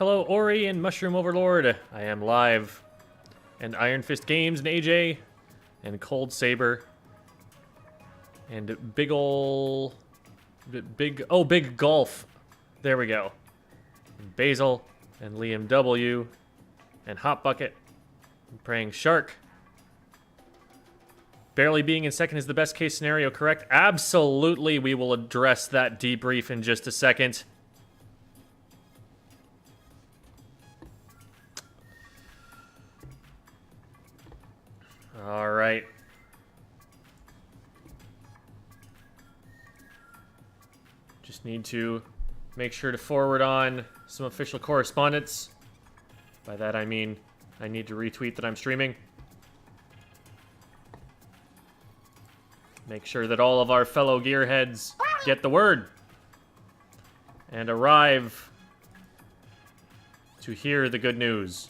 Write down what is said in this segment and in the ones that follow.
Hello, Ori and Mushroom Overlord. I am live. And Iron Fist Games and AJ. And Cold Saber. And Big Golf. There we go. And Basil. And Liam W. And Hot Bucket. And Praying Shark. Barely being in second is the best case scenario, correct? Absolutely, we will address that debrief in just a second. All right. Just need to make sure to forward on some official correspondence. By that I mean I need to retweet that I'm streaming. Make sure that all of our fellow Gearheads get the word and arrive to hear the good news.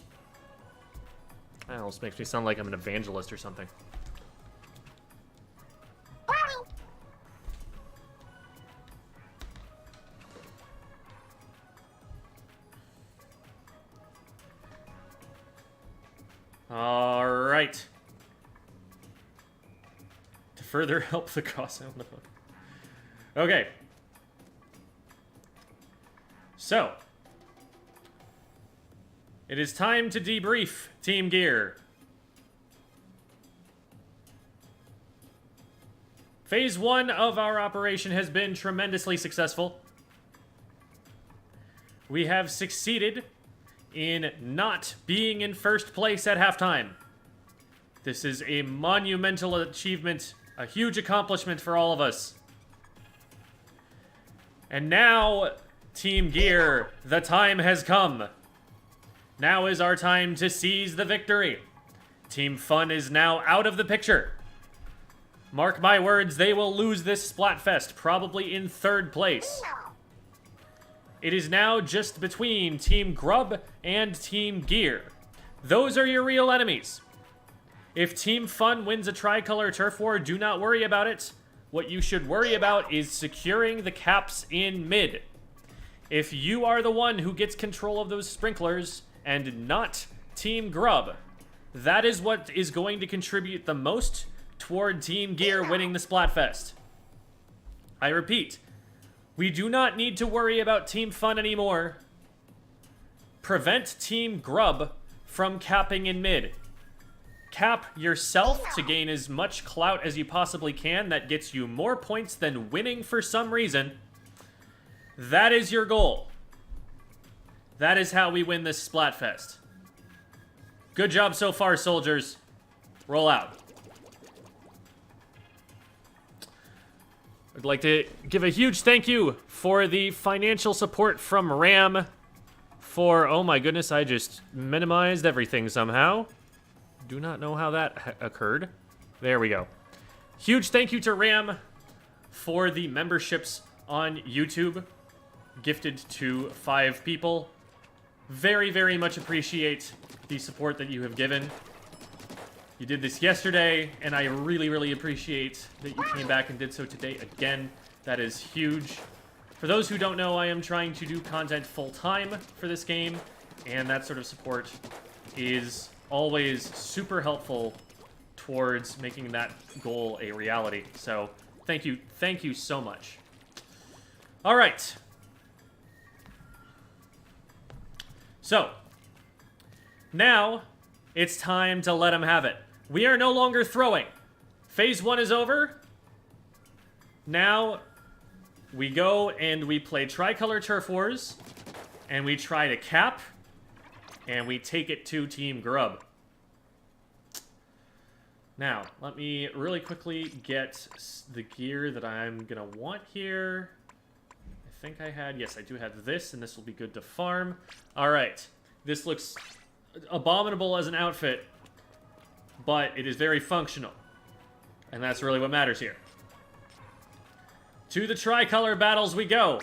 That almost makes me sound like I'm an evangelist or something. All right. To further help the cause. Okay. So. It is time to debrief Team Gear. Phase 1 of our operation has been tremendously successful. We have succeeded in not being in first place at halftime. This is a monumental achievement, a huge accomplishment for all of us. And now, Team Gear, the time has come. Now is our time to seize the victory. Team Fun is now out of the picture. Mark my words, they will lose this Splatfest, probably in third place. It is now just between Team Grub and Team Gear. Those are your real enemies. If Team Fun wins a tricolor turf war, do not worry about it. What you should worry about is securing the caps in mid. If you are the one who gets control of those sprinklers, and not Team Grub, that is what is going to contribute the most toward Team Gear winning the Splatfest. I repeat, we do not need to worry about Team Fun anymore. Prevent Team Grub from capping in mid. Cap yourself to gain as much clout as you possibly can. That gets you more points than winning for some reason. That is your goal. That is how we win this Splatfest. Good job so far, soldiers. Roll out. I'd like to give a huge thank you for the financial support from Ram for... Oh my goodness, I just minimized everything somehow. Do not know how that occurred. There we go. Huge thank you to Ram for the memberships on YouTube. Gifted to 5 people. Very, very much appreciate the support that you have given. You did this yesterday, and I really, really appreciate that you came back and did so today again. That is huge. For those who don't know, I am trying to do content full-time for this game, and that sort of support is always super helpful towards making that goal a reality. So, thank you so much. All right. So, now, it's time to let them have it. We are no longer throwing. Phase 1 is over. Now, we go and we play Tricolor Turf Wars, and we try to cap, and we take it to Team Grub. Now, let me really quickly get the gear that I'm gonna want here. I think I had, yes, I do have this, and this will be good to farm. All right, this looks abominable as an outfit, but it is very functional, and that's really what matters here. To the tricolor battles we go.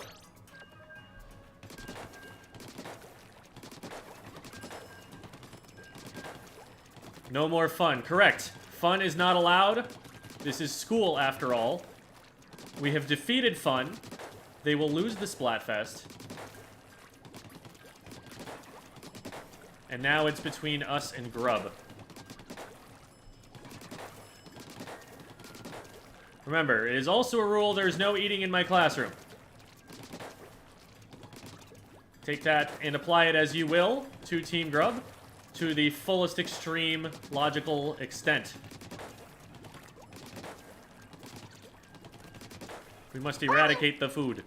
No more fun, correct. Fun is not allowed. This is school, after all. We have defeated Fun. They will lose the Splatfest. And now it's between us and Grub. Remember, it is also a rule there's no eating in my classroom. Take that and apply it as you will to Team Grub to the fullest extreme logical extent. We must eradicate the food.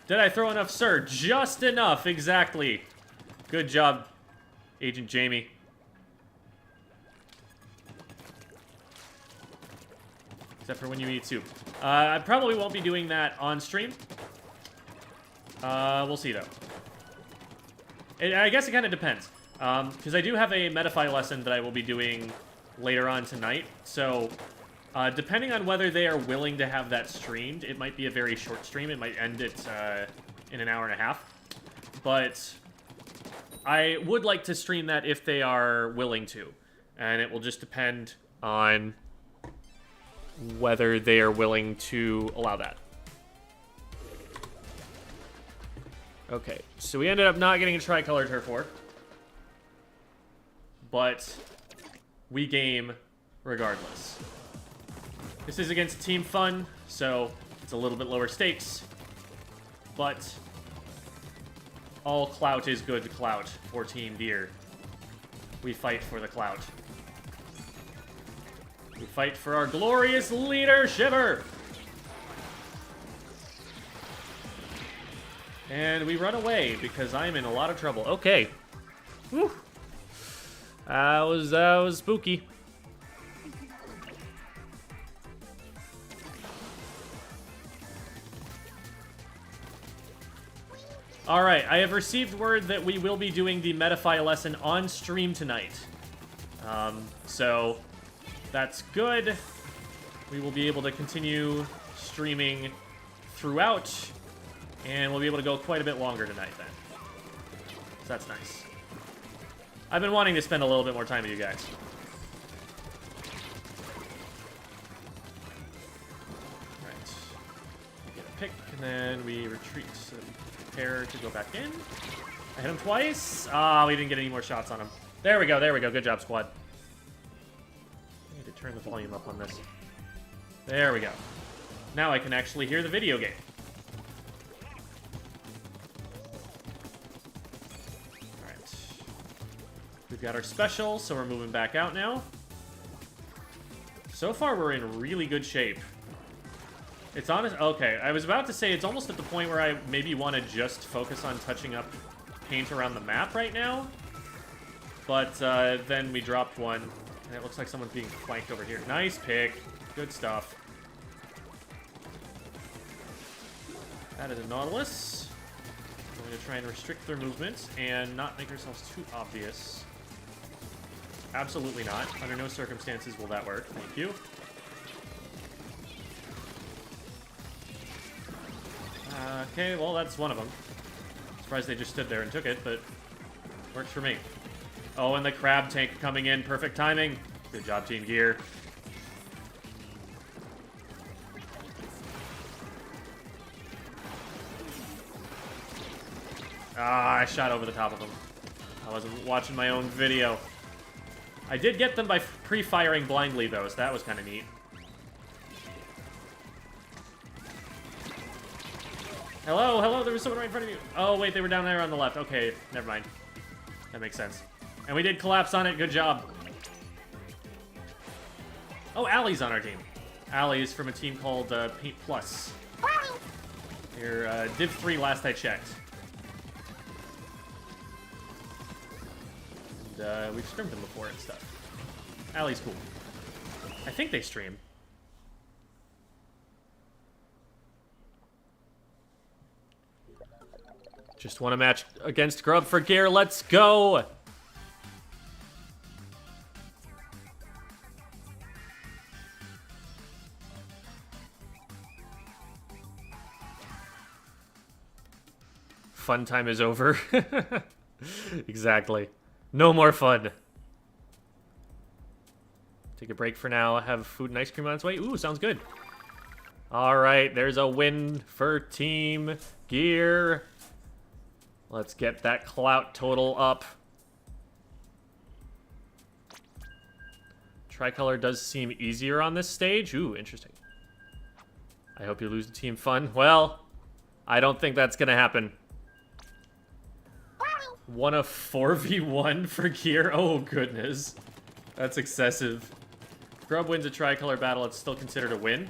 Did I throw enough, sir? Just enough, exactly. Good job, Agent Jamie. Except for when you eat soup. I probably won't be doing that on stream. We'll see, though. I guess it kind of depends. Because I do have a Metaphy lesson that I will be doing later on tonight. So, depending on whether they are willing to have that streamed, it might be a very short stream. It might end it in an hour and a half. But I would like to stream that if they are willing to. And it will just depend on whether they are willing to allow that. Okay, so we ended up not getting a tricolor turf war. But we game regardless. This is against Team Fun, so it's a little bit lower stakes. But all clout is good clout for Team Gear. We fight for the clout. We fight for our glorious leader, Shiver! And we run away because I'm in a lot of trouble. Okay. Whew. That was spooky. Alright, I have received word that we will be doing the Metaphy lesson on stream tonight. So that's good. We will be able to continue streaming throughout, and we'll be able to go quite a bit longer tonight then. So that's nice. I've been wanting to spend a little bit more time with you guys. Alright. We get a pick, and then we retreat so that we can prepare to go back in. I hit him twice. Ah, we didn't get any more shots on him. There we go, there we go. Good job, squad. I need to turn the volume up on this. There we go. Now I can actually hear the video game. Alright. We've got our special, so we're moving back out now. So far, we're in really good shape. It's honest. Okay, I was about to say it's almost at the point where I maybe want to just focus on touching up paint around the map right now. But then we dropped one, and it looks like someone's being flanked over here. Nice pick. Good stuff. That is a Nautilus. We're going to try and restrict their movement and not make ourselves too obvious. Absolutely not. Under no circumstances will that work. Thank you. Okay, well, that's one of them. Surprised they just stood there and took it, but works for me. Oh, and the crab tank coming in. Perfect timing. Good job, Team Gear. Ah, I shot over the top of them. I wasn't watching my own video. I did get them by pre-firing blindly, though, so that was kind of neat. Hello, hello, there was someone right in front of you. Oh, wait, they were down there on the left. Okay, never mind. That makes sense. And we did collapse on it. Good job. Oh, Allie's on our team. Allie is from a team called Paint Plus. You're Div 3 last I checked. And we've streamed them before and stuff. Allie's cool. I think they stream. Just want to match against Grub for gear. Let's go! Fun time is over. Exactly. No more fun. Take a break for now. Have food and ice cream on its way. Ooh, sounds good. All right, there's a win for Team Gear. Let's get that clout total up. Tricolor does seem easier on this stage. Ooh, interesting. I hope you lose to Team Fun. Well, I don't think that's gonna happen. Won a 4v1 for gear? Oh, goodness. That's excessive. Grub wins a tricolor battle, it's still considered a win.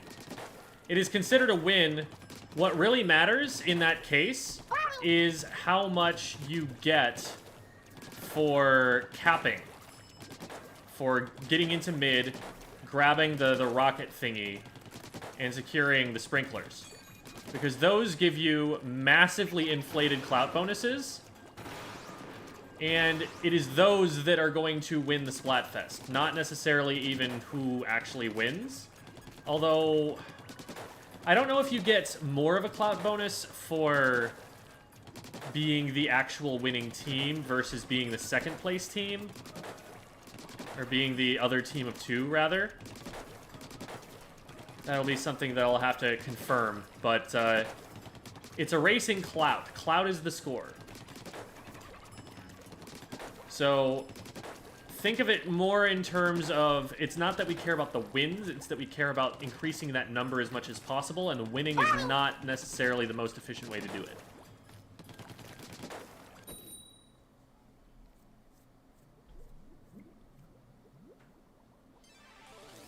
It is considered a win. What really matters in that case is how much you get for capping. For getting into mid, grabbing the rocket thingy, and securing the sprinklers. Because those give you massively inflated clout bonuses. And it is those that are going to win the Splatfest. Not necessarily even who actually wins. Although, I don't know if you get more of a clout bonus for being the actual winning team versus being the second place team. Or being the other team of two, rather. That'll be something that I'll have to confirm. But it's a racing clout. Clout is the score. So think of it more in terms of, it's not that we care about the wins, it's that we care about increasing that number as much as possible, and winning is not necessarily the most efficient way to do it.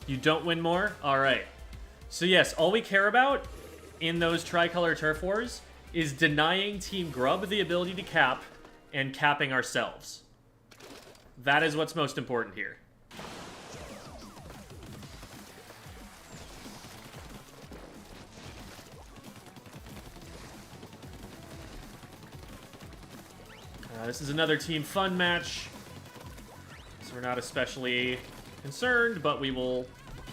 You don't win more? Alright. So yes, all we care about in those tricolor turf wars is denying Team Grub the ability to cap and capping ourselves. That is what's most important here. This is another Team Fun match, so we're not especially concerned, but we will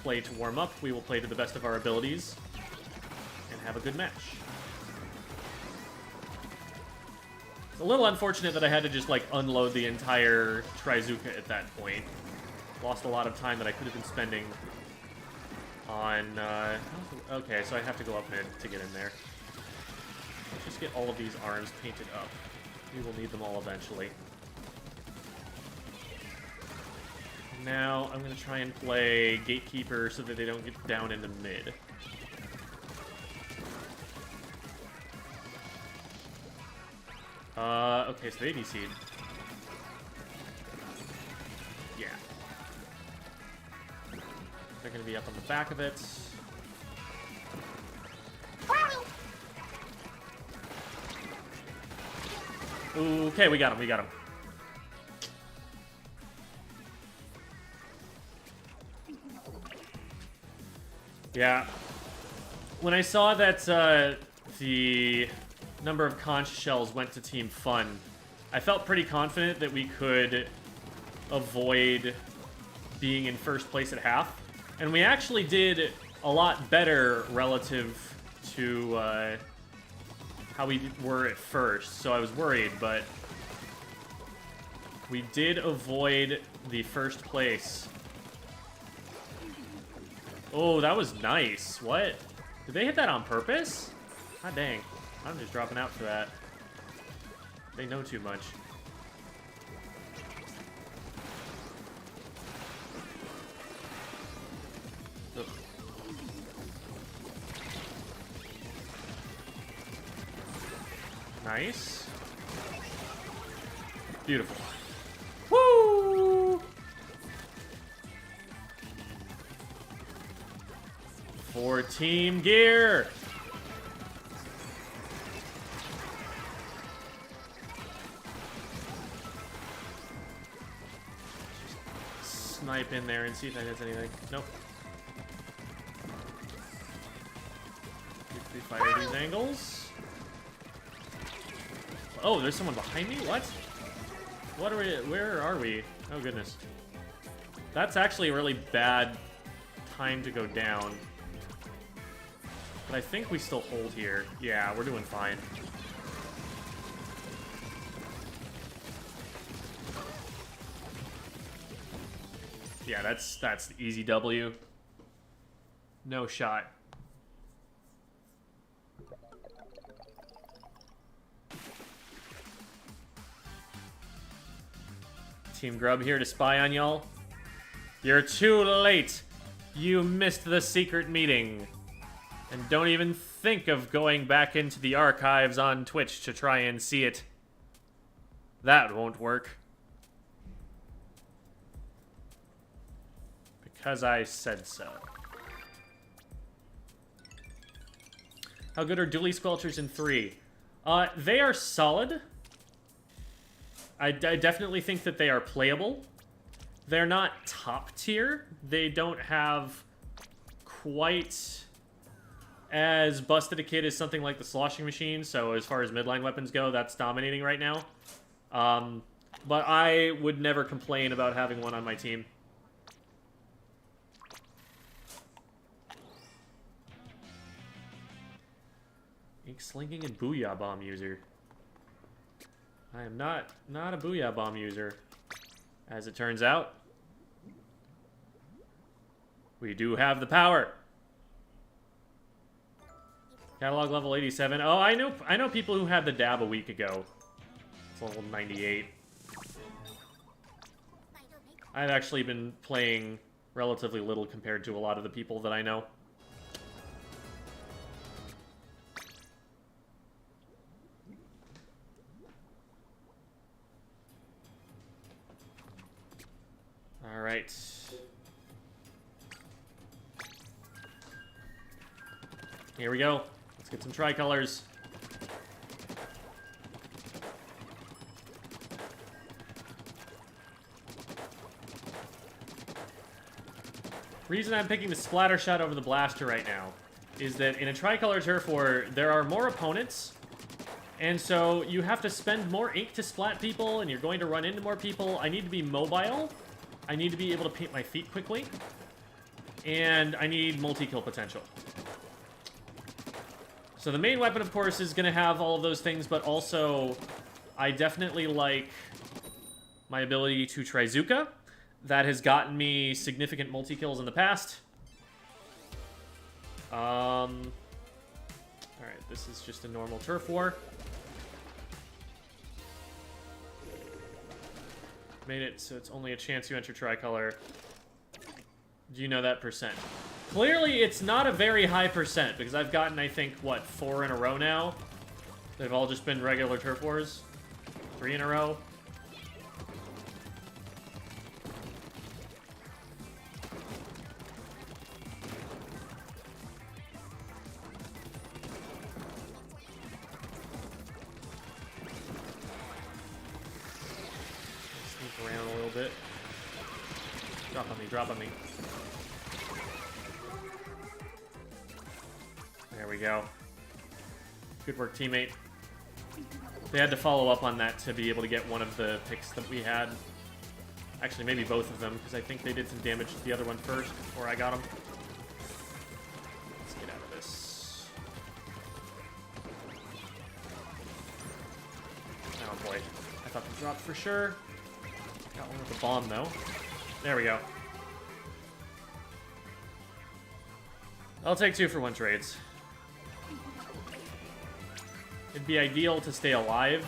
play to warm up. We will play to the best of our abilities and have a good match. It's a little unfortunate that I had to just, like, unload the entire Trizuka at that point. Lost a lot of time that I could have been spending on, okay, so I have to go up mid to get in there. Let's just get all of these arms painted up. We will need them all eventually. Now, I'm going to try and play Gatekeeper so that they don't get down into mid. Okay, so they ADC'd. Yeah. They're going to be up on the back of it. Okay, we got him, we got him. Yeah. When I saw that the number of conch shells went to Team Fun, I felt pretty confident that we could avoid being in first place at half. And we actually did a lot better relative to how we were at first, so I was worried, but we did avoid the first place. Oh, that was nice. What? Did they hit that on purpose? God dang. I'm just dropping out for that. They know too much. Ugh. Nice. Beautiful. Woo! For Team Gear! Snipe in there and see if that hits anything. Nope. We fire these angles. Oh, there's someone behind me? What? What are we? Where are we? Oh, goodness. That's actually a really bad time to go down. But I think we still hold here. Yeah, we're doing fine. Yeah, that's the easy W. No shot. Team Grub here to spy on y'all. You're too late. You missed the secret meeting. And don't even think of going back into the archives on Twitch to try and see it. That won't work. Because I said so. How good are dually squelchers in 3? They are solid. I definitely think that they are playable. They're not top tier. They don't have quite as busted a kit as something like the sloshing machine. So as far as midline weapons go, that's dominating right now. But I would never complain about having one on my team. Ink slinging and booyah bomb user. I am not a booyah bomb user. As it turns out, we do have the power. Catalog level 87. Oh, I know people who had the dab a week ago. It's level 98. I've actually been playing relatively little compared to a lot of the people that I know. All right. Here we go. Let's get some tricolors. Reason I'm picking the splatter shot over the blaster right now is that in a tricolor turf war, there are more opponents, and so you have to spend more ink to splat people, and you're going to run into more people. I need to be mobile. I need to be able to paint my feet quickly. And I need multi-kill potential. So the main weapon, of course, is going to have all of those things, but also I definitely like my ability to Trizuka. That has gotten me significant multi-kills in the past. Alright, this is just a normal turf war. Made it so it's only a chance you enter tricolor. Do you know that percent? Clearly, it's not a very high percent, because I've gotten, I think, what, 4 in a row now? They've all just been regular turf wars. 3 in a row. Sneak around a little bit. Drop on me, drop on me. There we go. Good work, teammate. They had to follow up on that to be able to get one of the picks that we had. Actually, maybe both of them, because I think they did some damage to the other one first before I got them. Let's get out of this. Oh boy. I thought they dropped for sure. Got one with the bomb, though. There we go. I'll take 2-for-1 trades. It'd be ideal to stay alive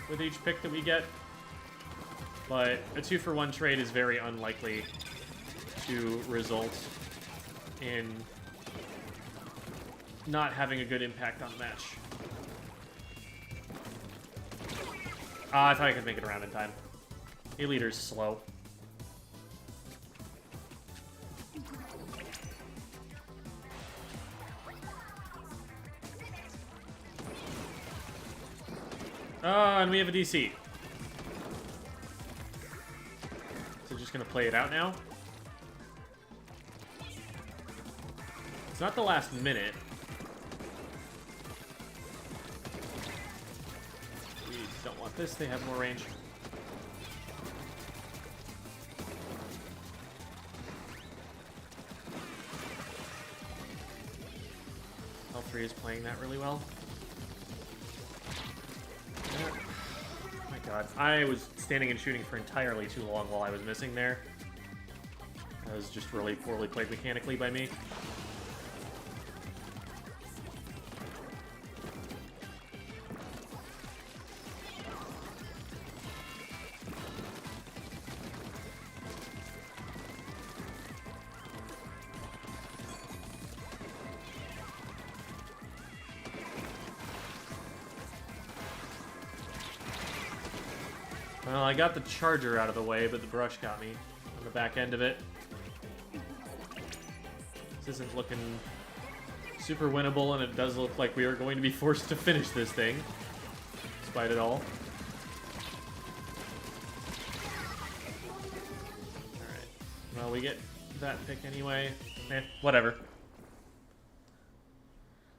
with each pick that we get, but a 2-for-1 trade is very unlikely to result in not having a good impact on the match. I thought I could make it around in time. A-leader's slow. Oh, and we have a DC. So just gonna play it out now. It's not the last minute. We don't want this, they have more range. L3 is playing that really well. Oh my god. I was standing and shooting for entirely too long while I was missing there. That was just really poorly played mechanically by me. Well, I got the charger out of the way, but the brush got me on the back end of it. This isn't looking super winnable, and it does look like we are going to be forced to finish this thing, despite it all. Alright. Well, we get that pick anyway. Whatever.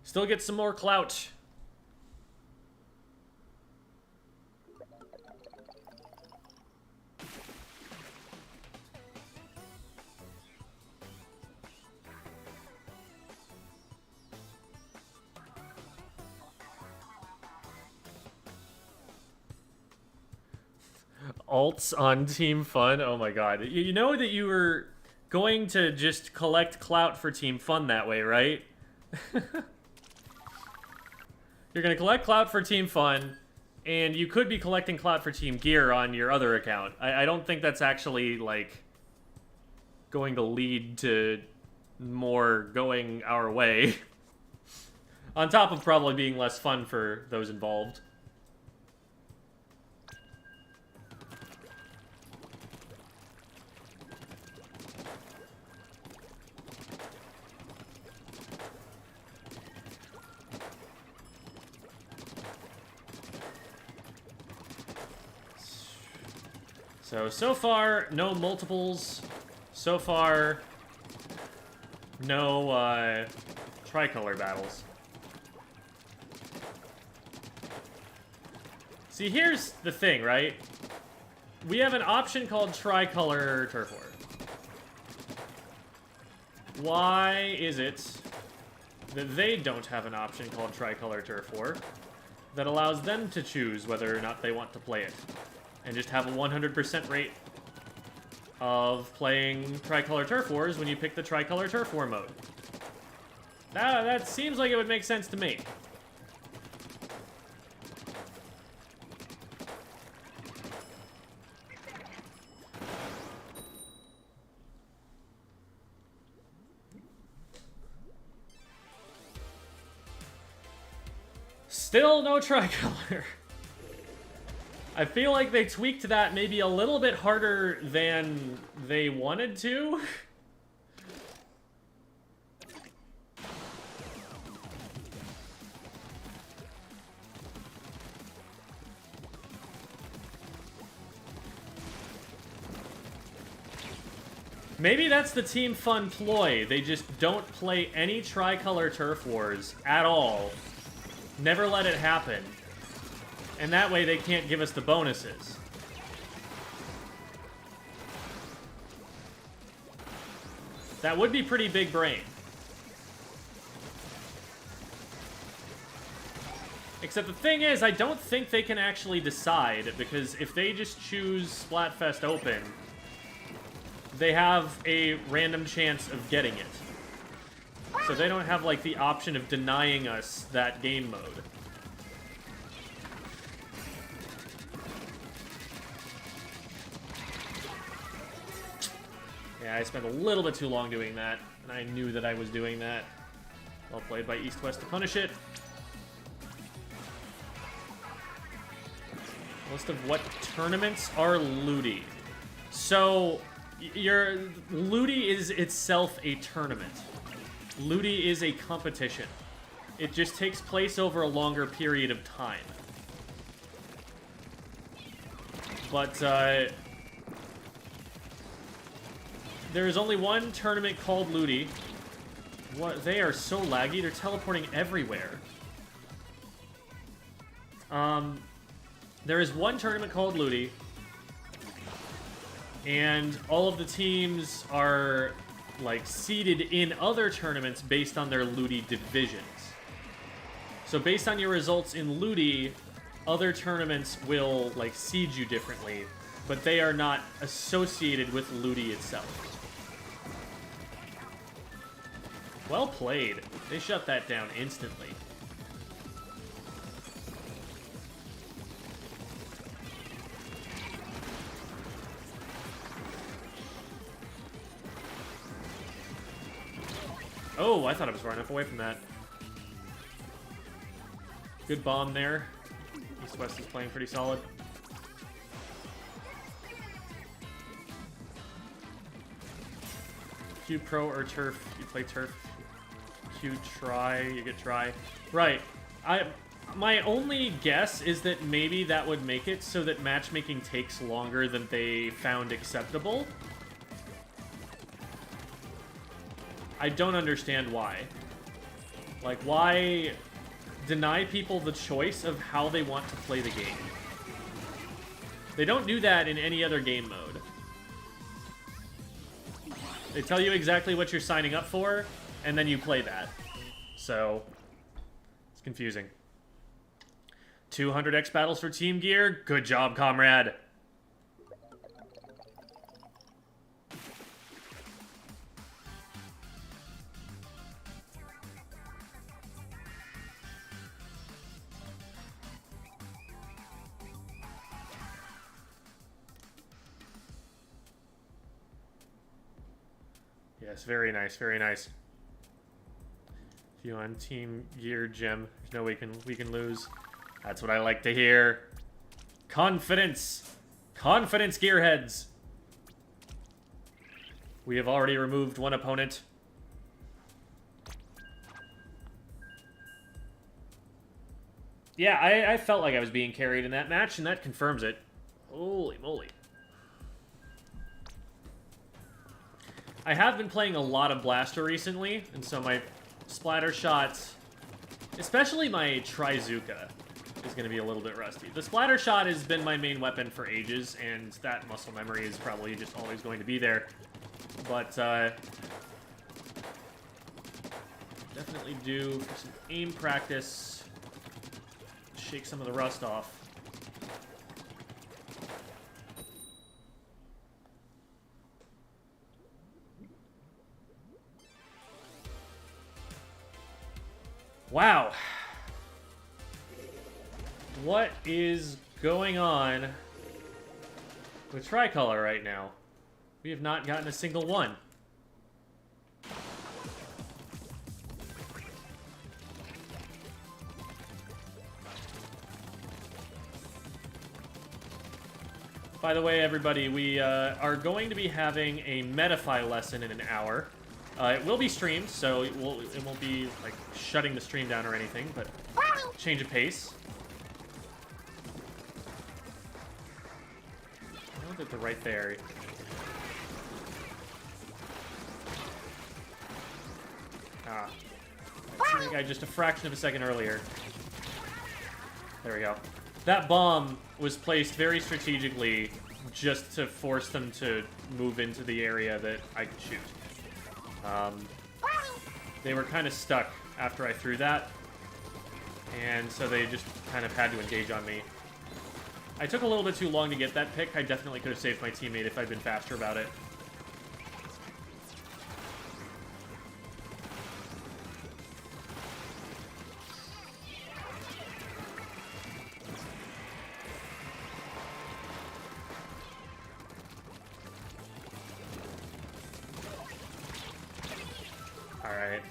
Still get some more clout. Alts on Team Fun. Oh my god. You know that you were going to just collect clout for Team Fun that way, right? You're going to collect clout for Team Fun, and you could be collecting clout for Team Gear on your other account. I don't think that's actually, like, going to lead to more going our way. On top of probably being less fun for those involved. So far, no multiples. So far, no tricolor battles. See, here's the thing, right? We have an option called tricolor turf war. Why is it that they don't have an option called tricolor turf war that allows them to choose whether or not they want to play it? And just have a 100% rate of playing Tricolor Turf Wars when you pick the Tricolor Turf War mode. That seems like it would make sense to me. Still no Tricolor. I feel like they tweaked that maybe a little bit harder than they wanted to. Maybe that's the Team Fun ploy. They just don't play any Tricolor Turf Wars at all. Never let it happen. And that way they can't give us the bonuses. That would be pretty big brain. Except the thing is, I don't think they can actually decide, because if they just choose Splatfest Open, they have a random chance of getting it. So they don't have, like, the option of denying us that game mode. Yeah, I spent a little bit too long doing that, and I knew that I was doing that. Well played by East West to punish it. List of what tournaments are Ludi. So, Ludi is itself a tournament. Ludi is a competition. It just takes place over a longer period of time. But, there is only one tournament called Ludi. What? They are so laggy. They're teleporting everywhere. There is one tournament called Ludi. And all of the teams are, like, seeded in other tournaments based on their Ludi divisions. So based on your results in Ludi, other tournaments will, like, seed you differently. But they are not associated with Ludi itself. Well played. They shut that down instantly. Oh, I thought I was far enough away from that. Good bomb there. East West is playing pretty solid. Q pro or turf, you play turf. Q try, you get try. Right. My only guess is that maybe that would make it so that matchmaking takes longer than they found acceptable. I don't understand why. Like, why deny people the choice of how they want to play the game? They don't do that in any other game mode. They tell you exactly what you're signing up for, and then you play that. So, it's confusing. 200 X battles for Team Gear. Good job, comrade. Yes, very nice, very nice. If you on Team Gear, Jim, there's no way we can lose. That's what I like to hear. Confidence. Confidence, Gearheads. We have already removed one opponent. Yeah, I felt like I was being carried in that match, and that confirms it. Holy moly. I have been playing a lot of Blaster recently, and so my splatter shots, especially my Trizuka, is going to be a little bit rusty. The splatter shot has been my main weapon for ages, and that muscle memory is probably just always going to be there. But, definitely due for some aim practice. Shake some of the rust off. Wow. What is going on with Tricolor right now? We have not gotten a single one. By the way, everybody, we are going to be having a Metafy lesson in an hour. It will be streamed, so it won't be like shutting the stream down or anything, but change of pace. I know that they're right there. Ah. I think I just a fraction of a second earlier. There we go. That bomb was placed very strategically just to force them to move into the area that I could shoot. They were kind of stuck after I threw that, and so they just kind of had to engage on me. I took a little bit too long to get that pick. I definitely could have saved my teammate if I'd been faster about it. Alright.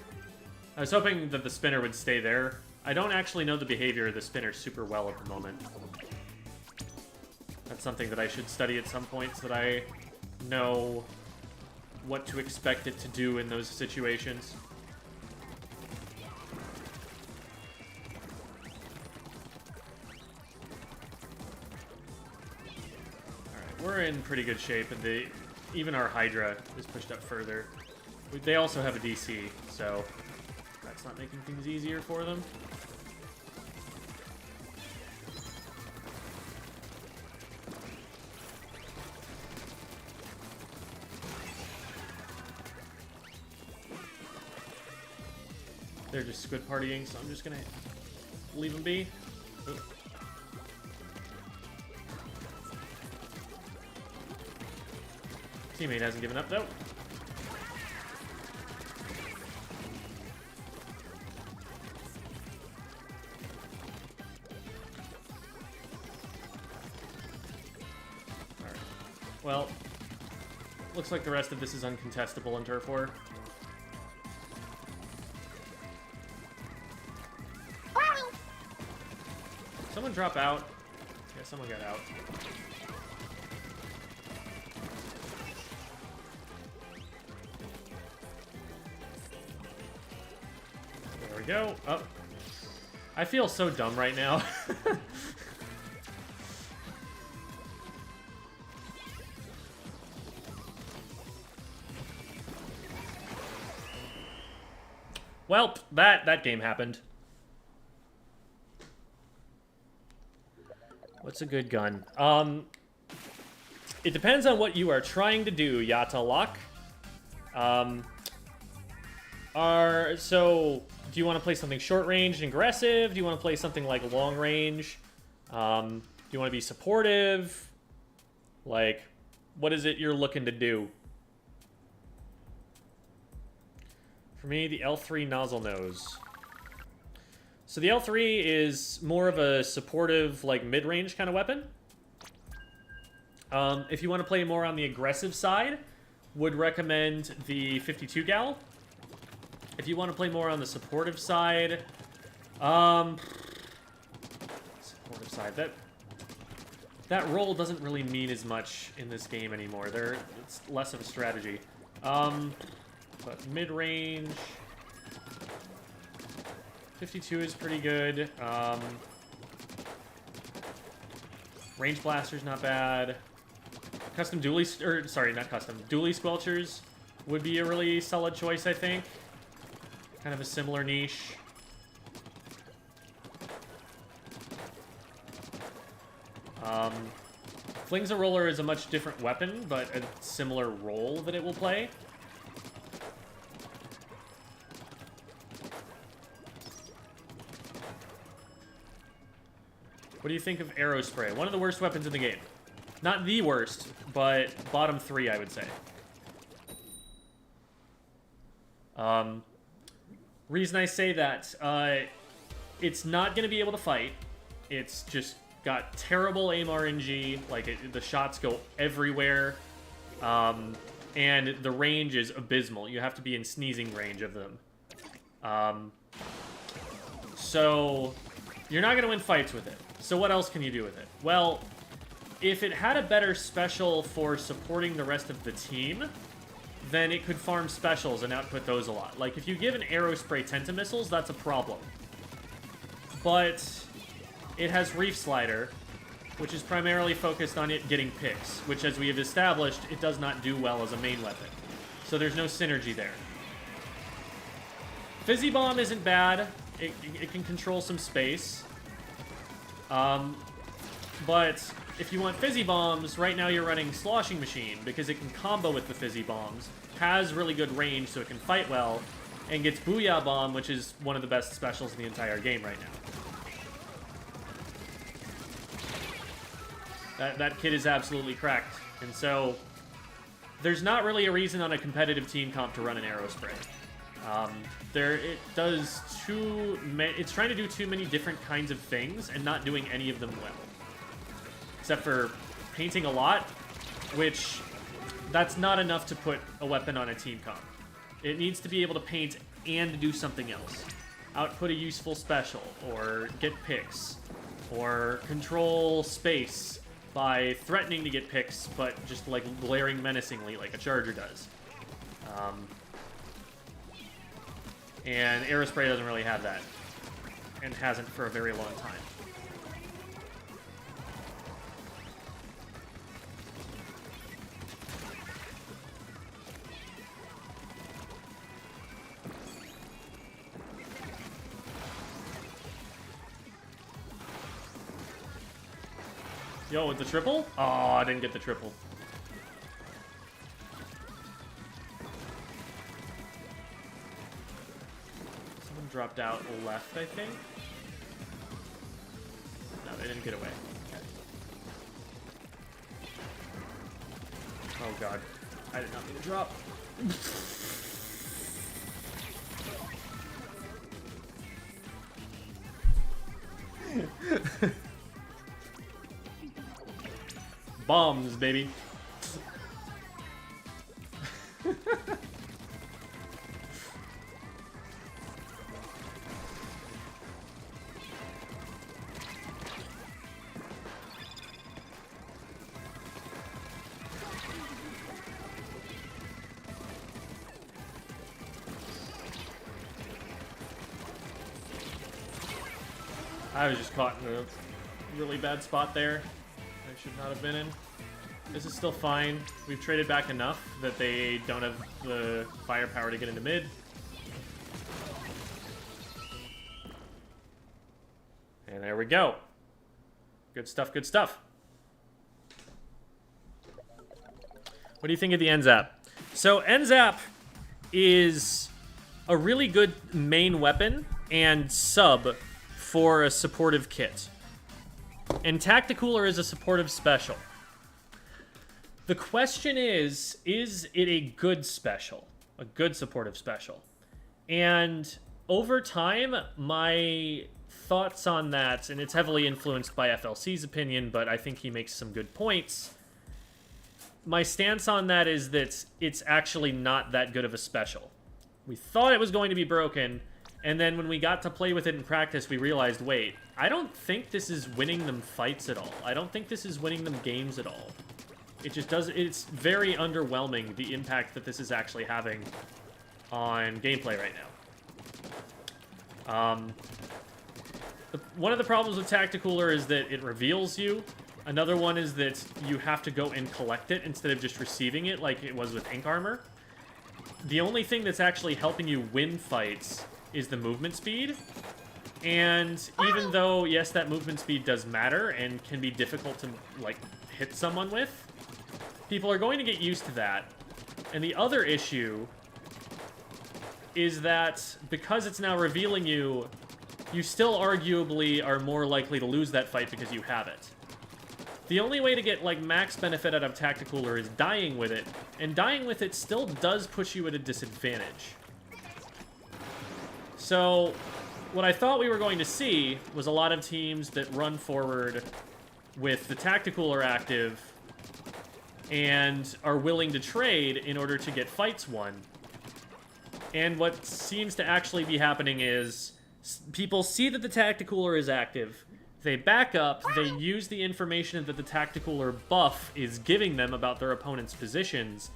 I was hoping that the spinner would stay there. I don't actually know the behavior of the spinner super well at the moment. That's something that I should study at some point so that I know what to expect it to do in those situations. Alright, we're in pretty good shape, and even our Hydra is pushed up further. They also have a DC, so that's not making things easier for them. They're just squid partying, so I'm just gonna leave them be. Oop. Teammate hasn't given up, though. Well, looks like the rest of this is uncontestable in Turf War. Someone drop out? Yeah, someone got out. we go. Oh. I feel so dumb right now. Well, that game happened. What's a good gun? It depends on what you are trying to do, Yatalak. So, do you want to play something short range and aggressive? Do you want to play something like long range? Do you want to be supportive? Like, what is it you're looking to do? For me, the L3 nozzle nose. So the L3 is more of a supportive, like, mid-range kind of weapon. If you want to play more on the aggressive side, would recommend the 52 gal. If you want to play more on the supportive side, supportive side, that roll doesn't really mean as much in this game anymore. It's less of a strategy. But mid-range, 52 is pretty good. Range blaster's not bad. Custom dually, or sorry, not custom, dually squelchers would be a really solid choice, I think. Kind of a similar niche. Flings a roller is a much different weapon, but a similar role that it will play. What do you think of arrow spray? One of the worst weapons in the game. Not the worst, but bottom 3, I would say. Reason I say that, it's not going to be able to fight. It's just got terrible aim RNG. Like, the shots go everywhere. And the range is abysmal. You have to be in sneezing range of them. So, you're not going to win fights with it. So what else can you do with it? Well, if it had a better special for supporting the rest of the team, then it could farm specials and output those a lot. Like, if you give an arrow spray Tentamissiles, that's a problem. But it has Reef Slider, which is primarily focused on it getting picks, which, as we have established, it does not do well as a main weapon. So there's no synergy there. Fizzy Bomb isn't bad. It can control some space. But if you want Fizzy Bombs, right now you're running Sloshing Machine, because it can combo with the Fizzy Bombs, has really good range so it can fight well, and gets Booyah Bomb, which is one of the best specials in the entire game right now. That kid is absolutely cracked. And so, there's not really a reason on a competitive team comp to run an arrow spray. It's trying to do too many different kinds of things and not doing any of them well. Except for painting a lot, which that's not enough to put a weapon on a team comp. It needs to be able to paint and do something else. Output a useful special, or get picks, or control space by threatening to get picks, but just like glaring menacingly like a charger does. And Aerospray doesn't really have that, and hasn't for a very long time. Yo, with the triple? Oh, I didn't get the triple. Someone dropped out left, I think. No, they didn't get away. Okay. Oh god. I did not mean to drop. Bombs, baby. I was just caught in a really bad spot there. I should not have been in. This is still fine. We've traded back enough that they don't have the firepower to get into mid. And there we go. Good stuff, good stuff. What do you think of the NZAP? So NZAP is a really good main weapon and sub for a supportive kit. And Tacticooler is a supportive special. The question is it a good special? A good supportive special? And over time, my thoughts on that, and it's heavily influenced by FLC's opinion, but I think he makes some good points. My stance on that is that it's actually not that good of a special. We thought it was going to be broken, and then when we got to play with it in practice, we realized, wait, I don't think this is winning them fights at all. I don't think this is winning them games at all. It just does, it's very underwhelming, the impact that this is actually having on gameplay right now. One of the problems with Tacticooler is that it reveals you. Another one is that you have to go and collect it instead of just receiving it like it was with Ink Armor. The only thing that's actually helping you win fights is the movement speed. And even though, yes, that movement speed does matter and can be difficult to, like, hit someone with, people are going to get used to that. And the other issue is that because it's now revealing you, you still arguably are more likely to lose that fight because you have it. The only way to get, like, max benefit out of Tacticooler is dying with it, and dying with it still does push you at a disadvantage. So, what I thought we were going to see was a lot of teams that run forward with the Tacticooler active and are willing to trade in order to get fights won. And what seems to actually be happening is people see that the Tacticooler is active, they back up, they use the information that the Tacticooler buff is giving them about their opponent's positions,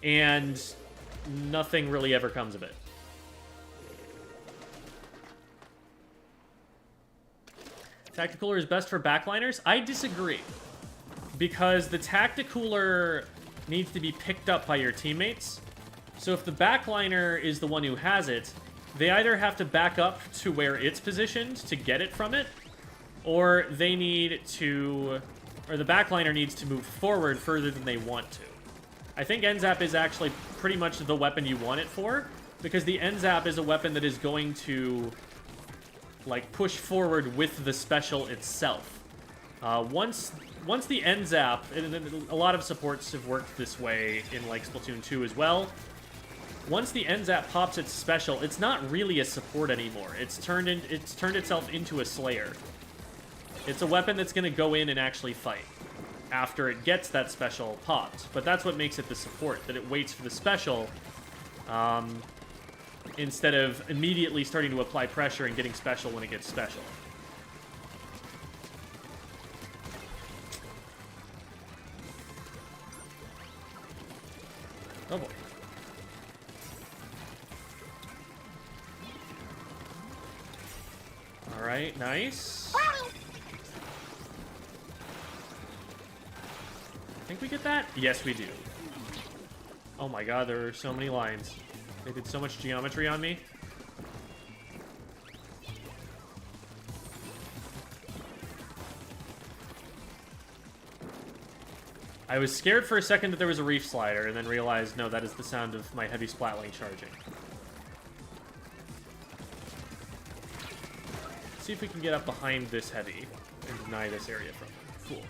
and nothing really ever comes of it. Tacticooler is best for backliners? I disagree. Because the Tacticooler needs to be picked up by your teammates. So if the backliner is the one who has it, they either have to back up to where it's positioned to get it from it, or they need to, or the backliner needs to move forward further than they want to. I think NZAP is actually pretty much the weapon you want it for, because the NZAP is a weapon that is going to, like, push forward with the special itself. Once the NZAP, and a lot of supports have worked this way in, like, Splatoon 2 as well. Once the NZAP pops its special, it's not really a support anymore. It's turned itself into a Slayer. It's a weapon that's going to go in and actually fight after it gets that special popped. But that's what makes it the support, that it waits for the special instead of immediately starting to apply pressure and getting special when it gets special. Oh boy. Alright, nice. Think we get that? Yes, we do. Oh my god, there are so many lines. They did so much geometry on me. I was scared for a second that there was a reef slider, and then realized, no, that is the sound of my heavy splatling charging. Let's see if we can get up behind this heavy and deny this area from them. Cool.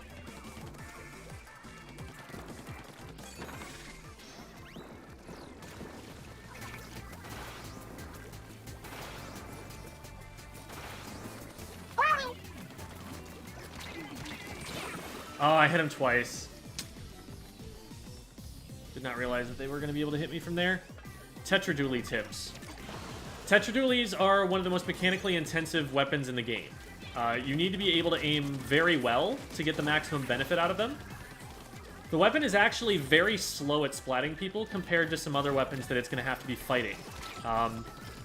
Oh, I hit him twice. Did not realize that they were going to be able to hit me from there. Tetradually tips. Tetradualies are one of the most mechanically intensive weapons in the game. You need to be able to aim very well to get the maximum benefit out of them. The weapon is actually very slow at splatting people compared to some other weapons that it's going to have to be fighting.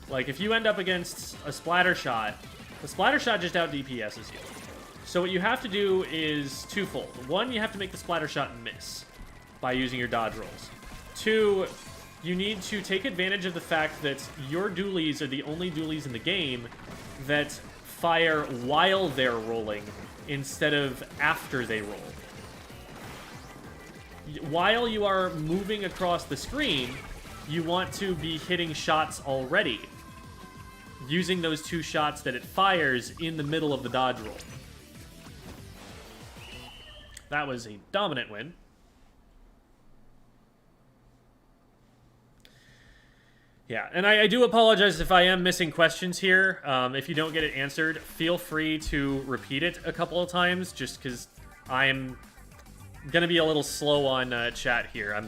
Like, if you end up against a splatter shot, The splatter shot just out DPSs you. So what you have to do is twofold. One, you have to make the splatter shot miss by using your dodge rolls. Two, you need to take advantage of the fact that your dualies are the only dualies in the game that fire while they're rolling instead of after they roll. While you are moving across the screen, you want to be hitting shots already, using those 2 shots that it fires in the middle of the dodge roll. That was a dominant win. Yeah, and I do apologize if I am missing questions here. If you don't get it answered, feel free to repeat it a couple of times, just because I'm gonna be a little slow on chat here.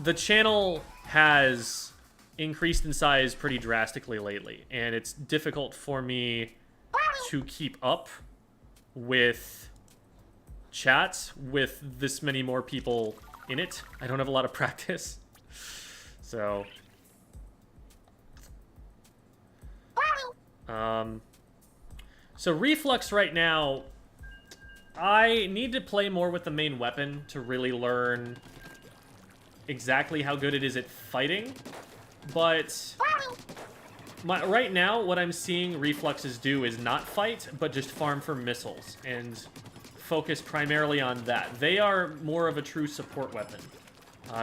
The channel has increased in size pretty drastically lately, and it's difficult for me to keep up with chats with this many more people in it. I don't have a lot of practice. So, so Reflux right now, I need to play more with the main weapon to really learn exactly how good it is at fighting, but right now what I'm seeing Refluxes do is not fight, but just farm for missiles, and focus primarily on that. They are more of a true support weapon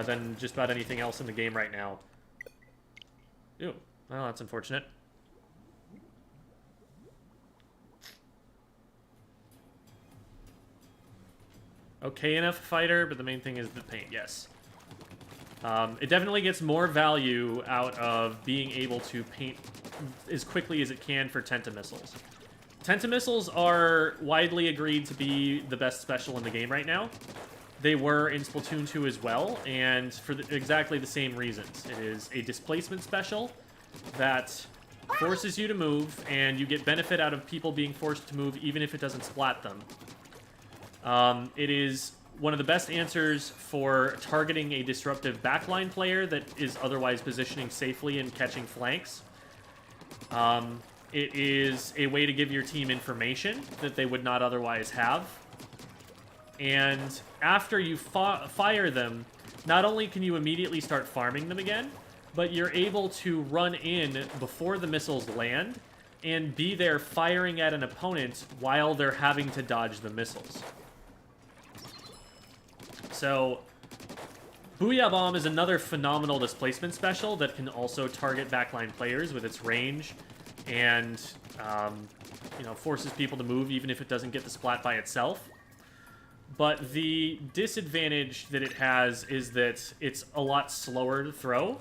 than just about anything else in the game right now. Ew, well, that's unfortunate. Okay enough fighter, but the main thing is the paint, yes. It definitely gets more value out of being able to paint as quickly as it can for Tentamissiles. Tentamissiles are widely agreed to be the best special in the game right now. They were in Splatoon 2 as well, and for exactly the same reasons. It is a displacement special that forces you to move, and you get benefit out of people being forced to move even if it doesn't splat them. It is one of the best answers for targeting a disruptive backline player that is otherwise positioning safely and catching flanks. It is a way to give your team information that they would not otherwise have. And after you fire them, not only can you immediately start farming them again, but you're able to run in before the missiles land and be there firing at an opponent while they're having to dodge the missiles. So, Booyah Bomb is another phenomenal displacement special that can also target backline players with its range and, you know, forces people to move even if it doesn't get the splat by itself. But the disadvantage that it has is that it's a lot slower to throw,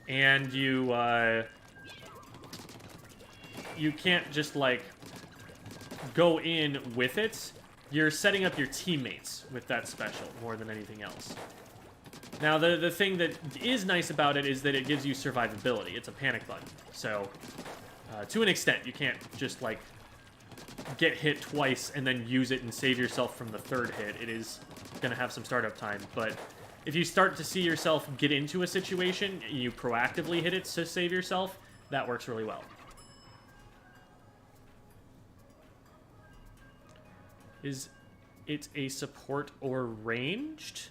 and you can't just, like, go in with it. You're setting up your teammates with that special more than anything else. Now, the thing that is nice about it is that it gives you survivability. It's a panic button. So, to an extent, you can't just, like, get hit twice and then use it and save yourself from the third hit. It is going to have some startup time. But if you start to see yourself get into a situation and you proactively hit it to save yourself, that works really well. Is it a support or ranged?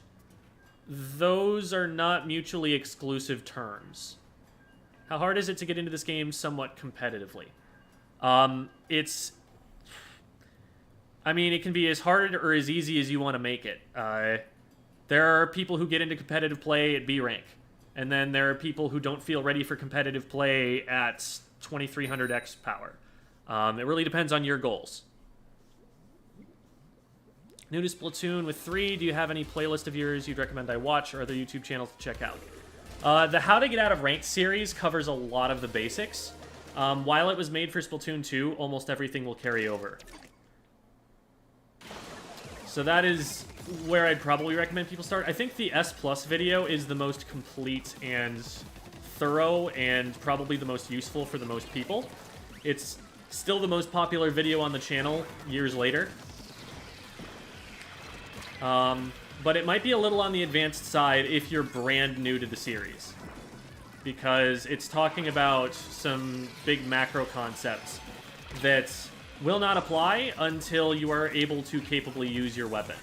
Those are not mutually exclusive terms. How hard is it to get into this game somewhat competitively? I mean, it can be as hard or as easy as you want to make it. There are people who get into competitive play at B rank, and then there are people who don't feel ready for competitive play at 2300x power. It really depends on your goals. New to Splatoon with 3, do you have any playlist of yours you'd recommend I watch or other YouTube channels to check out? The How to Get Out of Ranked series covers a lot of the basics. While it was made for Splatoon 2, almost everything will carry over. So that is where I'd probably recommend people start. I think the S Plus video is the most complete and thorough and probably the most useful for the most people. It's still the most popular video on the channel years later. But it might be a little on the advanced side if you're brand new to the series. because it's talking about some big macro concepts that will not apply until you are able to capably use your weapon.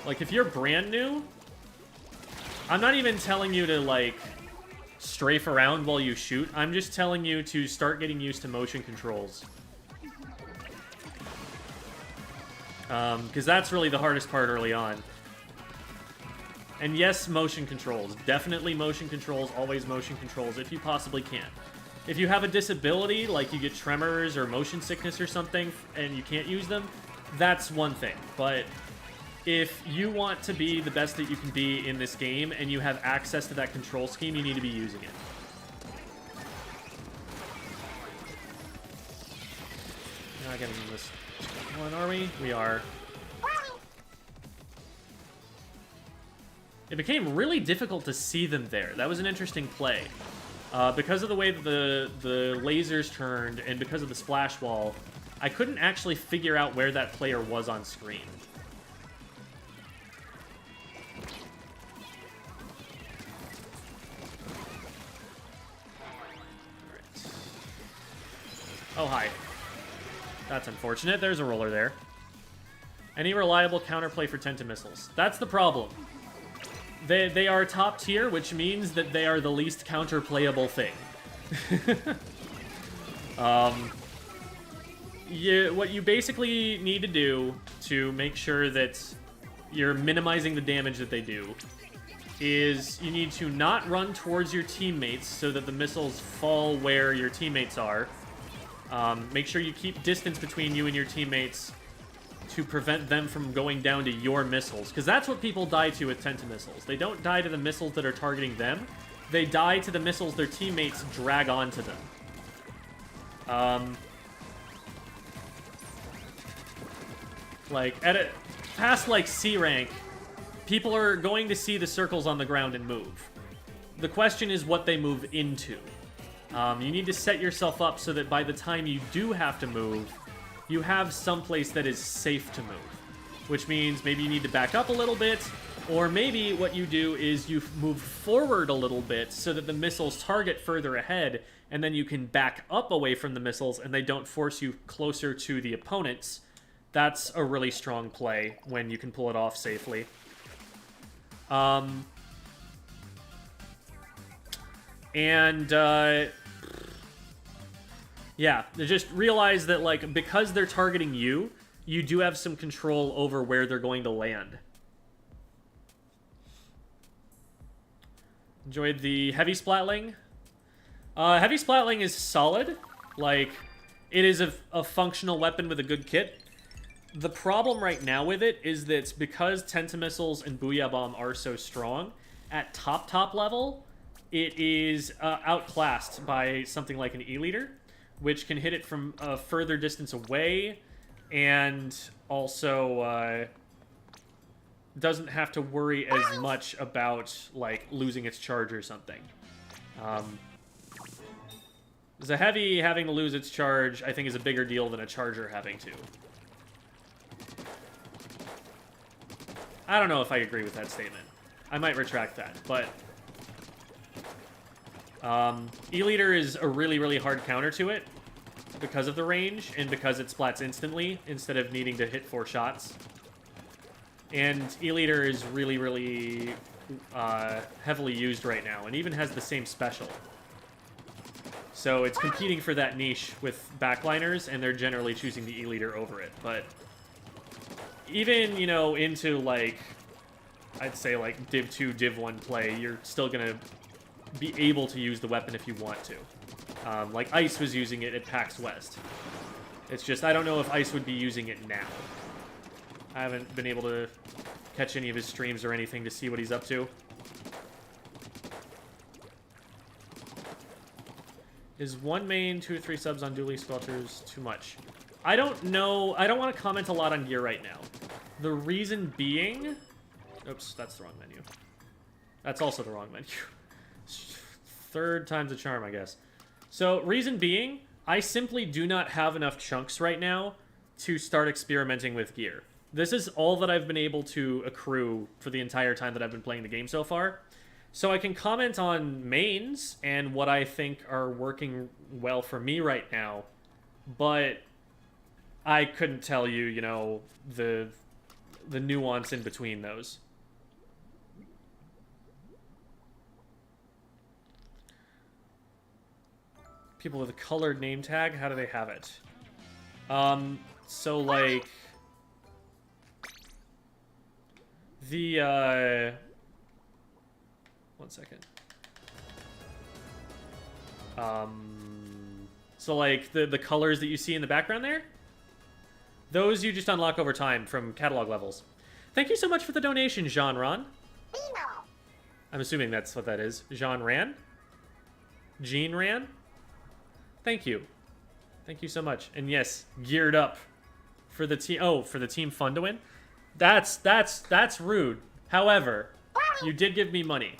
Like, if you're brand new, I'm not even telling you to, like, strafe around while you shoot. I'm just telling you to start getting used to motion controls. Because that's really the hardest part early on. And yes, motion controls. Definitely motion controls, always motion controls, if you possibly can. If you have a disability, like you get tremors or motion sickness or something, and you can't use them, that's one thing. But if you want to be the best that you can be in this game, and you have access to that control scheme, you need to be using it. Now again, this one, are we? We are. It became really difficult to see them there. That was an interesting play. Because of the way that the lasers turned, and because of the splash wall, I couldn't actually figure out where that player was on screen. Alright. Oh, hi. That's unfortunate. There's a roller there. Any reliable counterplay for Tenta missiles? That's the problem. They are top tier, which means that they are the least counterplayable thing. What you basically need to do to make sure that you're minimizing the damage that they do is you need to not run towards your teammates so that the missiles fall where your teammates are. Make sure you keep distance between you and your teammates to prevent them from going down to your missiles. Because that's what people die to with Tenta missiles. They don't die to the missiles that are targeting them. They die to the missiles their teammates drag onto them. Like, past, like, C rank, people are going to see the circles on the ground and move. The question is what they move into. You need to set yourself up so that by the time you do have to move, you have someplace that is safe to move. Which means maybe you need to back up a little bit, or maybe what you do is you move forward a little bit so that the missiles target further ahead, and then you can back up away from the missiles and they don't force you closer to the opponents. That's a really strong play when you can pull it off safely. Yeah, just realize that, like, because they're targeting you, you do have some control over where they're going to land. Enjoyed the heavy splatling. Heavy splatling is solid. Like, it is a functional weapon with a good kit. The problem right now with it is that because Tenta missiles and Booyah Bomb are so strong, at top level, it is outclassed by something like an E-liter, which can hit it from a further distance away, and also doesn't have to worry as much about, like, losing its charge or something. The heavy having to lose its charge, I think, is a bigger deal than a charger having to. I don't know if I agree with that statement. I might retract that, but E-liter is a really, really hard counter to it because of the range and because it splats instantly instead of needing to hit 4 shots. And E-liter is really, really heavily used right now and even has the same special. So it's competing for that niche with backliners, and they're generally choosing the E-liter over it. But even, you know, into, like, I'd say, like, Div 2, Div 1 play, you're still going to be able to use the weapon if you want to. Like, Ice was using it at PAX West. It's just, I don't know if Ice would be using it now. I haven't been able to catch any of his streams or anything to see what he's up to. Is 1 main, 2 to 3 subs on dually squelchers too much? I don't know. I don't want to comment a lot on gear right now. The reason being... Oops, that's the wrong menu. That's also the wrong menu. Third time's a charm, I guess. So, reason being, I simply do not have enough chunks right now to start experimenting with gear. This is all that I've been able to accrue for the entire time that I've been playing the game so far. So I can comment on mains and what I think are working well for me right now, but I couldn't tell you, you know, the nuance in between those. People with a colored name tag, how do they have it? So like the one second. So like the colors that you see in the background there, those you just unlock over time from catalog levels. Thank you so much for the donation, Jean Ron. I'm assuming that's what that is. Jean Ran? Jean Ran? Thank you. Thank you so much. And yes, geared up for the team. Oh, for the team fun to win? That's rude. However, you did give me money,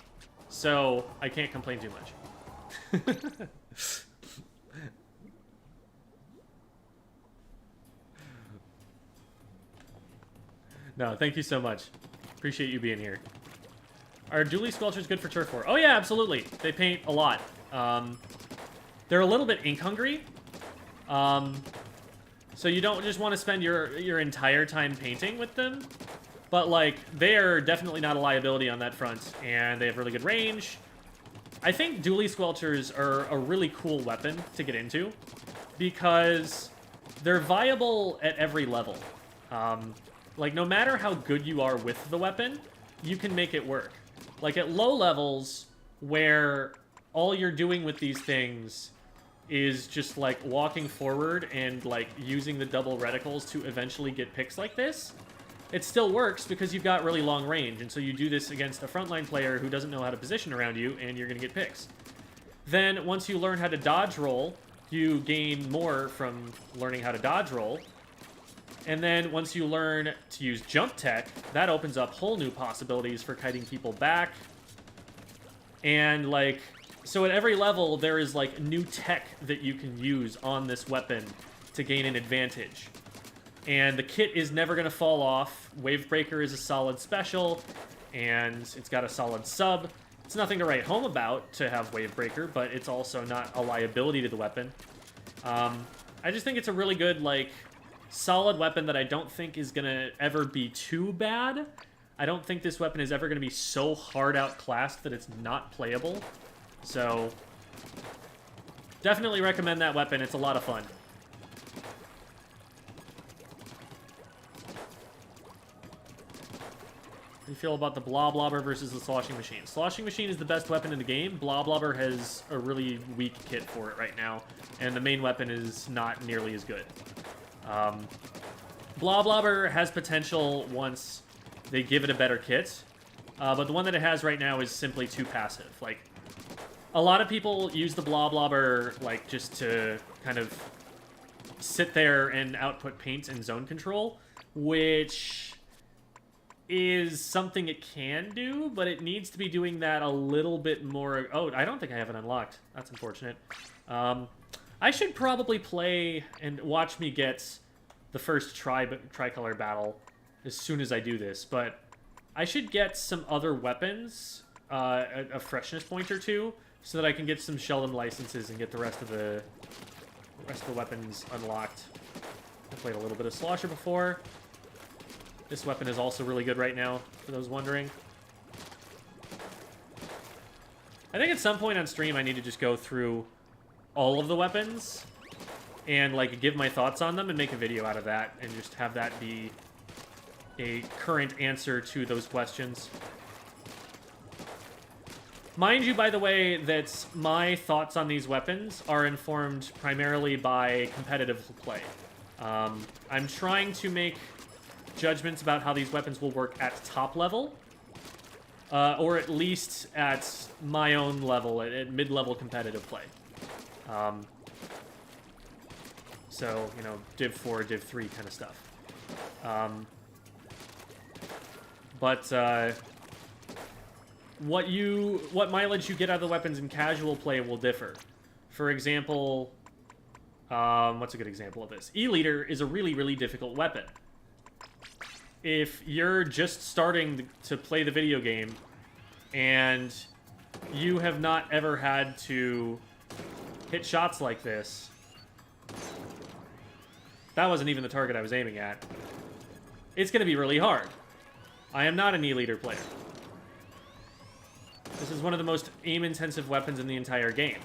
so I can't complain too much. No, thank you so much. Appreciate you being here. Are dually squelchers good for turf war? Oh yeah, absolutely. They paint a lot. They're a little bit ink hungry. So you don't just want to spend your entire time painting with them. But like, they are definitely not a liability on that front, and they have really good range. I think dually squelchers are a really cool weapon to get into because they're viable at every level. Like, no matter how good you are with the weapon, you can make it work. Like, at low levels, where all you're doing with these things is just, like, walking forward and, like, using the double reticles to eventually get picks like this, it still works because you've got really long range, and so you do this against a frontline player who doesn't know how to position around you, and you're going to get picks. Then, once you learn how to dodge roll, you gain more from learning how to dodge roll. And then once you learn to use jump tech, that opens up whole new possibilities for kiting people back. And like, so at every level, there is like new tech that you can use on this weapon to gain an advantage. And the kit is never going to fall off. Wavebreaker is a solid special, and it's got a solid sub. It's nothing to write home about to have Wavebreaker, but it's also not a liability to the weapon. I just think it's a really good, like, solid weapon that I don't think is going to ever be too bad. I don't think this weapon is ever going to be so hard outclassed that it's not playable. So, definitely recommend that weapon. It's a lot of fun. How do you feel about the Bloblobber versus the Sloshing Machine? Sloshing Machine is the best weapon in the game. Bloblobber has a really weak kit for it right now, and the main weapon is not nearly as good. Bloblobber has potential once they give it a better kit, but the one that it has right now is simply too passive. Like, a lot of people use the Bloblobber, like, just to kind of sit there and output paint and zone control, which is something it can do, but it needs to be doing that a little bit more. Oh, I don't think I have it unlocked. That's unfortunate. I should probably play and watch me get the first tricolor battle as soon as I do this, but I should get some other weapons, a freshness point or two, so that I can get some Sheldon licenses and get the rest of the weapons unlocked. I played a little bit of Slosher before. This weapon is also really good right now, for those wondering. I think at some point on stream I need to just go through all of the weapons and like give my thoughts on them and make a video out of that and just have that be a current answer to those questions. Mind you, by the way, that my thoughts on these weapons are informed primarily by competitive play. I'm trying to make judgments about how these weapons will work at top level, or at least at my own level, at mid-level competitive play. So, you know, Div 4, Div 3 kind of stuff. What mileage you get out of the weapons in casual play will differ. For example, What's a good example of this? E-liter is a really, really difficult weapon. If you're just starting to play the video game and you have not ever had to hit shots like this... That wasn't even the target I was aiming at. It's going to be really hard. I am not an E-liter player. This is one of the most aim-intensive weapons in the entire game.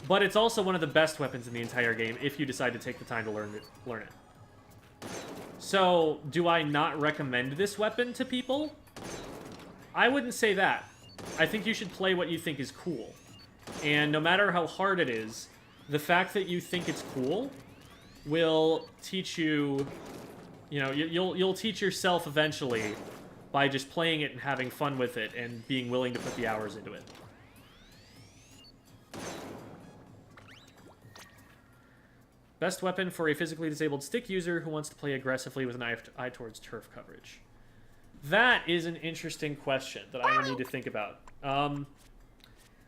But it's also one of the best weapons in the entire game if you decide to take the time to learn it. So, do I not recommend this weapon to people? I wouldn't say that. I think you should play what you think is cool. And no matter how hard it is, the fact that you think it's cool will teach you, you know, you'll teach yourself eventually by just playing it and having fun with it and being willing to put the hours into it. Best weapon for a physically disabled stick user who wants to play aggressively with an eye towards turf coverage. That is an interesting question that I will need to think about.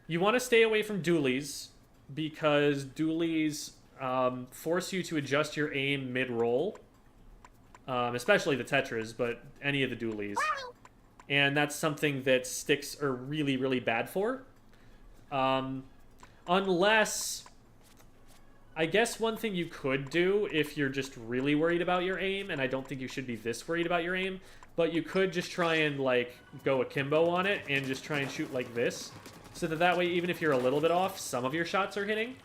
You want to stay away from dualies because dualies force you to adjust your aim mid-roll. Especially the Tetras, but any of the dualies. And that's something that sticks are really, really bad for. Unless... I guess one thing you could do if you're just really worried about your aim, and I don't think you should be this worried about your aim, but you could just try and, like, go akimbo on it and just try and shoot like this. So that way, even if you're a little bit off, some of your shots are hitting.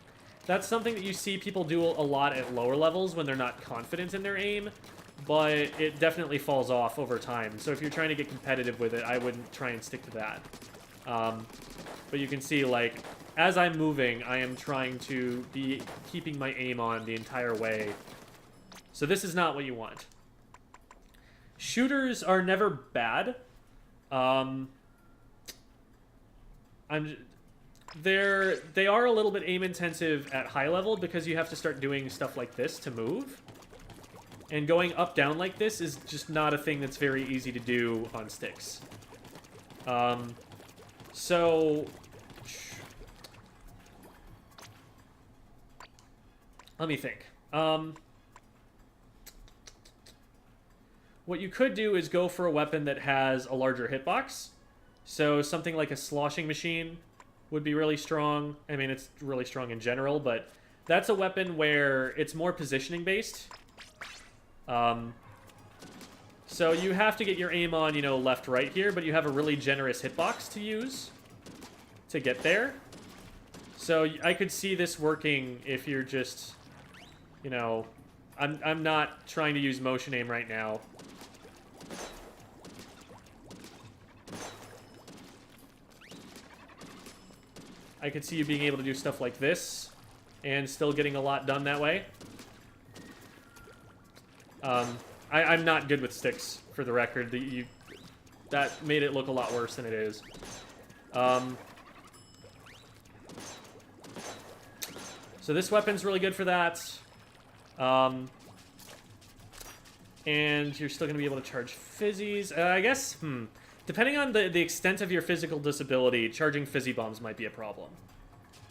That's something that you see people do a lot at lower levels when they're not confident in their aim, but it definitely falls off over time. So if you're trying to get competitive with it, I wouldn't try and stick to that. But you can see, like, as I'm moving, I am trying to be keeping my aim on the entire way. So this is not what you want. Shooters are never bad. They are a little bit aim intensive at high level because you have to start doing stuff like this to move. And going up down like this is just not a thing that's very easy to do on sticks. So let me think. What you could do is go for a weapon that has a larger hitbox. So something like a sloshing machine would be really strong. I mean, it's really strong in general, but that's a weapon where it's more positioning based. So you have to get your aim on, you know, left, right here, but you have a really generous hitbox to use to get there. So I could see this working if you're just, you know, I'm not trying to use motion aim right now. I could see you being able to do stuff like this and still getting a lot done that way. I'm not good with sticks, for the record. That made it look a lot worse than it is. So this weapon's really good for that. And you're still going to be able to charge fizzies. I guess, depending on the extent of your physical disability, charging fizzy bombs might be a problem.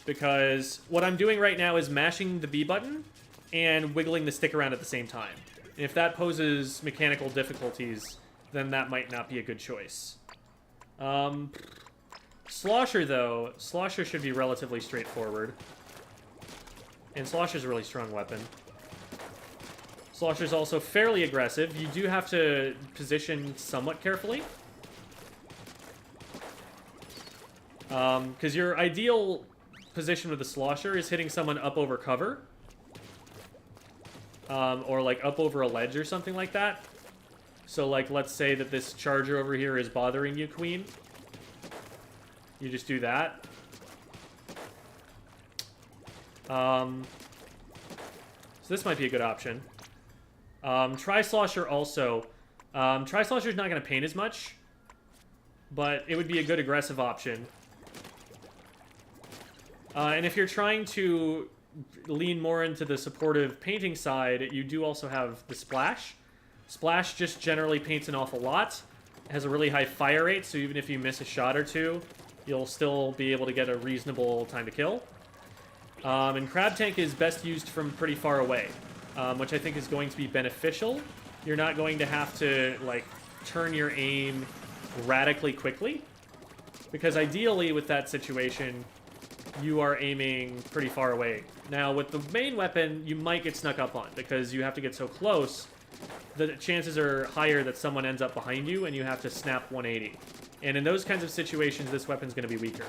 Because what I'm doing right now is mashing the B button and wiggling the stick around at the same time. And if that poses mechanical difficulties, then that might not be a good choice. Slosher, though. Slosher should be relatively straightforward. And Slosher's a really strong weapon. Slosher's also fairly aggressive. You do have to position somewhat carefully. Because your ideal position with the Slosher is hitting someone up over cover. Or like up over a ledge or something like that. So like, let's say that this charger over here is bothering you, Queen. You just do that. So this might be a good option. Tri-Slosher also. Tri-Slosher's not going to paint as much, but it would be a good aggressive option. And if you're trying to lean more into the supportive painting side, you do also have the Splash. Splash just generally paints an awful lot. It has a really high fire rate, so even if you miss a shot or two, you'll still be able to get a reasonable time to kill. And Crab Tank is best used from pretty far away, which I think is going to be beneficial. You're not going to have to, like, turn your aim radically quickly, because ideally with that situation, you are aiming pretty far away. Now, with the main weapon, you might get snuck up on, because you have to get so close that the chances are higher that someone ends up behind you and you have to snap 180. And in those kinds of situations, this weapon's going to be weaker.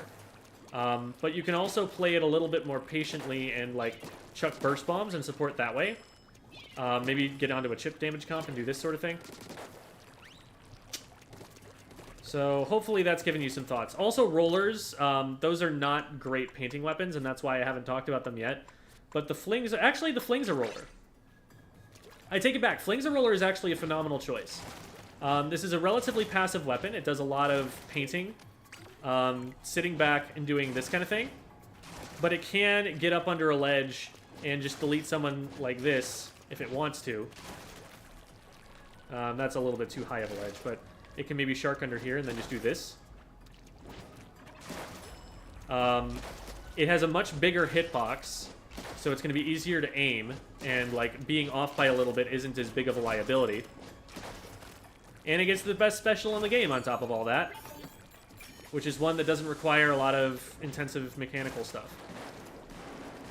But you can also play it a little bit more patiently and, like, chuck burst bombs and support that way. Maybe get onto a chip damage comp and do this sort of thing. So hopefully that's given you some thoughts. Also, rollers, those are not great painting weapons, and that's why I haven't talked about them yet. But the flings, actually the fling's a roller. I take it back. Fling's a roller is actually a phenomenal choice. This is a relatively passive weapon. It does a lot of painting, sitting back and doing this kind of thing. But it can get up under a ledge and just delete someone like this if it wants to. That's a little bit too high of a ledge, but it can maybe shark under here and then just do this. It has a much bigger hitbox, so it's going to be easier to aim, and like being off by a little bit isn't as big of a liability. And it gets the best special in the game on top of all that, which is one that doesn't require a lot of intensive mechanical stuff.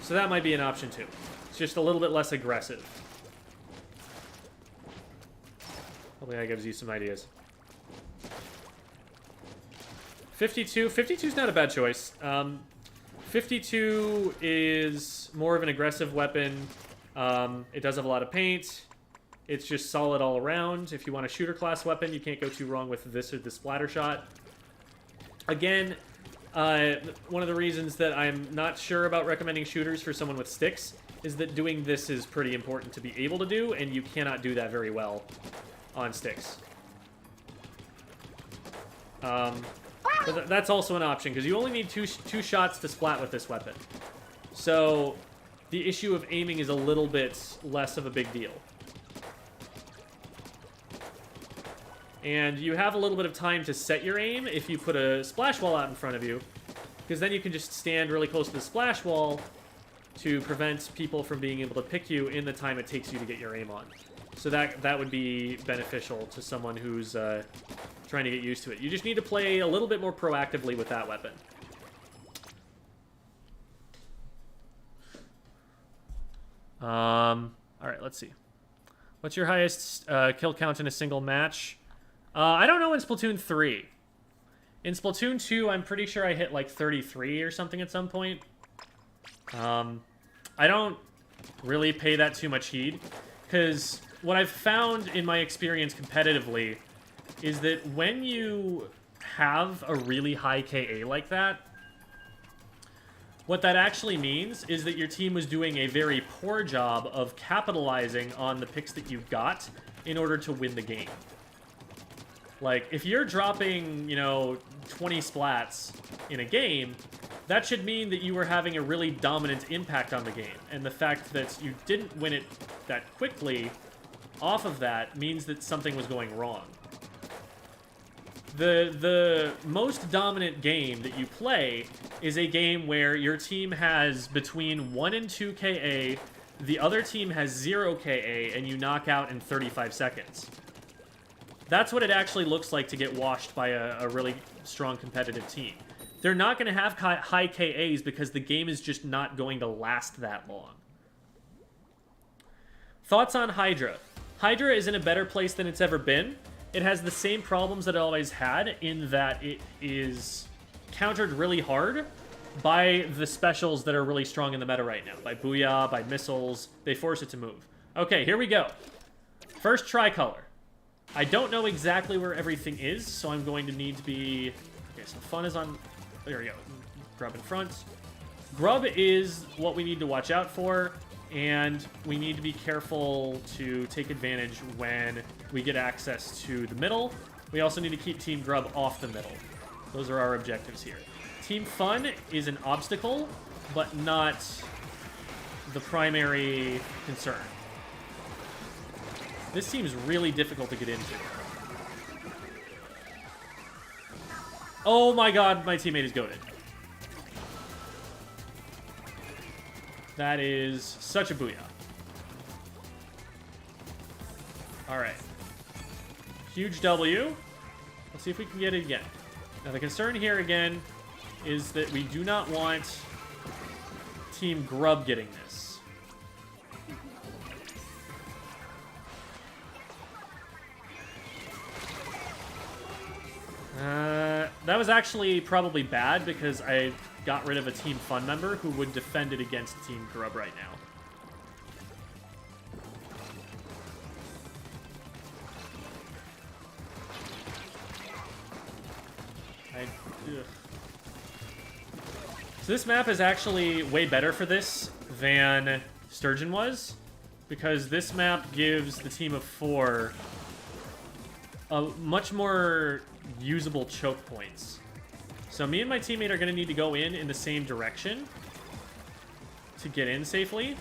So that might be an option too. It's just a little bit less aggressive. Hopefully that gives you some ideas. 52. 52 is not a bad choice. 52 is more of an aggressive weapon. It does have a lot of paint. It's just solid all around. If you want a shooter class weapon, you can't go too wrong with this or the splatter shot. Again, one of the reasons that I'm not sure about recommending shooters for someone with sticks is that doing this is pretty important to be able to do, and you cannot do that very well on sticks. But that's also an option, because you only need two shots to splat with this weapon. So the issue of aiming is a little bit less of a big deal. And you have a little bit of time to set your aim if you put a splash wall out in front of you, because then you can just stand really close to the splash wall to prevent people from being able to pick you in the time it takes you to get your aim on. So that would be beneficial to someone who's trying to get used to it. You just need to play a little bit more proactively with that weapon. All right, let's see. What's your highest kill count in a single match? I don't know in Splatoon 3. In Splatoon 2, I'm pretty sure I hit like 33 or something at some point. I don't really pay that too much heed, because what I've found in my experience competitively is that when you have a really high KA like that, what that actually means is that your team was doing a very poor job of capitalizing on the picks that you got in order to win the game. Like, if you're dropping, you know, 20 splats in a game, that should mean that you were having a really dominant impact on the game. And the fact that you didn't win it that quickly off of that means that something was going wrong. The most dominant game that you play is a game where your team has between 1 and 2 KA, the other team has 0 KA, and you knock out in 35 seconds. That's what it actually looks like to get washed by a really strong competitive team. They're not going to have high KAs because the game is just not going to last that long. Thoughts on Hydra? Hydra is in a better place than it's ever been. It has the same problems that it always had, in that it is countered really hard by the specials that are really strong in the meta right now. By Booyah, by missiles. They force it to move. Okay, here we go. First tricolor. I don't know exactly where everything is, so I'm going to need to be... Okay, so fun is on... There we go. Grub in front. Grub is what we need to watch out for, and we need to be careful to take advantage when we get access to the middle. We also need to keep Team Grub off the middle. Those are our objectives here. Team Fun is an obstacle, but not the primary concern. This seems really difficult to get into. Oh my god, my teammate is goated. That is such a booyah. Alright. Huge W. Let's see if we can get it again. Now the concern here again is that we do not want Team Grub getting this. That was actually probably bad because I got rid of a Team Fun member who would defend it against Team Grub right now. So this map is actually way better for this than Sturgeon was, because this map gives the team of 4 a much more usable choke points. So me and my teammate are going to need to go in the same direction to get in safely.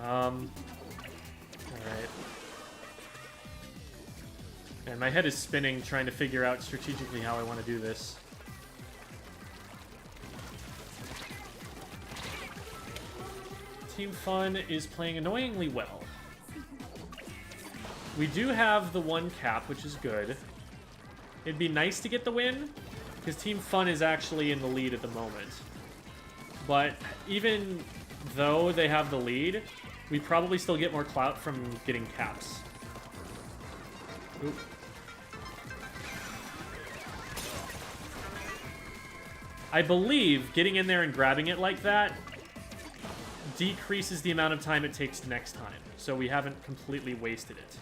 Alright. And my head is spinning trying to figure out strategically how I want to do this. Team Fun is playing annoyingly well. We do have the 1 cap, which is good. It'd be nice to get the win, because Team Fun is actually in the lead at the moment. But even though they have the lead, we probably still get more clout from getting caps. Oop. I believe getting in there and grabbing it like that decreases the amount of time it takes next time, so we haven't completely wasted it.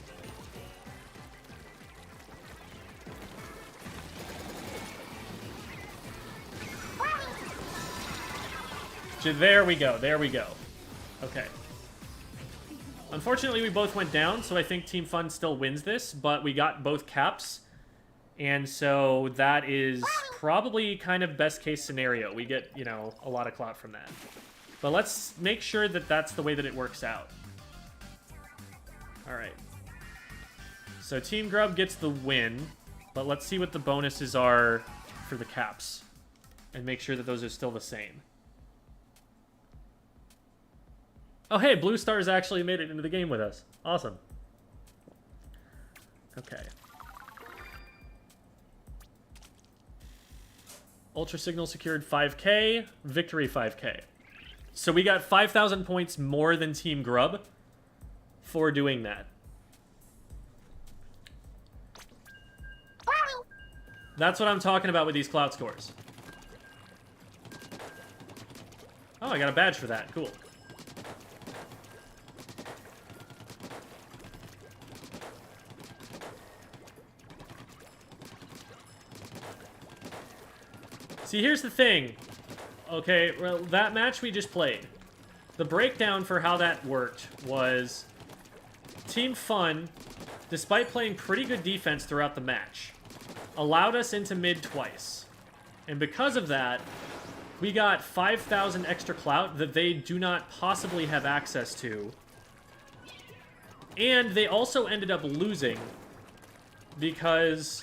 There we go, there we go. Okay. Unfortunately, we both went down, so I think Team Fun still wins this, but we got both caps, and so that is probably kind of best case scenario. We get, you know, a lot of clout from that. But let's make sure that that's the way that it works out. Alright. So Team Grub gets the win, but let's see what the bonuses are for the caps, and make sure that those are still the same. Oh, hey, Blue Stars actually made it into the game with us. Awesome. Okay. Ultra Signal secured 5k, Victory 5k. So we got 5,000 points more than Team Grub for doing that. That's what I'm talking about with these clout scores. Oh, I got a badge for that. Cool. See, here's the thing. Okay, well, that match we just played, the breakdown for how that worked was Team Fun, despite playing pretty good defense throughout the match, allowed us into mid twice. And because of that, we got 5,000 extra clout that they do not possibly have access to. And they also ended up losing because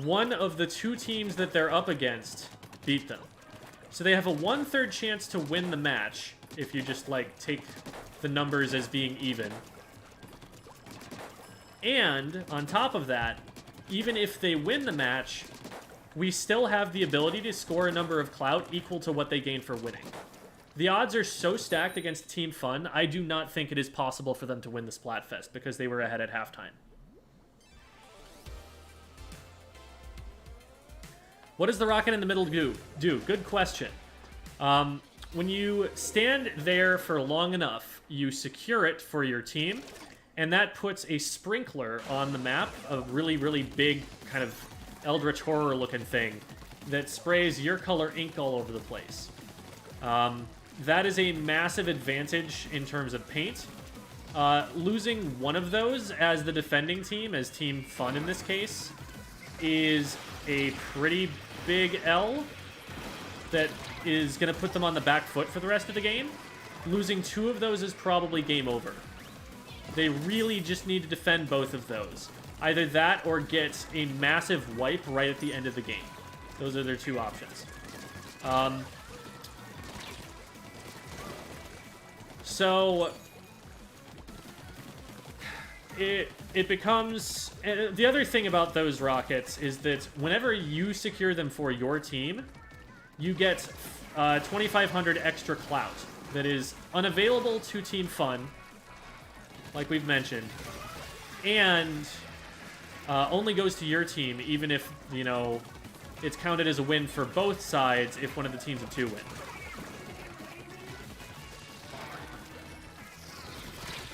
one of the 2 teams that they're up against beat them. So they have a 1/3 chance to win the match if you just, like, take the numbers as being even. And, on top of that, even if they win the match, we still have the ability to score a number of clout equal to what they gain for winning. The odds are so stacked against Team Fun, I do not think it is possible for them to win the Splatfest because they were ahead at halftime. What does the rocket in the middle do? Good question. When you stand there for long enough, you secure it for your team, and that puts a sprinkler on the map, a really, really big kind of Eldritch Horror-looking thing that sprays your color ink all over the place. That is a massive advantage in terms of paint. Losing one of those as the defending team, as Team Fun in this case, is a pretty big L that is going to put them on the back foot for the rest of the game. Losing 2 of those is probably game over. They really just need to defend both of those. Either that or get a massive wipe right at the end of the game. Those are their 2 options. So it becomes... The other thing about those rockets is that whenever you secure them for your team, you get 2,500 extra clout that is unavailable to Team Fun, like we've mentioned, and only goes to your team, even if, you know, it's counted as a win for both sides if one of the teams of 2 win.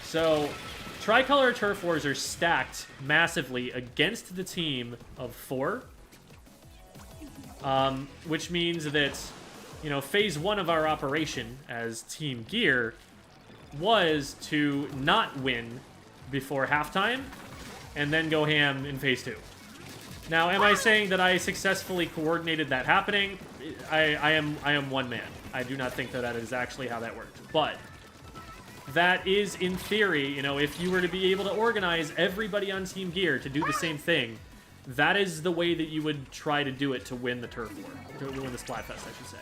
So, Tricolor Turf Wars are stacked massively against the team of 4, which means that, you know, phase 1 of our operation as Team Gear was to not win before halftime and then go ham in phase 2. Now, am I saying that I successfully coordinated that happening? I am one man. I do not think that that is actually how that worked. But that is, in theory, you know, if you were to be able to organize everybody on Team Gear to do the same thing, that is the way that you would try to do it to win the Turf War. To win the Splatfest, I should say.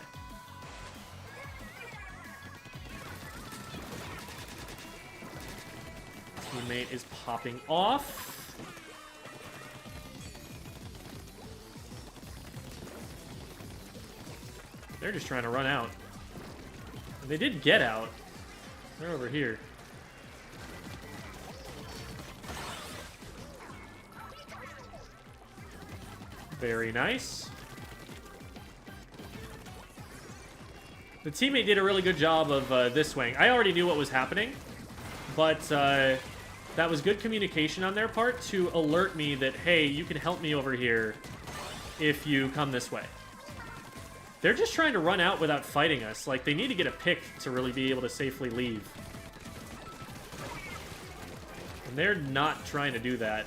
Teammate is popping off. They're just trying to run out. They did get out. They're over here. Very nice. The teammate did a really good job of this swing. I already knew what was happening, but that was good communication on their part to alert me that, hey, you can help me over here if you come this way. They're just trying to run out without fighting us. Like, they need to get a pick to really be able to safely leave. And they're not trying to do that.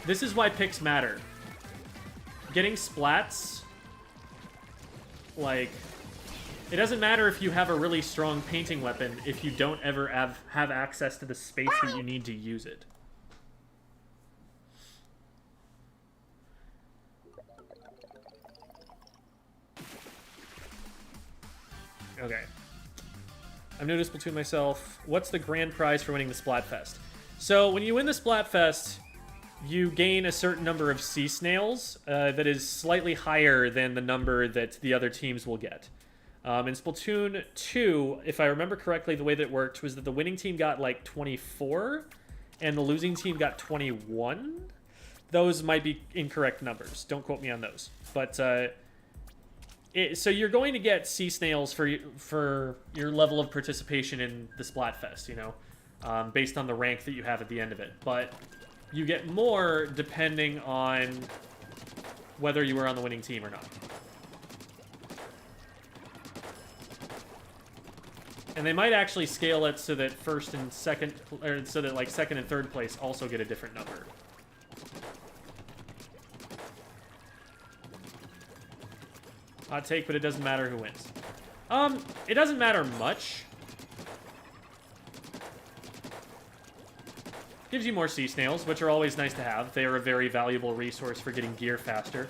This is why picks matter. Getting splats, like, it doesn't matter if you have a really strong painting weapon if you don't ever have access to the space that you need to use it. Okay. I'm new to Splatoon myself. What's the grand prize for winning the Splatfest? So, when you win the Splatfest, you gain a certain number of sea snails that is slightly higher than the number that the other teams will get. In Splatoon 2, if I remember correctly, the way that it worked was that the winning team got like 24, and the losing team got 21. Those might be incorrect numbers. Don't quote me on those. But so you're going to get sea snails for your level of participation in the Splatfest, you know, based on the rank that you have at the end of it. But you get more depending on whether you were on the winning team or not. And they might actually scale it so that first and second, or so that like second and third place also get a different number. Hot take, but it doesn't matter who wins. It doesn't matter much. Gives you more sea snails, which are always nice to have. They are a very valuable resource for getting gear faster.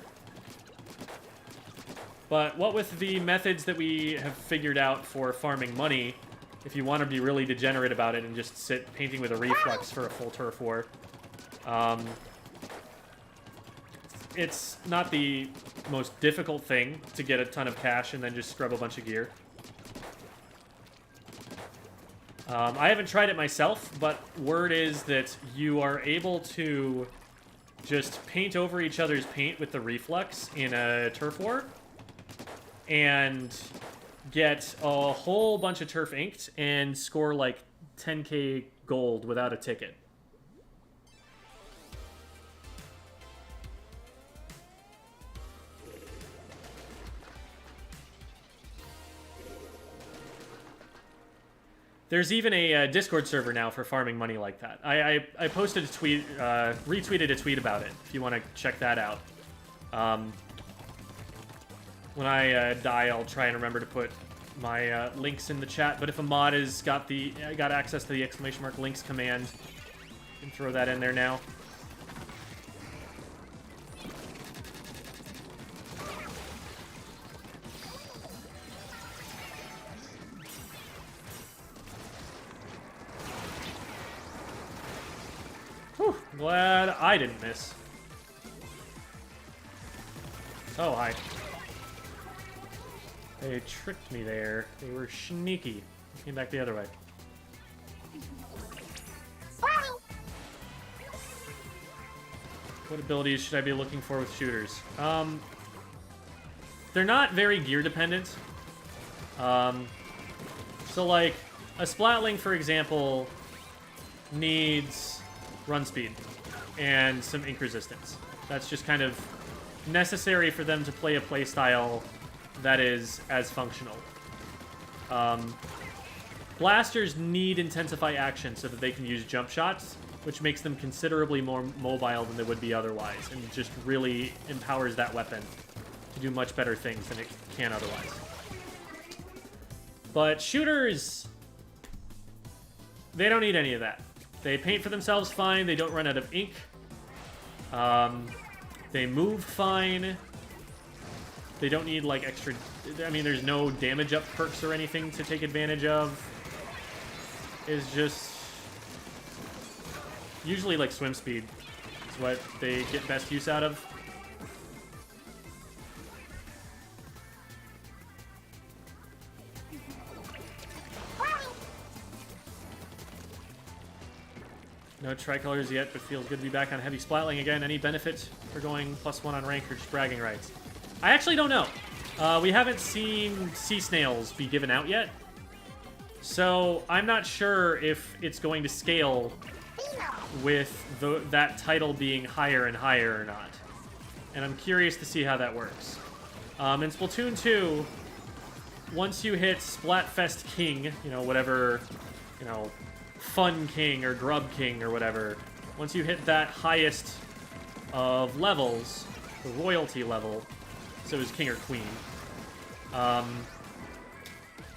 But what with the methods that we have figured out for farming money, if you want to be really degenerate about it and just sit painting with a reflex for a full turf war, it's not the most difficult thing to get a ton of cash and then just scrub a bunch of gear. I haven't tried it myself, but word is that you are able to just paint over each other's paint with the reflex in a turf war and get a whole bunch of turf inked and score like 10k gold without a ticket. There's even a Discord server now for farming money like that. I posted a tweet, retweeted a tweet about it, if you want to check that out. When I die, I'll try and remember to put my links in the chat, but if a mod has got access to the ! links command, you can throw that in there now. Whew, glad I didn't miss. Oh, hi. They tricked me there. They were sneaky. Came back the other way. What abilities should I be looking for with shooters? They're not very gear dependent. So like, a Splatling, for example, needs run speed and some ink resistance. That's just kind of necessary for them to play a playstyle that is as functional. Blasters need intensify action so that they can use jump shots, which makes them considerably more mobile than they would be otherwise, and just really empowers that weapon to do much better things than it can otherwise. But shooters, they don't need any of that. They paint for themselves fine, they don't run out of ink. They move fine. They don't need, like, extra... I mean, there's no damage up perks or anything to take advantage of. It's just... usually, like, swim speed is what they get best use out of. No tricolors yet, but feels good to be back on heavy splatling again. Any benefit for going +1 on rank or just bragging rights? I actually don't know. We haven't seen sea snails be given out yet. So I'm not sure if it's going to scale with that title being higher and higher or not. And I'm curious to see how that works. In Splatoon 2, once you hit Splatfest King, you know, whatever, you know, Fun King or Grub King or whatever, once you hit that highest of levels, the royalty level, so it was King or Queen,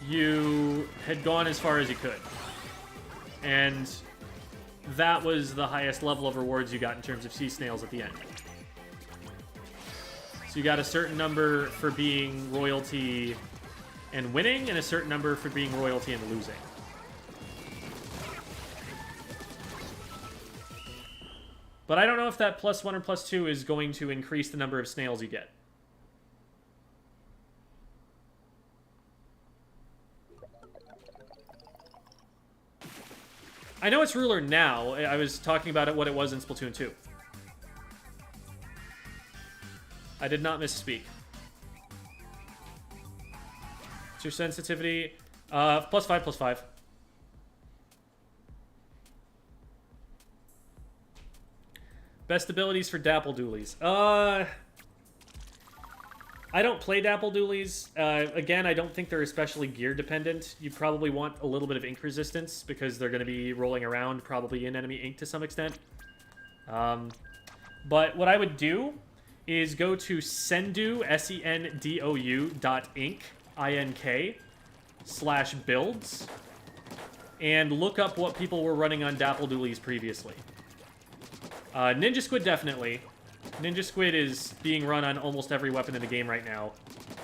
you had gone as far as you could. And that was the highest level of rewards you got in terms of sea snails at the end. So you got a certain number for being royalty and winning, and a certain number for being royalty and losing. But I don't know if that +1 or +2 is going to increase the number of snails you get. I know it's ruler now. I was talking about it, what it was in Splatoon 2. I did not misspeak. What's your sensitivity? +5, +5. Best abilities for Dapple Doolies. I don't play Dapple Doolies. Again, I don't think they're especially gear dependent. You probably want a little bit of ink resistance because they're going to be rolling around probably in enemy ink to some extent. But what I would do is go to Sendou, SENDOU.ink, INK/builds, and look up what people were running on Dapple Doolies previously. Ninja Squid definitely. Ninja Squid is being run on almost every weapon in the game right now.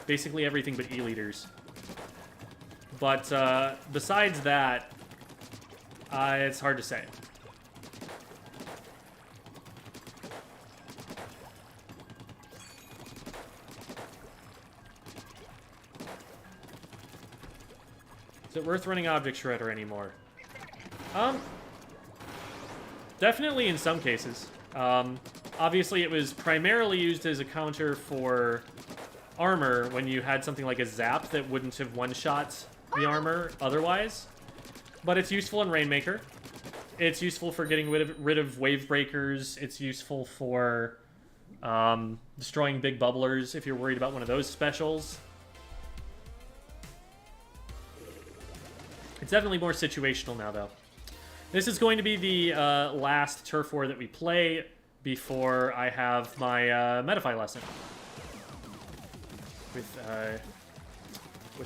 Basically everything but E-liters. But besides that, it's hard to say. Is it worth running Object Shredder anymore? Definitely in some cases. Obviously, it was primarily used as a counter for armor when you had something like a zap that wouldn't have one-shot the armor otherwise. But it's useful in Rainmaker. It's useful for getting rid of wave breakers. It's useful for destroying big bubblers if you're worried about one of those specials. It's definitely more situational now, though. This is going to be the last turf war that we play before I have my Metafy lesson with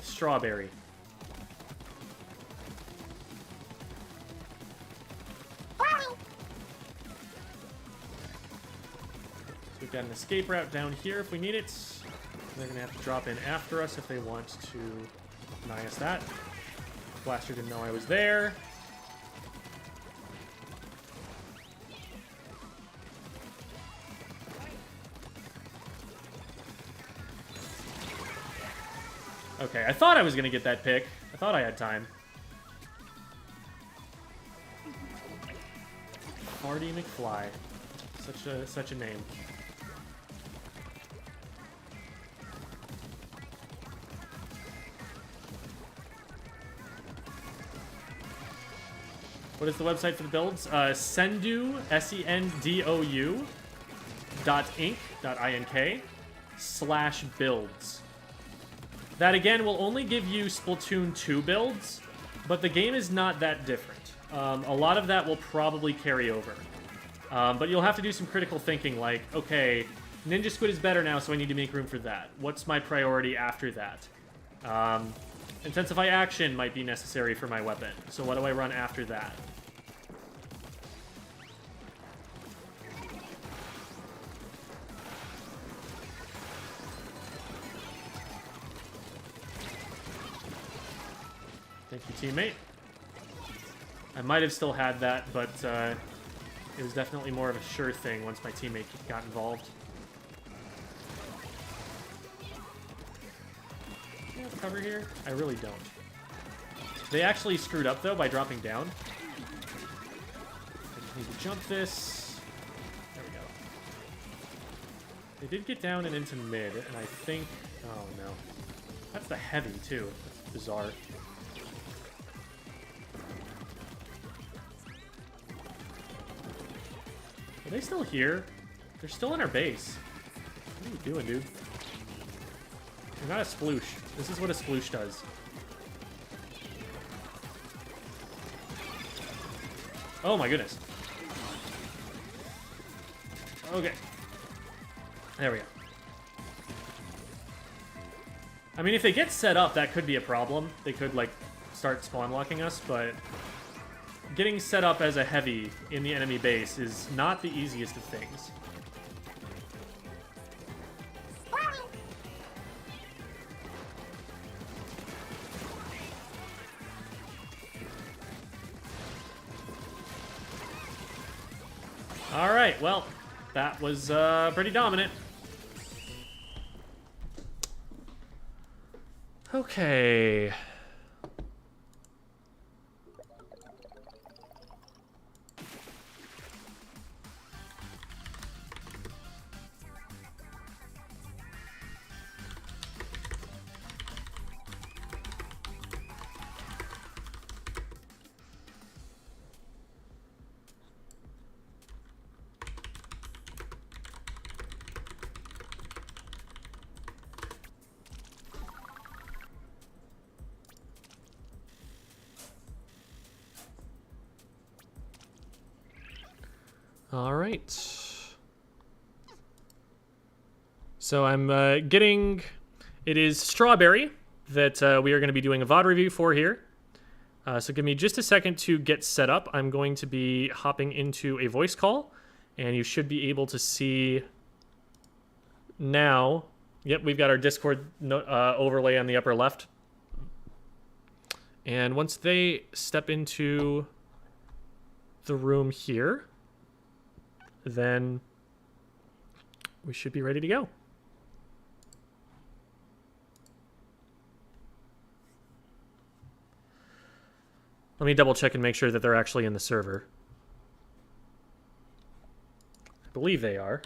Strawberry. We've got an escape route down here if we need it. They're going to have to drop in after us if they want to deny us that. Blaster didn't know I was there. Okay, I thought I was going to get that pick. I thought I had time. Marty McFly. Such a name. What is the website for the builds? Sendou, SENDOU .inc.ink/builds. That, again, will only give you Splatoon 2 builds, but the game is not that different. A lot of that will probably carry over. But you'll have to do some critical thinking, like, okay, Ninja Squid is better now, so I need to make room for that. What's my priority after that? Intensify action might be necessary for my weapon, so what do I run after that? Thank you, teammate. I might have still had that, but it was definitely more of a sure thing once my teammate got involved. Do you have cover here? I really don't. They actually screwed up, though, by dropping down. I just need to jump this. There we go. They did get down and into mid, and I think... Oh, no. That's the heavy, too. That's bizarre. Are they still here? They're still in our base. What are you doing, dude? You're not a sploosh. This is what a sploosh does. Oh my goodness. Okay. There we go. I mean, if they get set up, that could be a problem. They could, like, start spawn locking us, but... getting set up as a heavy in the enemy base is not the easiest of things. Alright, well, that was pretty dominant. Okay. All right. So I'm getting... It is Strawberry that we are going to be doing a VOD review for here. So give me just a second to get set up. I'm going to be hopping into a voice call, and you should be able to see now. Yep, we've got our Discord overlay on the upper left. And once they step into the room here, then we should be ready to go. Let me double check and make sure that they're actually in the server. I believe they are.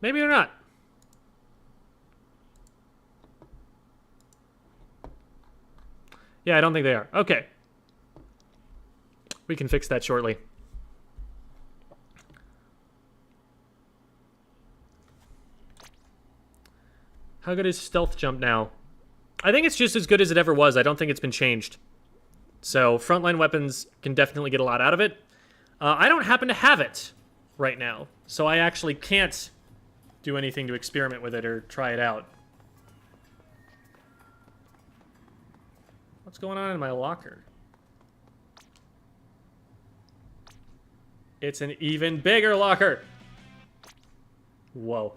Maybe they're not. Yeah, I don't think they are. Okay. We can fix that shortly. How good is stealth jump now? I think it's just as good as it ever was. I don't think it's been changed. So frontline weapons can definitely get a lot out of it. I don't happen to have it right now, so I actually can't do anything to experiment with it or try it out. What's going on in my locker? It's an even bigger locker. Whoa.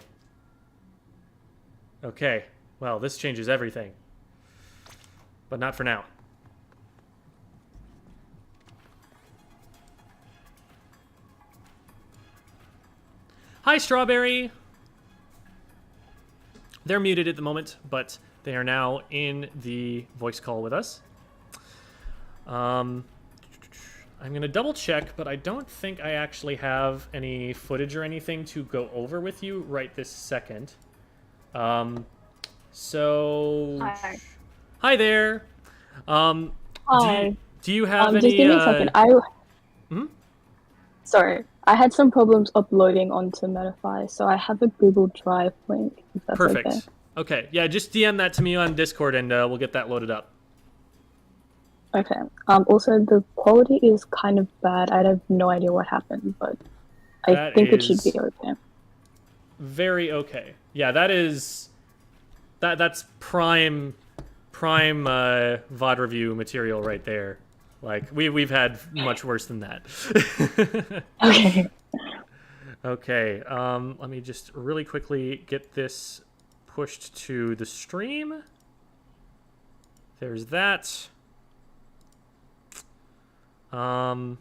Okay, well, this changes everything. But not for now. Hi, Strawberry. They're muted at the moment, but they are now in the voice call with us. I'm going to double check, but I don't think I actually have any footage or anything to go over with you right this second. So... Hi there. Hi. Do you have any... Just give me a second. Hmm? Sorry. I had some problems uploading onto Metafy, so I have a Google Drive link, if that's Perfect. okay. Okay, yeah, just DM that to me on Discord, and we'll get that loaded up. Okay. Also, the quality is kind of bad. I have no idea what happened, but I think it should be okay. Very okay. Yeah, that's prime VOD review material right there. Like we've had much worse than that. Okay. Okay. Let me just really quickly get this pushed to the stream. There's that. And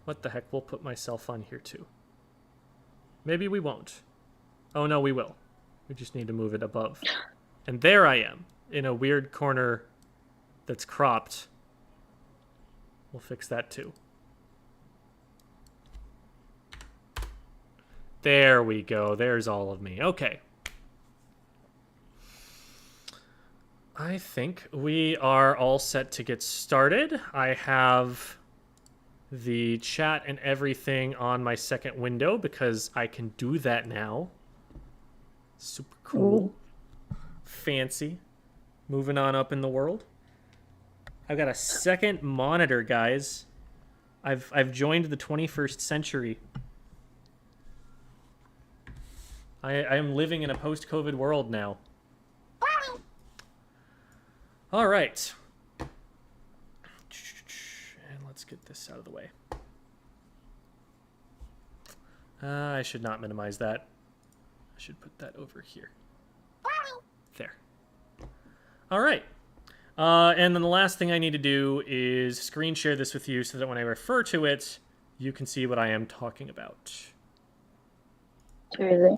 what the heck? We'll put myself on here too. Maybe we won't. Oh no, we will. We just need to move it above. And there I am, in a weird corner that's cropped. We'll fix that too. There we go. There's all of me. Okay. I think we are all set to get started. I have the chat and everything on my second window because I can do that now. Super cool. Ooh. Fancy. Moving on up in the world. I've got a second monitor, guys. I've joined the 21st century. I am living in a post-COVID world now. All right. And let's get this out of the way. I should not minimize that. I should put that over here. There. All right. And then the last thing I need to do is screen share this with you so that when I refer to it, you can see what I am talking about. Really?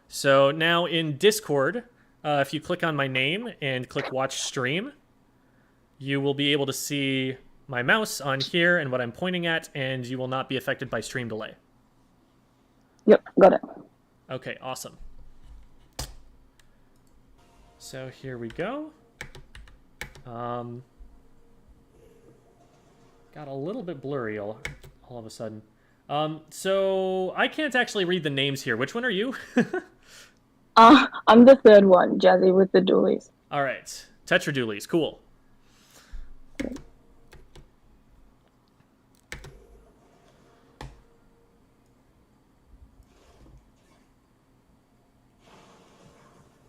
So now in Discord, if you click on my name and click watch stream, you will be able to see my mouse on here and what I'm pointing at, and you will not be affected by stream delay. Yep, got it. Okay, awesome. So here we go. Got a little bit blurry all of a sudden. So I can't actually read the names here. Which one are you? I'm the third one, Jazzy, with the dualies. All right, Tetra dualies, cool.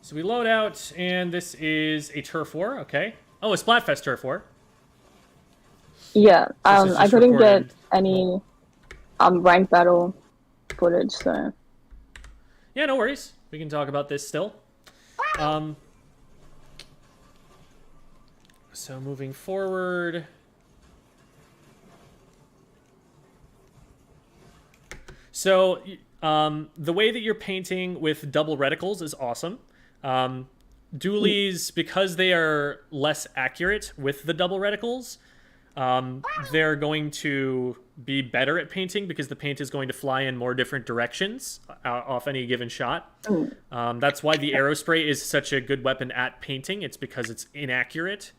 So we load out, and this is a turf war, okay. Oh, a Splatfest turf war. Yeah, I couldn't get any rank battle footage, so... Yeah, no worries. We can talk about this still. So moving forward... So, the way that you're painting with double reticles is awesome. Dualies, because they are less accurate with the double reticles, they're going to be better at painting because the paint is going to fly in more different directions off any given shot. That's why the arrow spray is such a good weapon at painting. It's because it's inaccurate.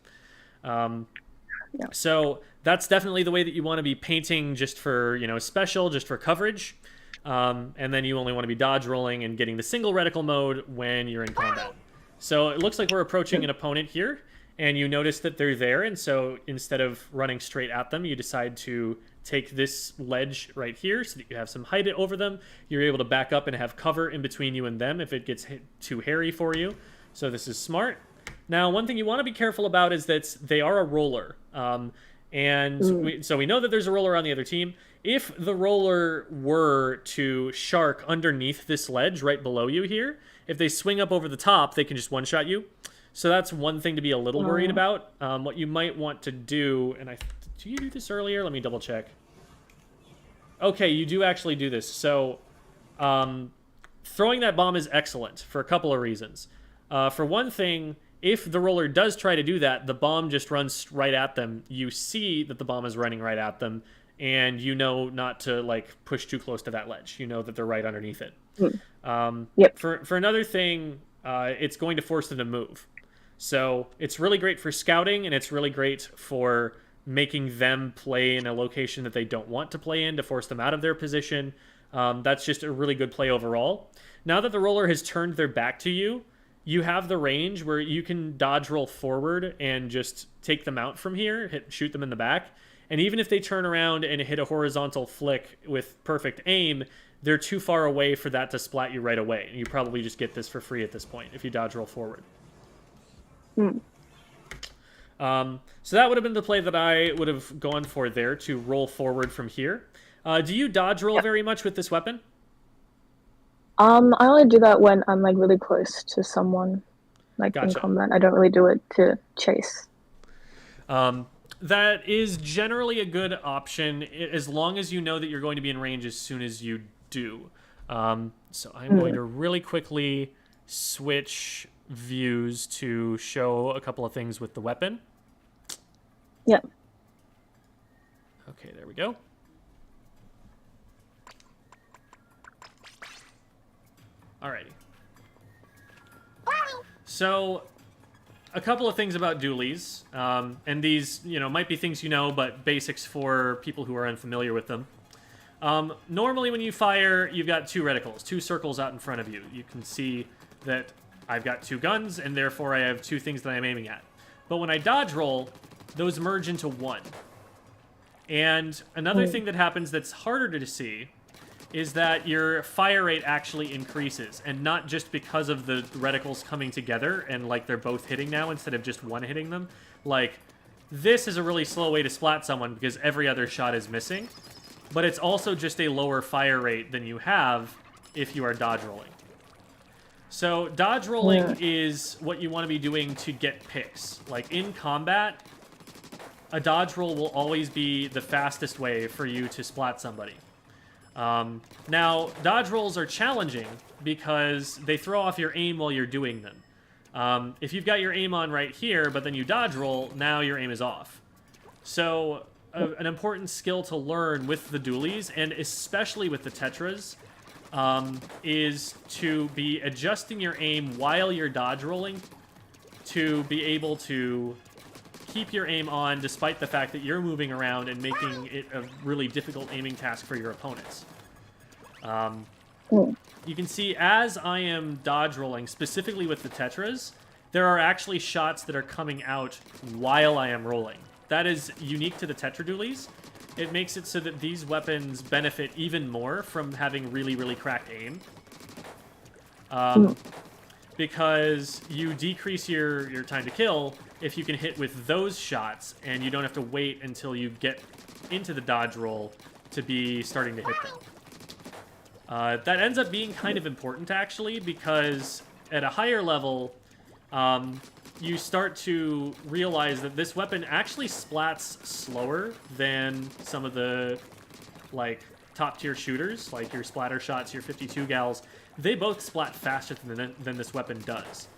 So that's definitely the way that you want to be painting just for, special, just for coverage. And then you only want to be dodge rolling and getting the single reticle mode when you're in combat. So it looks like we're approaching an opponent here, and you notice that they're there, and so instead of running straight at them, you decide to take this ledge right here so that you have some height over them. You're able to back up and have cover in between you and them if it gets too hairy for you. So this is smart. Now, one thing you want to be careful about is that they are a roller. So we know that there's a roller on the other team. If the roller were to shark underneath this ledge right below you here, if they swing up over the top, they can just one-shot you. So that's one thing to be a little worried about. What you might want to do, and did you do this earlier? Let me double check. Okay, you do actually do this. So throwing that bomb is excellent for a couple of reasons. For one thing, if the roller does try to do that, the bomb just runs right at them. You see that the bomb is running right at them, and you know not to like push too close to that ledge. You know that they're right underneath it. Yep. For another thing, it's going to force them to move. So it's really great for scouting, and it's really great for making them play in a location that they don't want to play in to force them out of their position. That's just a really good play overall. Now that the roller has turned their back to you, you have the range where you can dodge roll forward and just take them out from here, shoot them in the back. And even if they turn around and hit a horizontal flick with perfect aim, they're too far away for that to splat you right away. And you probably just get this for free at this point if you dodge roll forward. So that would have been the play that I would have gone for there, to roll forward from here. Do you dodge roll very much with this weapon? I only do that when I'm like really close to someone, like in combat. I don't really do it to chase. That is generally a good option as long as you know that you're going to be in range as soon as you do. So I'm going to really quickly switch views to show a couple of things with the weapon. Yep. Okay, there we go. Alrighty. So, a couple of things about dualies, and these, might be things you know, but basics for people who are unfamiliar with them. Normally when you fire, you've got two reticles, two circles out in front of you. You can see that I've got two guns, and therefore I have two things that I'm aiming at. But when I dodge roll, those merge into one. And another thing that happens that's harder to see is that your fire rate actually increases, and not just because of the reticles coming together and like they're both hitting now instead of just one hitting them. Like, this is a really slow way to splat someone because every other shot is missing, but it's also just a lower fire rate than you have if you are dodge rolling. So dodge rolling is what you want to be doing to get picks. Like in combat, a dodge roll will always be the fastest way for you to splat somebody. Now, dodge rolls are challenging because they throw off your aim while you're doing them. If you've got your aim on right here, but then you dodge roll, now your aim is off. So, an important skill to learn with the dualies, and especially with the tetras, is to be adjusting your aim while you're dodge rolling to be able to keep your aim on despite the fact that you're moving around and making it a really difficult aiming task for your opponents. You can see as I am dodge rolling, specifically with the tetras, there are actually shots that are coming out while I am rolling. That is unique to the tetra dualies. It makes it so that these weapons benefit even more from having really, really cracked aim. Because you decrease your time to kill if you can hit with those shots, and you don't have to wait until you get into the dodge roll to be starting to hit them. That ends up being kind of important, actually, because at a higher level, you start to realize that this weapon actually splats slower than some of the, like, top-tier shooters, like your splatter shots, your 52 gals. They both splat faster than this weapon does.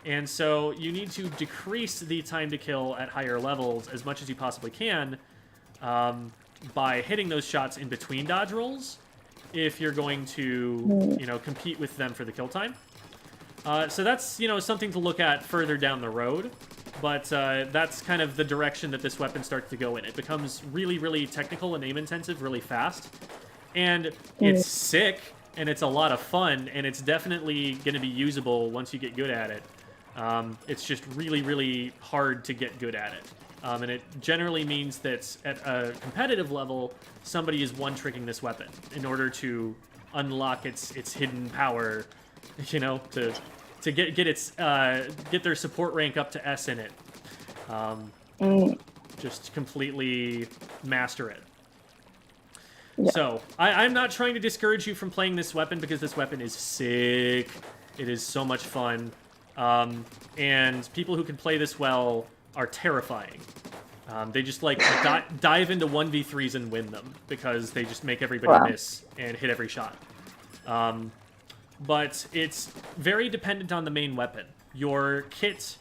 And so you need to decrease the time to kill at higher levels as much as you possibly can by hitting those shots in between dodge rolls if you're going to, compete with them for the kill time. So that's, something to look at further down the road. But that's kind of the direction that this weapon starts to go in. It becomes really, really technical and aim-intensive really fast. And it's sick, and it's a lot of fun, and it's definitely going to be usable once you get good at it. It's just really, really hard to get good at it. And it generally means that at a competitive level, somebody is one-tricking this weapon in order to unlock its hidden power, you know, to get their support rank up to S in it. Just completely master it. Yeah. So, I'm not trying to discourage you from playing this weapon because this weapon is sick. It is so much fun. And people who can play this well are terrifying. They just, like, dive into 1v3s and win them because they just make everybody miss and hit every shot. But it's very dependent on the main weapon. Your kit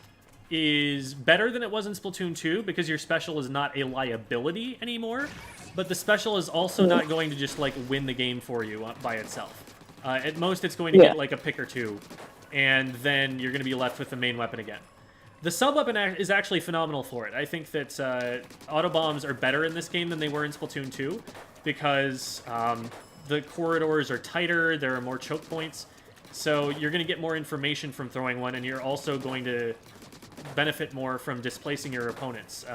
is better than it was in Splatoon 2 because your special is not a liability anymore, but the special is also not going to just, like, win the game for you by itself. At most, it's going to get, like, a pick or two, and then you're going to be left with the main weapon again. The sub-weapon is actually phenomenal for it. I think that auto-bombs are better in this game than they were in Splatoon 2 because the corridors are tighter, there are more choke points, so you're going to get more information from throwing one, and you're also going to benefit more from displacing your opponents.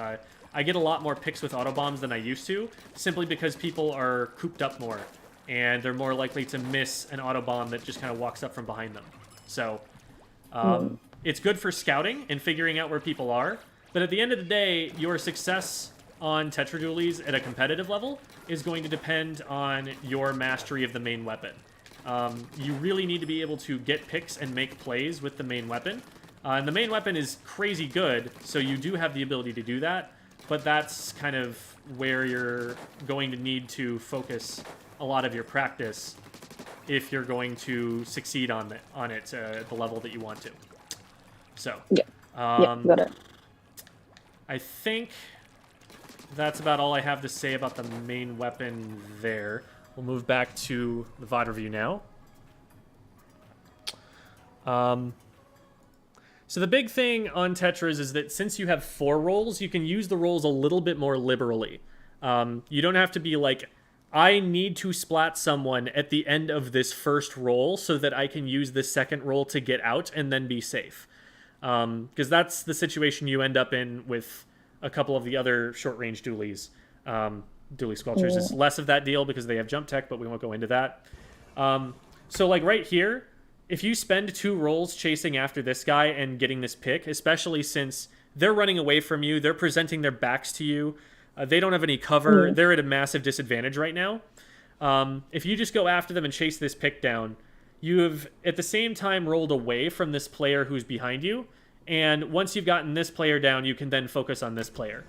I get a lot more picks with auto-bombs than I used to, simply because people are cooped up more, and they're more likely to miss an auto-bomb that just kind of walks up from behind them. So, it's good for scouting and figuring out where people are, but at the end of the day, your success on Tetra Dualies at a competitive level is going to depend on your mastery of the main weapon. You really need to be able to get picks and make plays with the main weapon. And the main weapon is crazy good, so you do have the ability to do that, but that's kind of where you're going to need to focus a lot of your practice if you're going to succeed on it at the level that you want to. So, got it. I think that's about all I have to say about the main weapon there. We'll move back to the VOD review now. So the big thing on Tetras is that since you have 4 roles, you can use the roles a little bit more liberally. You don't have to be like, I need to splat someone at the end of this first roll so that I can use this second roll to get out and then be safe. Because that's the situation you end up in with a couple of the other short-range dualies. Dualie Squelchers is less of that deal because they have jump tech, but we won't go into that. So like right here, if you spend 2 rolls chasing after this guy and getting this pick, especially since they're running away from you, they're presenting their backs to you, they don't have any cover, they're at a massive disadvantage right now. If you just go after them and chase this pick down, you have at the same time rolled away from this player who's behind you, and once you've gotten this player down, you can then focus on this player.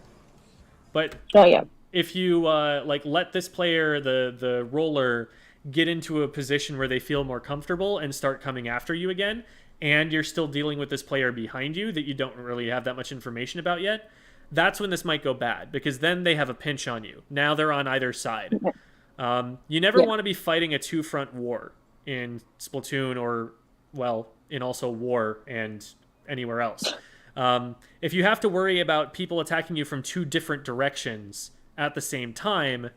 But if you like let this player, the roller, get into a position where they feel more comfortable and start coming after you again, and you're still dealing with this player behind you that you don't really have that much information about yet, that's when this might go bad, because then they have a pinch on you. Now they're on either side. You never want to be fighting a 2-front war in Splatoon or, well, in also War and anywhere else. If you have to worry about people attacking you from 2 different directions at the same time,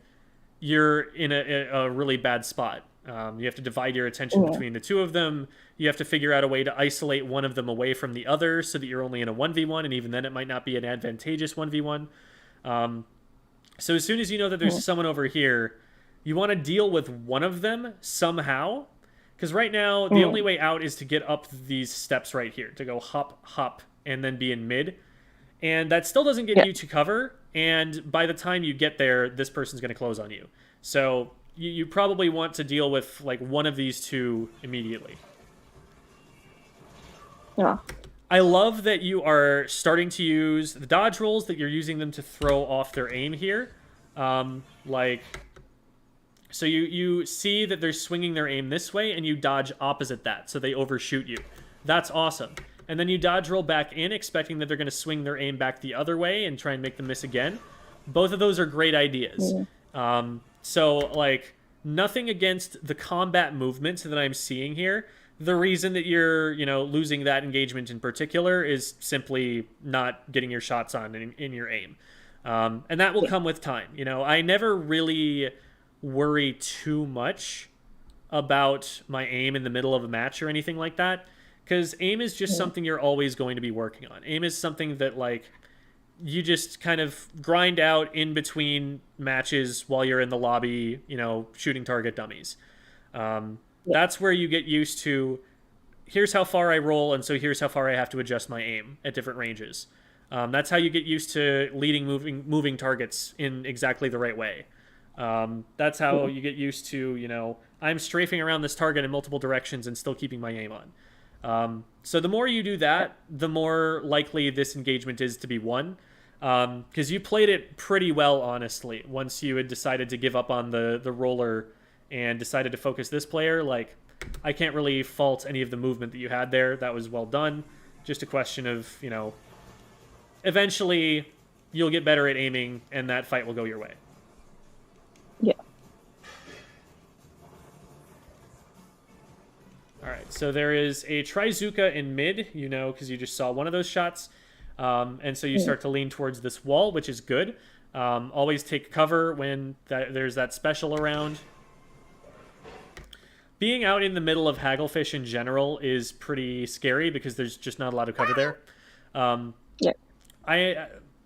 you're in a really bad spot. You have to divide your attention between the 2 of them. You have to figure out a way to isolate one of them away from the other so that you're only in a 1v1, and even then it might not be an advantageous 1v1. So as soon as you know that there's someone over here, you want to deal with one of them somehow, because right now the only way out is to get up these steps right here, to go hop, hop, and then be in mid. And that still doesn't get you to cover, and by the time you get there, this person's going to close on you. So you probably want to deal with like one of these 2 immediately. I love that you are starting to use the dodge rolls, that you're using them to throw off their aim here. So you see that they're swinging their aim this way, and you dodge opposite that, so they overshoot you. That's awesome. And then you dodge roll back in, expecting that they're going to swing their aim back the other way and try and make them miss again. Both of those are great ideas. So, like, nothing against the combat movements that I'm seeing here. The reason that you're, losing that engagement in particular is simply not getting your shots on in your aim. And that will come with time. I never really worry too much about my aim in the middle of a match or anything like that, because aim is just something you're always going to be working on. Aim is something that like you just kind of grind out in between matches while you're in the lobby, you know, shooting target dummies. That's where you get used to, here's how far I roll, and so here's how far I have to adjust my aim at different ranges. That's how you get used to leading moving targets in exactly the right way. That's how you get used to, you know, I'm strafing around this target in multiple directions and still keeping my aim on. So the more you do that, the more likely this engagement is to be won. Because you played it pretty well, honestly. Once you had decided to give up on the roller and decided to focus this player, like, I can't really fault any of the movement that you had there. That was well done. Just a question of, you know, eventually you'll get better at aiming and that fight will go your way. Yeah. All right, so there is a Trizuka in mid, you know, because you just saw one of those shots. And so you start to lean towards this wall, which is good. Always take cover when there's that special around. Being out in the middle of Hagglefish in general is pretty scary because there's just not a lot of cover there.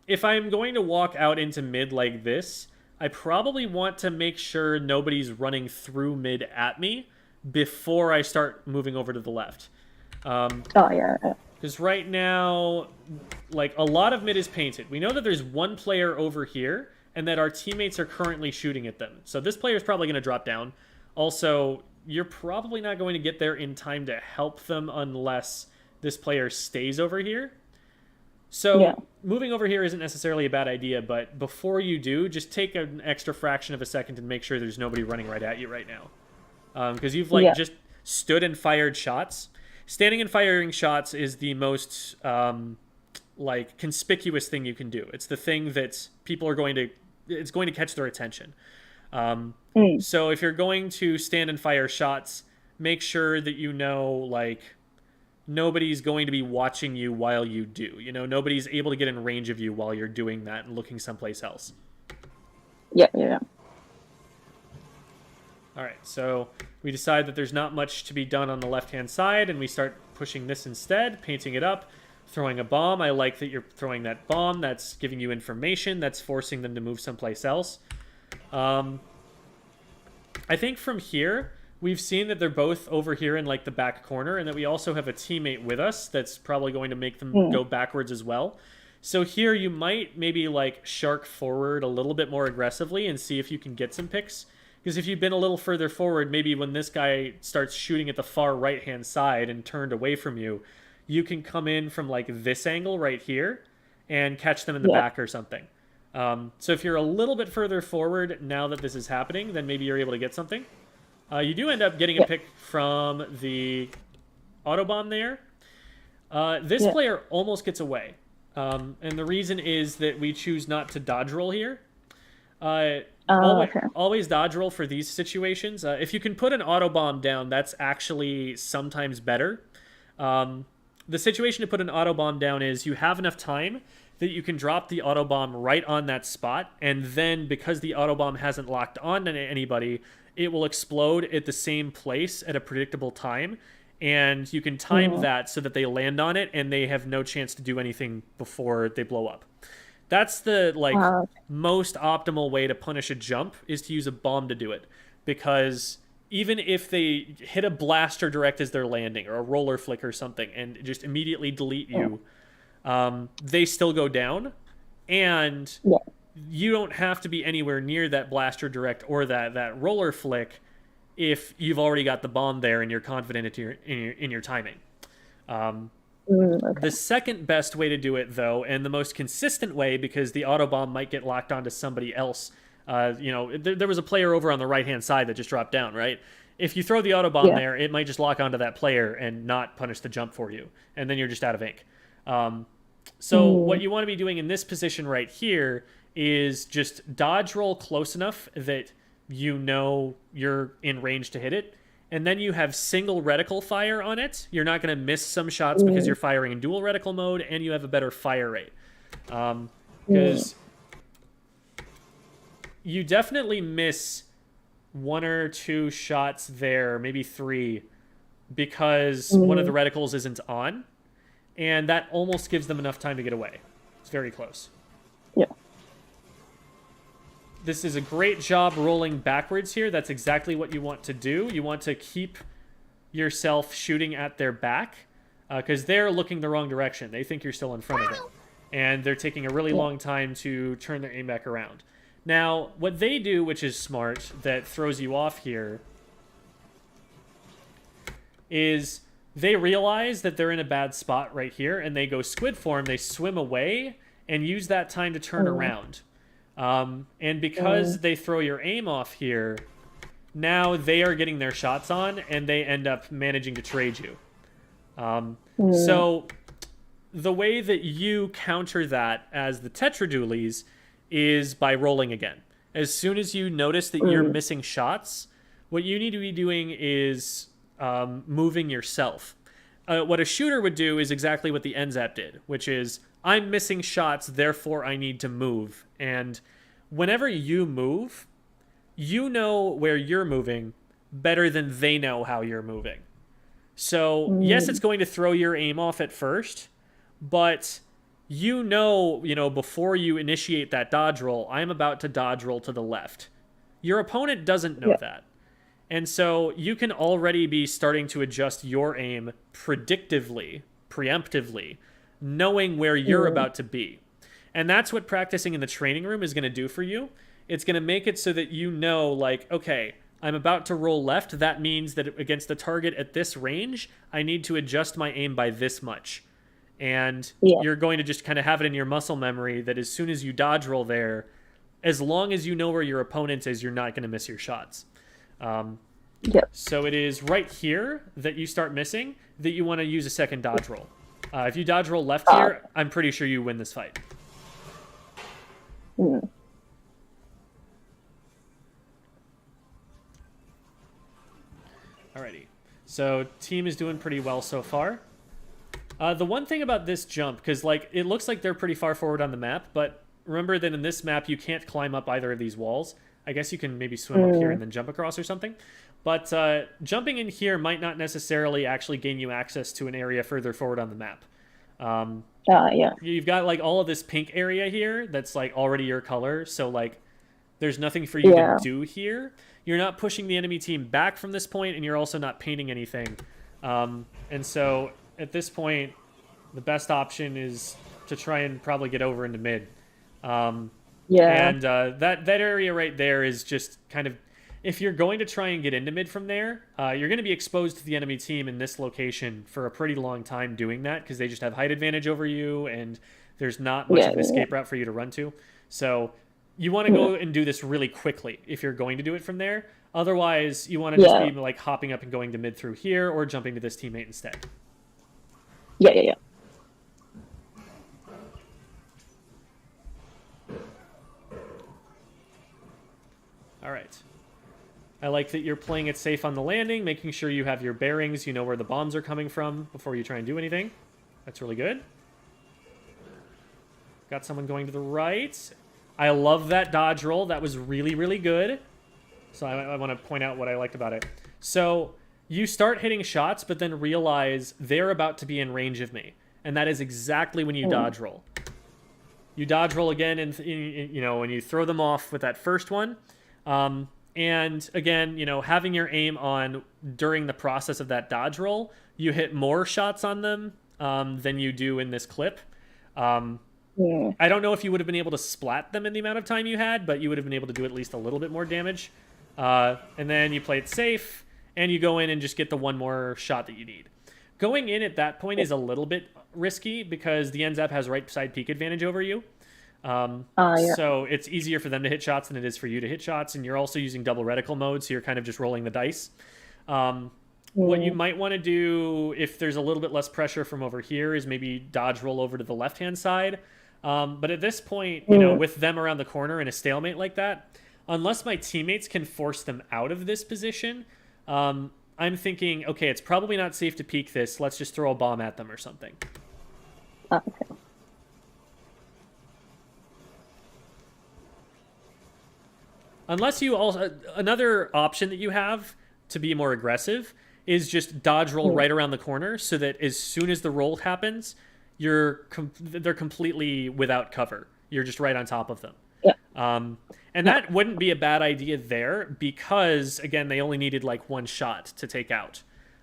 If I'm going to walk out into mid like this, I probably want to make sure nobody's running through mid at me before I start moving over to the left. Because right now, like, a lot of mid is painted. We know that there's one player over here and that our teammates are currently shooting at them. So this player is probably going to drop down. Also, you're probably not going to get there in time to help them unless this player stays over here. So moving over here isn't necessarily a bad idea, but before you do, just take an extra fraction of a second and make sure there's nobody running right at you right now. Because you've, like, just stood and fired shots. Standing and firing shots is the most, like, conspicuous thing you can do. It's the thing that people are going to... It's going to catch their attention. So if you're going to stand and fire shots, make sure that you know, like, nobody's going to be watching you while you do. You know, nobody's able to get in range of you while you're doing that and looking someplace else. Yeah. All right, so we decide that there's not much to be done on the left-hand side, and we start pushing this instead, painting it up, throwing a bomb. I like that you're throwing that bomb. That's giving you information. That's forcing them to move someplace else. I think from here, we've seen that they're both over here in, like, the back corner, and that we also have a teammate with us that's probably going to make them go backwards as well. So here you might maybe, like, shark forward a little bit more aggressively and see if you can get some picks. Because if you've been a little further forward, maybe when this guy starts shooting at the far right-hand side and turned away from you, you can come in from, like, this angle right here and catch them in the back or something. So if you're a little bit further forward now that this is happening, then maybe you're able to get something. You do end up getting a pick from the autobomb there. This player almost gets away. And the reason is that we choose not to dodge roll here. Always dodge roll for these situations. If you can put an autobomb down, that's actually sometimes better. The situation to put an autobomb down is you have enough time that you can drop the autobomb right on that spot, and then because the autobomb hasn't locked on to anybody, it will explode at the same place at a predictable time, and you can time that so that they land on it and they have no chance to do anything before they blow up. That's the, like, most optimal way to punish a jump, is to use a bomb to do it. Because even if they hit a blaster direct as they're landing, or a roller flick or something, and just immediately delete you, they still go down. And you don't have to be anywhere near that blaster direct or that roller flick if you've already got the bomb there and you're confident in your timing. The second best way to do it, though, and the most consistent way, because the autobomb might get locked onto somebody else, you know, there was a player over on the right-hand side that just dropped down, right? If you throw the autobomb there, it might just lock onto that player and not punish the jump for you, and then you're just out of ink. So what you want to be doing in this position right here is just dodge roll close enough that you know you're in range to hit it, and then you have single reticle fire on it. You're not going to miss some shots because you're firing in dual reticle mode, and you have a better fire rate. Because you definitely miss 1 or 2 shots there, maybe 3, because one of the reticles isn't on, and that almost gives them enough time to get away. It's very close. Yeah. This is a great job rolling backwards here. That's exactly what you want to do. You want to keep yourself shooting at their back, because they're looking the wrong direction. They think you're still in front of them, and they're taking a really long time to turn their aim back around. Now, what they do, which is smart, that throws you off here, is they realize that they're in a bad spot right here, and they go squid form, they swim away, and use that time to turn around. And because they throw your aim off here, now they are getting their shots on, and they end up managing to trade you. So the way that you counter that as the Tetradulies is by rolling again. As soon as you notice that you're missing shots, what you need to be doing is moving yourself. What a shooter would do is exactly what the NZAP did, which is, I'm missing shots, therefore I need to move. And whenever you move, you know where you're moving better than they know how you're moving. So, yes, it's going to throw your aim off at first, but you know, before you initiate that dodge roll, I'm about to dodge roll to the left. Your opponent doesn't know that. And so you can already be starting to adjust your aim predictively, preemptively, knowing where you're about to be. And that's what practicing in the training room is going to do for you. It's going to make it so that you know, like, okay, I'm about to roll left. That means that against the target at this range, I need to adjust my aim by this much. And you're going to just kind of have it in your muscle memory that as soon as you dodge roll there, as long as you know where your opponent is, you're not going to miss your shots. So it is right here that you start missing that you want to use a second dodge roll. If you dodge roll left here, I'm pretty sure you win this fight. Alrighty. So team is doing pretty well so far. The one thing about this jump, because like it looks like they're pretty far forward on the map, but remember that in this map you can't climb up either of these walls. I guess you can maybe swim up here and then jump across or something. But jumping in here might not necessarily actually gain you access to an area further forward on the map. You've got like all of this pink area here that's like already your color, so like there's nothing for you to do here. You're not pushing the enemy team back from this point, and you're also not painting anything. And so at this point, the best option is to try and probably get over into mid. And that area right there is just kind of, if you're going to try and get into mid from there, you're going to be exposed to the enemy team in this location for a pretty long time doing that, because they just have height advantage over you, and there's not much of an escape route for you to run to. So you want to go and do this really quickly if you're going to do it from there. Otherwise, you want to just be like hopping up and going to mid through here, or jumping to this teammate instead. All right. I like that you're playing it safe on the landing, making sure you have your bearings, you know where the bombs are coming from before you try and do anything. That's really good. Got someone going to the right. I love that dodge roll. That was really, really good. So I want to point out what I liked about it. So you start hitting shots, but then realize they're about to be in range of me. And that is exactly when you dodge roll. You dodge roll again, and when you throw them off with that first one. And again, having your aim on during the process of that dodge roll, you hit more shots on them than you do in this clip. I don't know if you would have been able to splat them in the amount of time you had, but you would have been able to do at least a little bit more damage. And then you play it safe, and you go in and just get the one more shot that you need. Going in at that point is a little bit risky because the NZAP has right side peek advantage over you. So it's easier for them to hit shots than it is for you to hit shots, and you're also using double reticle mode, so you're kind of just rolling the dice. What you might want to do if there's a little bit less pressure from over here is maybe dodge roll over to the left-hand side. But at this point, with them around the corner in a stalemate like that, unless my teammates can force them out of this position, I'm thinking, okay, it's probably not safe to peek this. Let's just throw a bomb at them or something. Okay. Unless you also another option that you have to be more aggressive is just dodge roll right around the corner, so that as soon as the roll happens, they're completely without cover. You're just right on top of them. Yeah. And that wouldn't be a bad idea there because again they only needed like one shot to take out.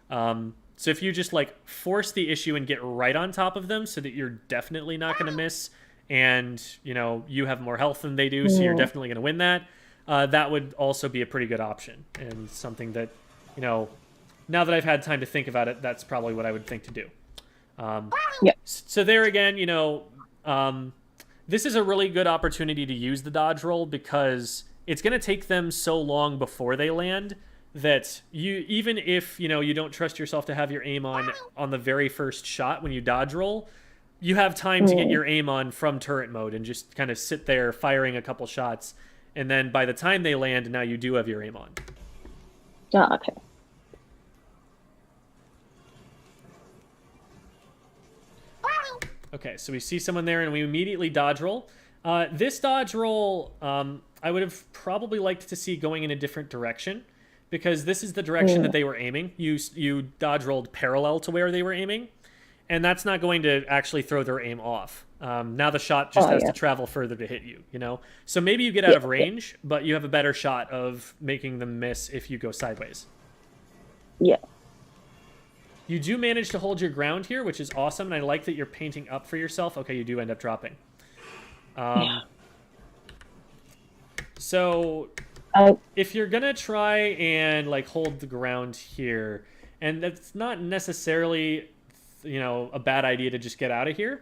So if you just like force the issue and get right on top of them, so that you're definitely not going to miss, and you have more health than they do, so you're definitely going to win that. That would also be a pretty good option, and something that, now that I've had time to think about it, that's probably what I would think to do. So there again, this is a really good opportunity to use the dodge roll because it's going to take them so long before they land that even if, you don't trust yourself to have your aim on the very first shot when you dodge roll, you have time to get your aim on from turret mode and just kind of sit there firing a couple shots. And then by the time they land, now you do have your aim on. Oh, okay. Okay, so we see someone there, and we immediately dodge roll. This dodge roll, I would have probably liked to see going in a different direction, because this is the direction that they were aiming. You dodge rolled parallel to where they were aiming, and that's not going to actually throw their aim off. Now the shot just has to travel further to hit you, So maybe you get out of range, but you have a better shot of making them miss if you go sideways. Yeah. You do manage to hold your ground here, which is awesome, and I like that you're painting up for yourself. Okay, you do end up dropping. So if you're going to try and like hold the ground here, and that's not necessarily, a bad idea to just get out of here,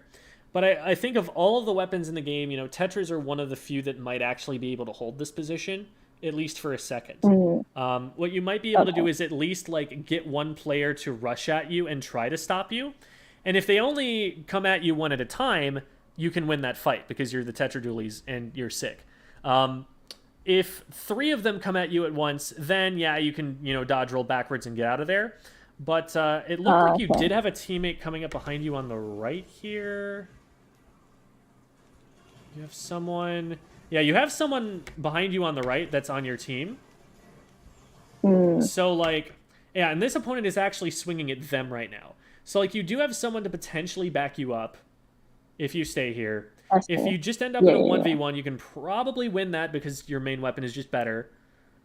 but I think of all of the weapons in the game, Tetras are one of the few that might actually be able to hold this position, at least for a second. What you might be able to do is at least like get one player to rush at you and try to stop you. And if they only come at you one at a time, you can win that fight because you're the Tetradulies and you're sick. If 3 of them come at you at once, then yeah, you can, dodge roll backwards and get out of there. But it looked like you did have a teammate coming up behind you on the right here. You have someone... Yeah, you have someone behind you on the right that's on your team. So, like, yeah, and this opponent is actually swinging at them right now. So, like, you do have someone to potentially back you up if you stay here. If you just end up in a 1v1, you can probably win that because your main weapon is just better.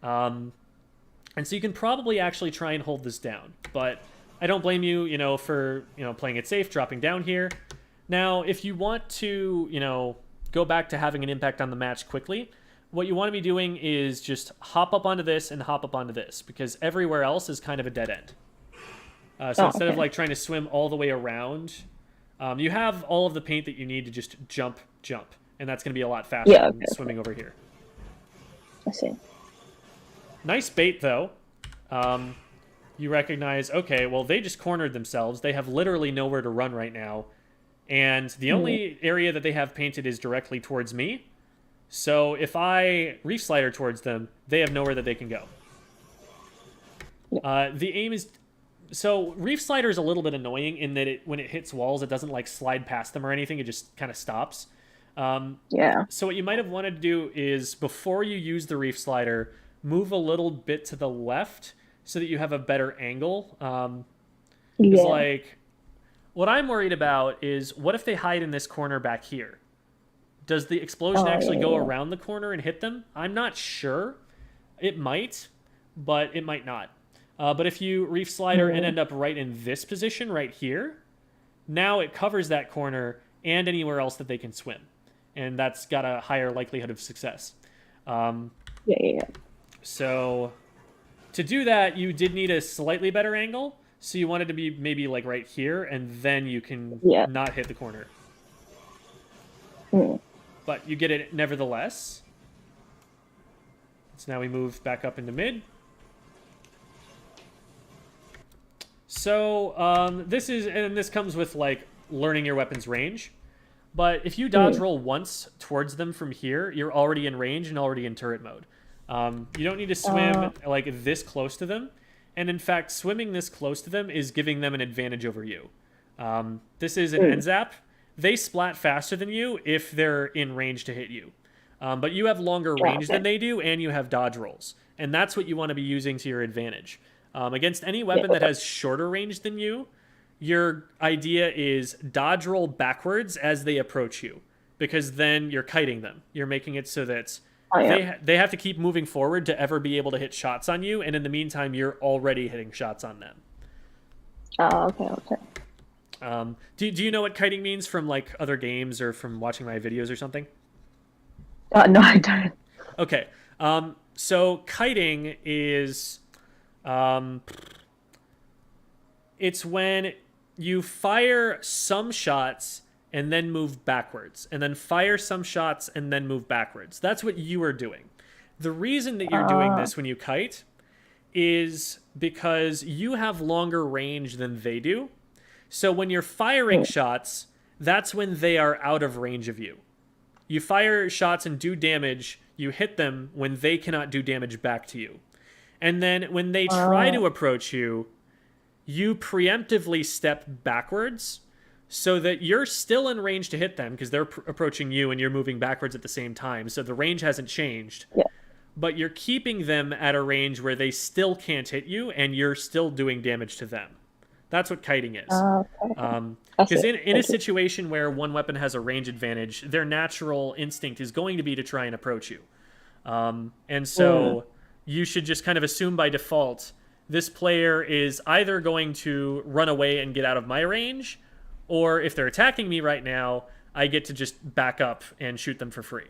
And so you can probably actually try and hold this down. But I don't blame you, for, playing it safe, dropping down here. Now, if you want to, go back to having an impact on the match quickly, what you want to be doing is just hop up onto this and hop up onto this, because everywhere else is kind of a dead end. So instead of like trying to swim all the way around, you have all of the paint that you need to just jump, and that's going to be a lot faster than swimming over here. I see. Nice bait, though. You recognize, okay, well, they just cornered themselves. They have literally nowhere to run right now. And the only area that they have painted is directly towards me. So if I reef slider towards them, they have nowhere that they can go. The aim is... So reef slider is a little bit annoying in that when it hits walls, it doesn't like slide past them or anything. It just kind of stops. So what you might have wanted to do is before you use the reef slider, move a little bit to the left so that you have a better angle. Because like... What I'm worried about is, what if they hide in this corner back here? Does the explosion actually go around the corner and hit them? I'm not sure. It might, but it might not. But if you reef slider and end up right in this position right here, now it covers that corner and anywhere else that they can swim. And that's got a higher likelihood of success. So to do that, you did need a slightly better angle. So you wanted to be maybe like right here, and then you can not hit the corner. But you get it nevertheless. So now we move back up into mid. So this comes with like learning your weapon's range. But if you dodge roll once towards them from here, you're already in range and already in turret mode. You don't need to swim like this close to them. And in fact, swimming this close to them is giving them an advantage over you. This is an end zap. They splat faster than you if they're in range to hit you. But you have longer range okay. than they do, and you have dodge rolls. And that's what you want to be using to your advantage. Against any Yeah, weapon that has shorter range than you, your idea is dodge roll backwards as they approach you, because then you're kiting them. You're making it so that oh yeah. they have to keep moving forward to ever be able to hit shots on you, and in the meantime, you're already hitting shots on them. Oh, okay, okay. Do you know what kiting means from like other games or from watching my videos or something? No, I don't. Okay. So kiting is, um, it's when you fire some shots and then move backwards, and then fire some shots and then move backwards. That's what you are doing. The reason that you're doing this when you kite is because you have longer range than they do. So when you're firing shots, that's when they are out of range of you. You fire shots and do damage, you hit them when they cannot do damage back to you. And then when they try to approach you, you preemptively step backwards so that you're still in range to hit them because they're approaching you and you're moving backwards at the same time. So the range hasn't changed. Yeah. But you're keeping them at a range where they still can't hit you and you're still doing damage to them. That's what kiting is. Because in a situation where one weapon has a range advantage, their natural instinct is going to be to try and approach you. And so you should just kind of assume by default, this player is either going to run away and get out of my range, or if they're attacking me right now, I get to just back up and shoot them for free.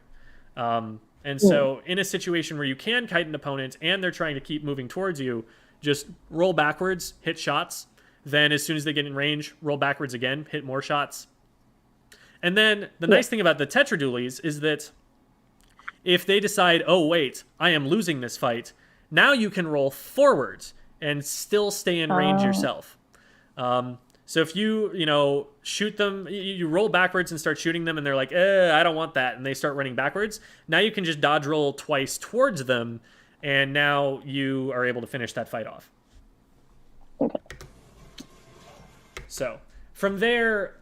And so in a situation where you can kite an opponent and they're trying to keep moving towards you, just roll backwards, hit shots. Then as soon as they get in range, roll backwards again, hit more shots. And then the nice thing about the Tetra dualies is that if they decide, oh wait, I am losing this fight, now you can roll forwards and still stay in range yourself. So if you shoot them, you roll backwards and start shooting them and they're like, I don't want that, and they start running backwards, now you can just dodge roll twice towards them, and now you are able to finish that fight off. Okay. So from there,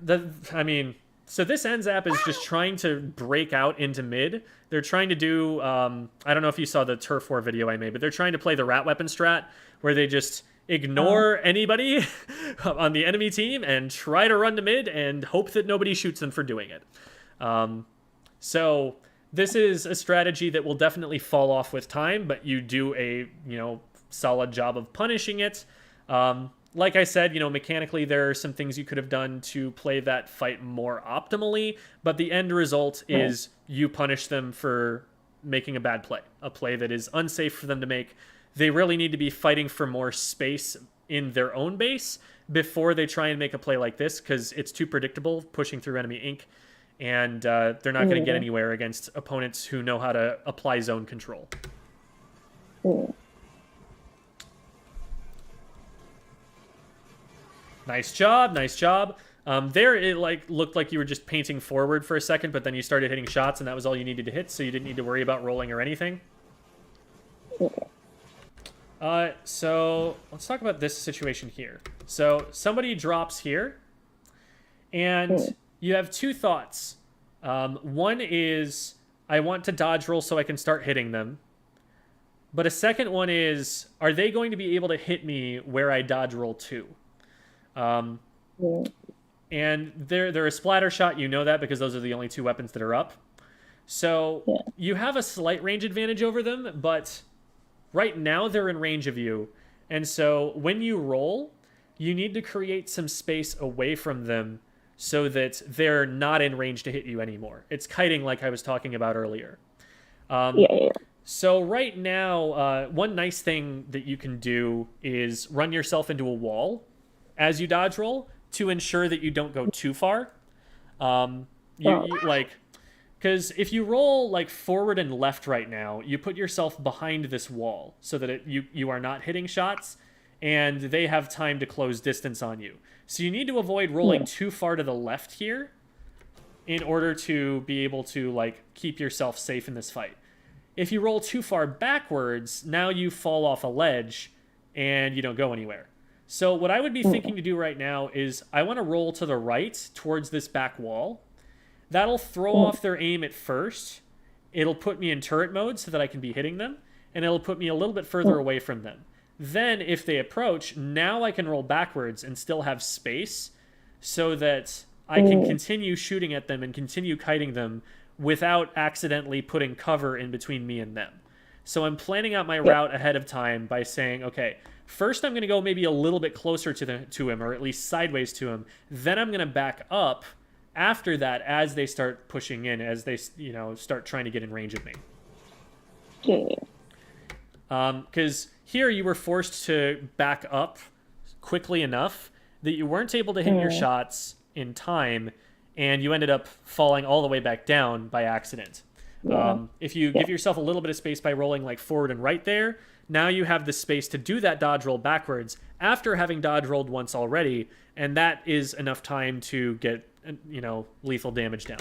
so this NZAP is just trying to break out into mid. They're trying to do, I don't know if you saw the Turf War video I made, but they're trying to play the rat weapon strat, where they just ignore anybody on the enemy team and try to run to mid and hope that nobody shoots them for doing it. So this is a strategy that will definitely fall off with time, but you do a solid job of punishing it. Like I said, mechanically there are some things you could have done to play that fight more optimally, but the end result is you punish them for making a bad play, a play that is unsafe for them to make. They really need to be fighting for more space in their own base before they try and make a play like this, because it's too predictable pushing through enemy ink, and they're not going to get anywhere against opponents who know how to apply zone control. Nice job, nice job. There it looked like you were just painting forward for a second, but then you started hitting shots and that was all you needed to hit, so you didn't need to worry about rolling or anything. So let's talk about this situation here. So somebody drops here, and you have two thoughts. One is, I want to dodge roll so I can start hitting them. But a second one is, are they going to be able to hit me where I dodge roll to? And they're a splatter shot, you know that, because those are the only two weapons that are up. So you have a slight range advantage over them, but right now they're in range of you. And so when you roll, you need to create some space away from them so that they're not in range to hit you anymore. It's kiting like I was talking about earlier. So right now, one nice thing that you can do is run yourself into a wall as you dodge roll to ensure that you don't go too far. Because if you roll like forward and left right now, you put yourself behind this wall so that you are not hitting shots, and they have time to close distance on you. So you need to avoid rolling too far to the left here in order to be able to keep yourself safe in this fight. If you roll too far backwards, now you fall off a ledge and you don't go anywhere. So what I would be thinking to do right now is I want to roll to the right towards this back wall. That'll throw off their aim at first, it'll put me in turret mode so that I can be hitting them, and it'll put me a little bit further away from them. Then, if they approach, now I can roll backwards and still have space so that I can continue shooting at them and continue kiting them without accidentally putting cover in between me and them. So I'm planning out my route ahead of time by saying, okay, first I'm going to go maybe a little bit closer to him, or at least sideways to him. Then I'm going to back up after that as they start pushing in, as they, start trying to get in range of me. Because here you were forced to back up quickly enough that you weren't able to hit your shots in time, and you ended up falling all the way back down by accident. If you give yourself a little bit of space by rolling like forward and right there, now you have the space to do that dodge roll backwards after having dodge rolled once already, and that is enough time to get, lethal damage down.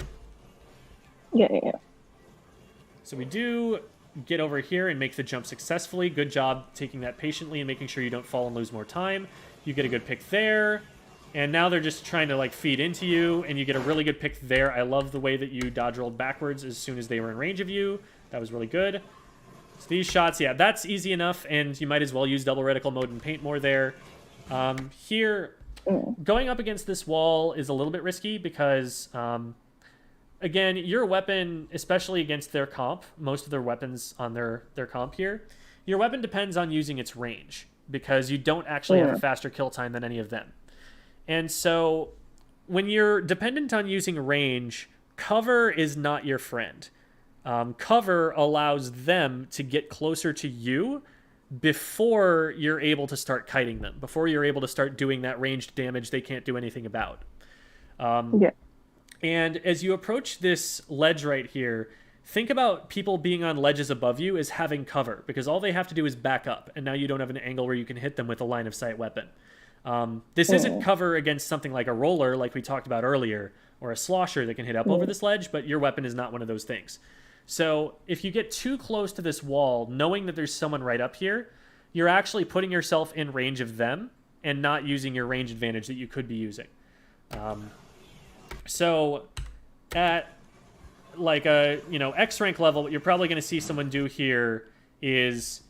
So we do get over here and make the jump successfully. Good job taking that patiently and making sure you don't fall and lose more time. You get a good pick there. And now they're just trying to feed into you, and you get a really good pick there. I love the way that you dodge rolled backwards as soon as they were in range of you. That was really good. So these shots, that's easy enough, and you might as well use double reticle mode and paint more there. Here, going up against this wall is a little bit risky because, again, your weapon, especially against their comp, most of their weapons on their comp here, your weapon depends on using its range because you don't actually have a faster kill time than any of them. And so when you're dependent on using range, cover is not your friend. Cover allows them to get closer to you before you're able to start kiting them, before you're able to start doing that ranged damage they can't do anything about. And as you approach this ledge right here, think about people being on ledges above you as having cover, because all they have to do is back up, and now you don't have an angle where you can hit them with a line of sight weapon. This isn't cover against something like a roller, like we talked about earlier, or a slosher that can hit up over this ledge, but your weapon is not one of those things. So if you get too close to this wall, knowing that there's someone right up here, you're actually putting yourself in range of them and not using your range advantage that you could be using. So at like a X rank level, what you're probably going to see someone do here is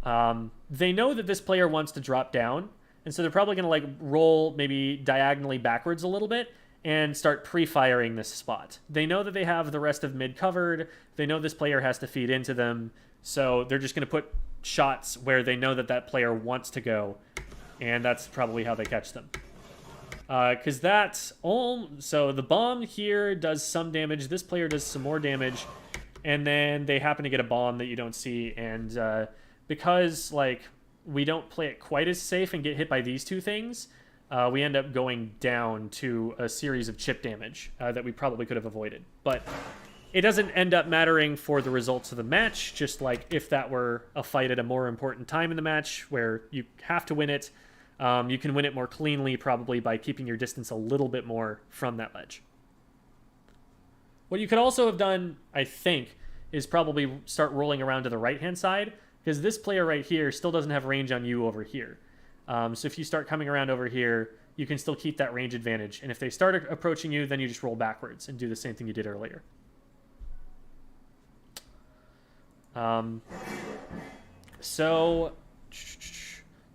they know that this player wants to drop down. And so they're probably going to roll maybe diagonally backwards a little bit and start pre-firing this spot. They know that they have the rest of mid covered. They know this player has to feed into them. So they're just going to put shots where they know that that player wants to go. And that's probably how they catch them. Because that's all. So the bomb here does some damage. This player does some more damage. And then they happen to get a bomb that you don't see. And because we don't play it quite as safe and get hit by these two things, we end up going down to a series of chip damage that we probably could have avoided. But it doesn't end up mattering for the results of the match, just like if that were a fight at a more important time in the match where you have to win it, you can win it more cleanly probably by keeping your distance a little bit more from that ledge. What you could also have done, I think, is probably start rolling around to the right-hand side, because this player right here still doesn't have range on you over here. So if you start coming around over here, you can still keep that range advantage. And if they start approaching you, then you just roll backwards and do the same thing you did earlier. So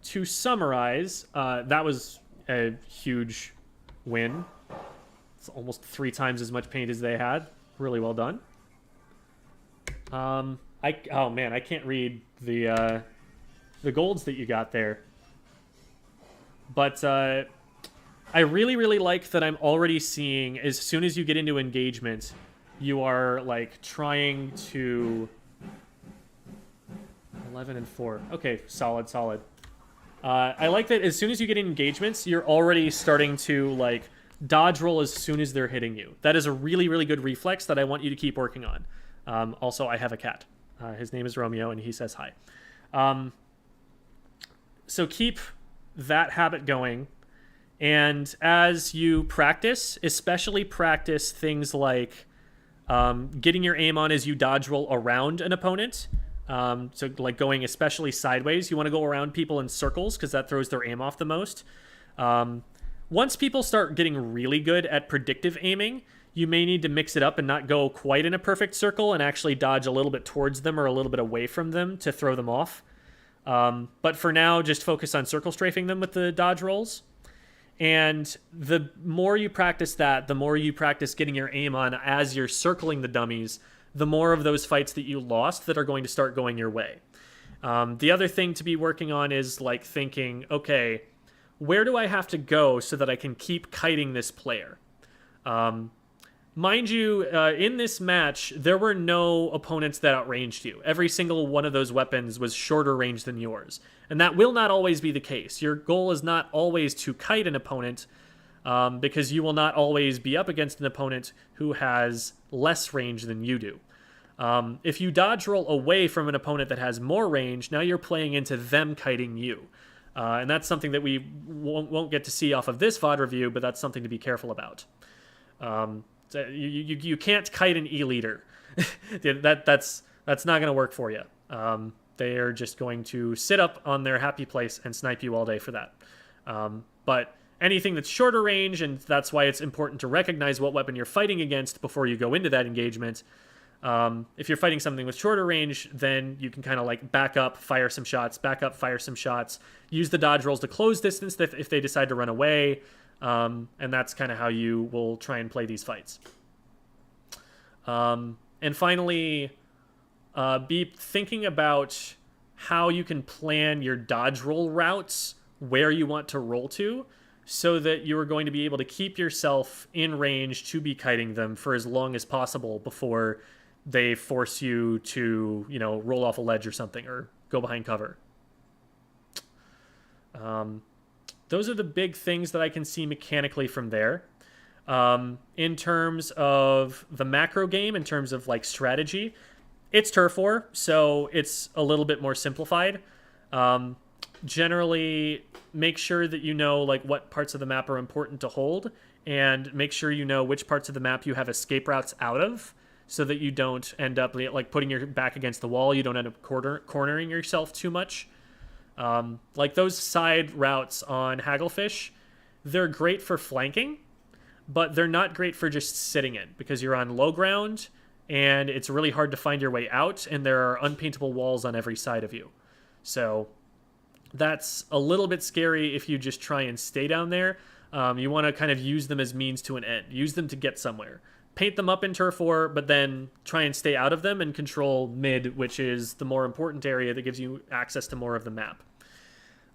to summarize, that was a huge win. It's almost 3 times as much paint as they had. Really well done. Oh man, I can't read the golds that you got there. But I really, really like that I'm already seeing, as soon as you get into engagement, you are trying to 11 and 4. Okay, solid. I like that as soon as you get in engagements, you're already starting to dodge roll as soon as they're hitting you. That is a really, really good reflex that I want you to keep working on. Also, I have a cat. His name is Romeo, and he says hi. So keep that habit going. And as you practice, especially practice things like getting your aim on as you dodge roll around an opponent. So going especially sideways. You want to go around people in circles because that throws their aim off the most. Once people start getting really good at predictive aiming, you may need to mix it up and not go quite in a perfect circle and actually dodge a little bit towards them or a little bit away from them to throw them off. But for now, just focus on circle strafing them with the dodge rolls. And the more you practice that, the more you practice getting your aim on as you're circling the dummies, the more of those fights that you lost that are going to start going your way. The other thing to be working on is like thinking, okay, where do I have to go so that I can keep kiting this player? Mind you, in this match, there were no opponents that outranged you. Every single one of those weapons was shorter range than yours. And that will not always be the case. Your goal is not always to kite an opponent, because you will not always be up against an opponent who has less range than you do. If you dodge roll away from an opponent that has more range, now you're playing into them kiting you. And that's something that we won't get to see off of this VOD review, but that's something to be careful about. You can't kite an E-leader. that's not going to work for you. They are just going to sit up on their happy place and snipe you all day for that. But anything that's shorter range, and that's why it's important to recognize what weapon you're fighting against before you go into that engagement. If you're fighting something with shorter range, then you can kind of like back up, fire some shots, back up, fire some shots, use the dodge rolls to close distance if they decide to run away. And that's kind of how you will try and play these fights. And finally, be thinking about how you can plan your dodge roll routes, where you want to roll to, so that you are going to be able to keep yourself in range to be kiting them for as long as possible before they force you to, roll off a ledge or something or go behind cover. Those are the big things that I can see mechanically from there. In terms of the macro game, in terms of like strategy, it's turf war, so it's a little bit more simplified. Generally, make sure that you know like what parts of the map are important to hold, and make sure you know which parts of the map you have escape routes out of, so that you don't end up like putting your back against the wall. You don't end up cornering yourself too much. Like those side routes on Hagglefish, they're great for flanking, but they're not great for just sitting in, because you're on low ground and it's really hard to find your way out, and there are unpaintable walls on every side of you. So that's a little bit scary if you just try and stay down there. You want to kind of use them as means to an end. Use them to get somewhere. Paint them up in turf war, but then try and stay out of them and control mid, which is the more important area that gives you access to more of the map.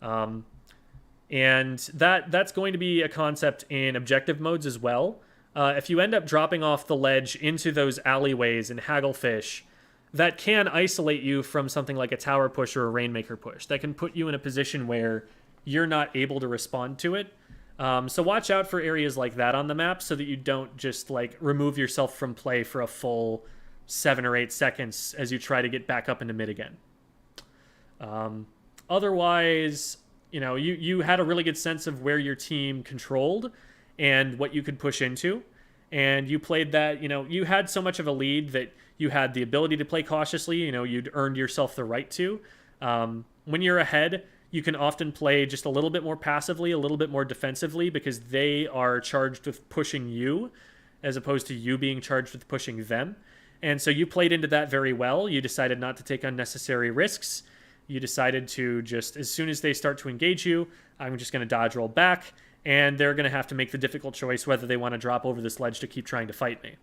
And that's going to be a concept in objective modes as well. If you end up dropping off the ledge into those alleyways in Hagglefish, that can isolate you from something like a tower push or a Rainmaker push. That can put you in a position where you're not able to respond to it. So watch out for areas like that on the map so that you don't just like remove yourself from play for a full 7 or 8 seconds as you try to get back up into mid again. Otherwise, you had a really good sense of where your team controlled and what you could push into. And you played that, you had so much of a lead that you had the ability to play cautiously. You'd earned yourself the right to. When you're ahead, you can often play just a little bit more passively, a little bit more defensively, because they are charged with pushing you as opposed to you being charged with pushing them. And so you played into that very well. You decided not to take unnecessary risks. You decided to just, as soon as they start to engage you, I'm just going to dodge roll back, and they're going to have to make the difficult choice whether they want to drop over this ledge to keep trying to fight me.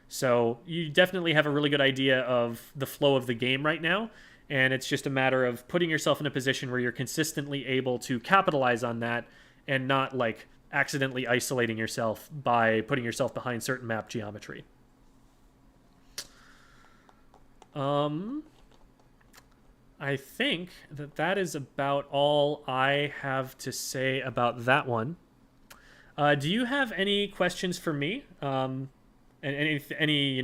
So you definitely have a really good idea of the flow of the game right now, and it's just a matter of putting yourself in a position where you're consistently able to capitalize on that and not like accidentally isolating yourself by putting yourself behind certain map geometry. I think that is about all I have to say about that one. Do you have any questions for me? And any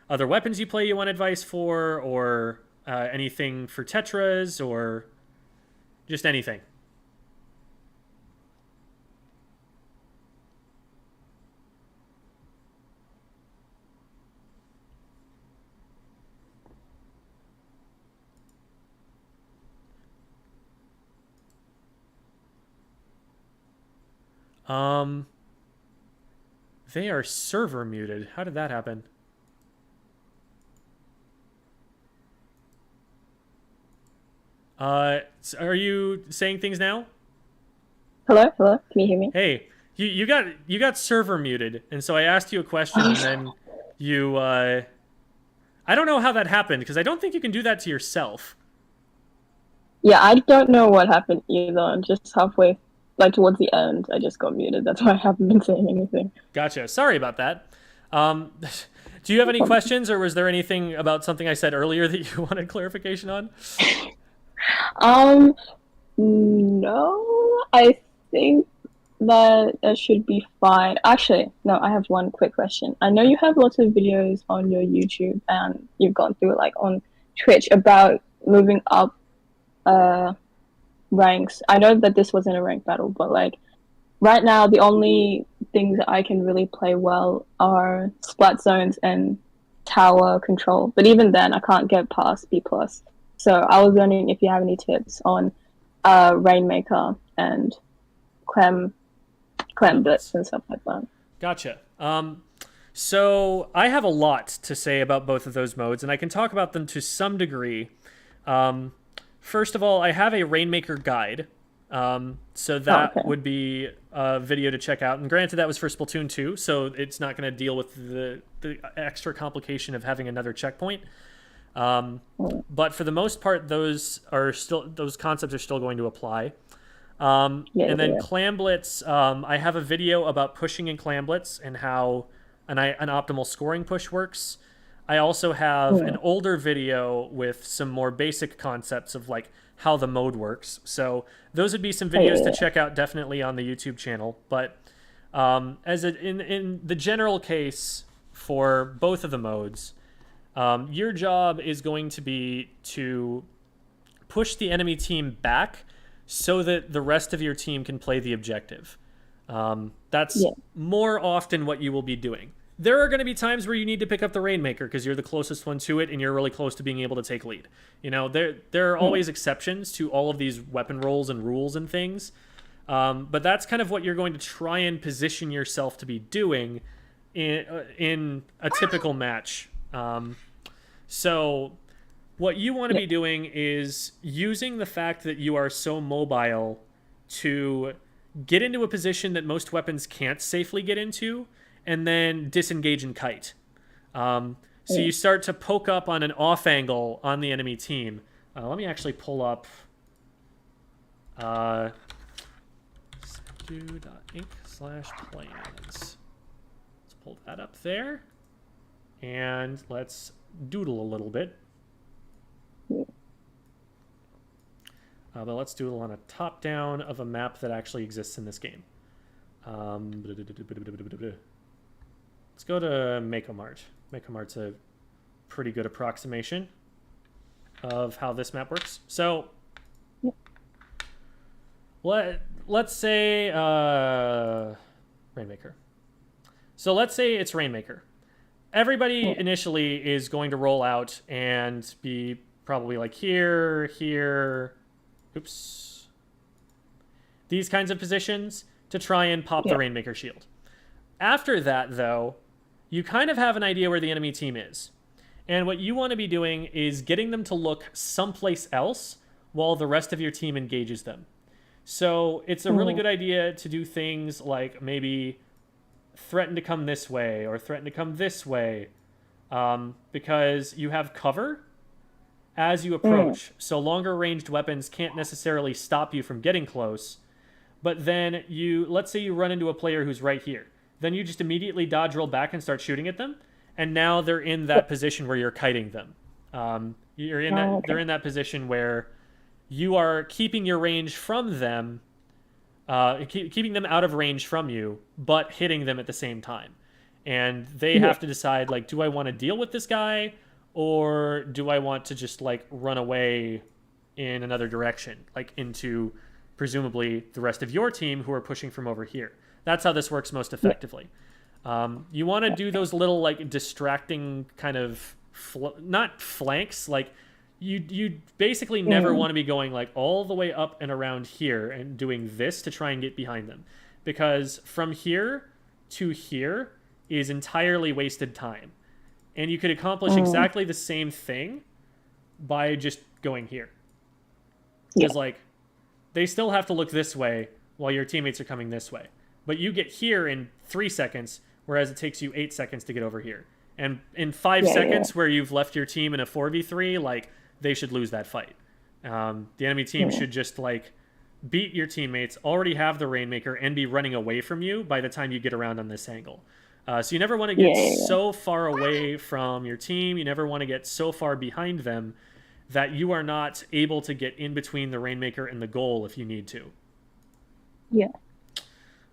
other weapons you play you want advice for, or anything for Tetras, or just anything? They are server muted. How did that happen? Are you saying things now? Hello, hello. Can you hear me? Hey, you got server muted, and so I asked you a question, and then you I don't know how that happened because I don't think you can do that to yourself. Yeah, I don't know what happened either. Just halfway, like towards the end, I just got muted. That's why I haven't been saying anything. Gotcha. Sorry about that. Um, do you have any questions, or was there anything about something I said earlier that you wanted clarification on? Um, no, I think that should be fine. Actually, no, I have one quick question. I know you have lots of videos on your YouTube and you've gone through like on Twitch about moving up uh ranks. I know that this wasn't a rank battle, but like right now the only things that I can really play well are splat zones and tower control. But even then I can't get past B plus. So I was wondering if you have any tips on Rainmaker and Clem blitz and stuff like that. Gotcha. So I have a lot to say about both of those modes, and I can talk about them to some degree. First of all, I have a Rainmaker guide. So that would be a video to check out. And granted, that was for Splatoon 2, so it's not going to deal with the extra complication of having another checkpoint. But for the most part, those concepts are still going to apply. And then Clam Blitz, I have a video about pushing in Clam Blitz and how an optimal scoring push works. I also have an older video with some more basic concepts of like how the mode works. So those would be some videos to check out definitely on the YouTube channel. But in the general case for both of the modes, your job is going to be to push the enemy team back so that the rest of your team can play the objective. That's more often what you will be doing. There are going to be times where you need to pick up the Rainmaker because you're the closest one to it and you're really close to being able to take lead. You know, there are always exceptions to all of these weapon roles and rules and things. But that's kind of what you're going to try and position yourself to be doing in a typical match. So what you want to be doing is using the fact that you are so mobile to get into a position that most weapons can't safely get into, and then disengage and kite. So you start to poke up on an off angle on the enemy team. Let me actually pull up do.inc/plans. Let's pull that up there. And let's doodle a little bit. But let's doodle on a top-down of a map that actually exists in this game. Let's go to Make-A-Mart. Make-A-Mart's a pretty good approximation of how this map works. So let's say Rainmaker. So let's say it's Rainmaker. Everybody initially is going to roll out and be probably like here, oops, these kinds of positions to try and pop the Rainmaker shield. After that, though, you kind of have an idea where the enemy team is. And what you want to be doing is getting them to look someplace else while the rest of your team engages them. So it's a really good idea to do things like maybe threaten to come this way or threaten to come this way, because you have cover as you approach. So longer ranged weapons can't necessarily stop you from getting close. But then let's say you run into a player who's right here. Then you just immediately dodge roll back and start shooting at them. And now they're in that position where you're kiting them. They're in that position where you are keeping your range from them, keeping them out of range from you, but hitting them at the same time. And they have to decide, like, do I want to deal with this guy, or do I want to just like run away in another direction, like into presumably the rest of your team who are pushing from over here. That's how this works most effectively. You want to do those little like distracting kind of not flanks, like you basically never want to be going like all the way up and around here and doing this to try and get behind them, because from here to here is entirely wasted time. And you could accomplish exactly the same thing by just going here. Because, like, they still have to look this way while your teammates are coming this way. But you get here in 3 seconds, whereas it takes you 8 seconds to get over here. And in 5 seconds, where you've left your team in a 4v3, like, they should lose that fight. The enemy team should just, like, beat your teammates, already have the Rainmaker, and be running away from you by the time you get around on this angle. So you never want to get so far away from your team. You never want to get so far behind them that you are not able to get in between the Rainmaker and the goal if you need to. Yeah.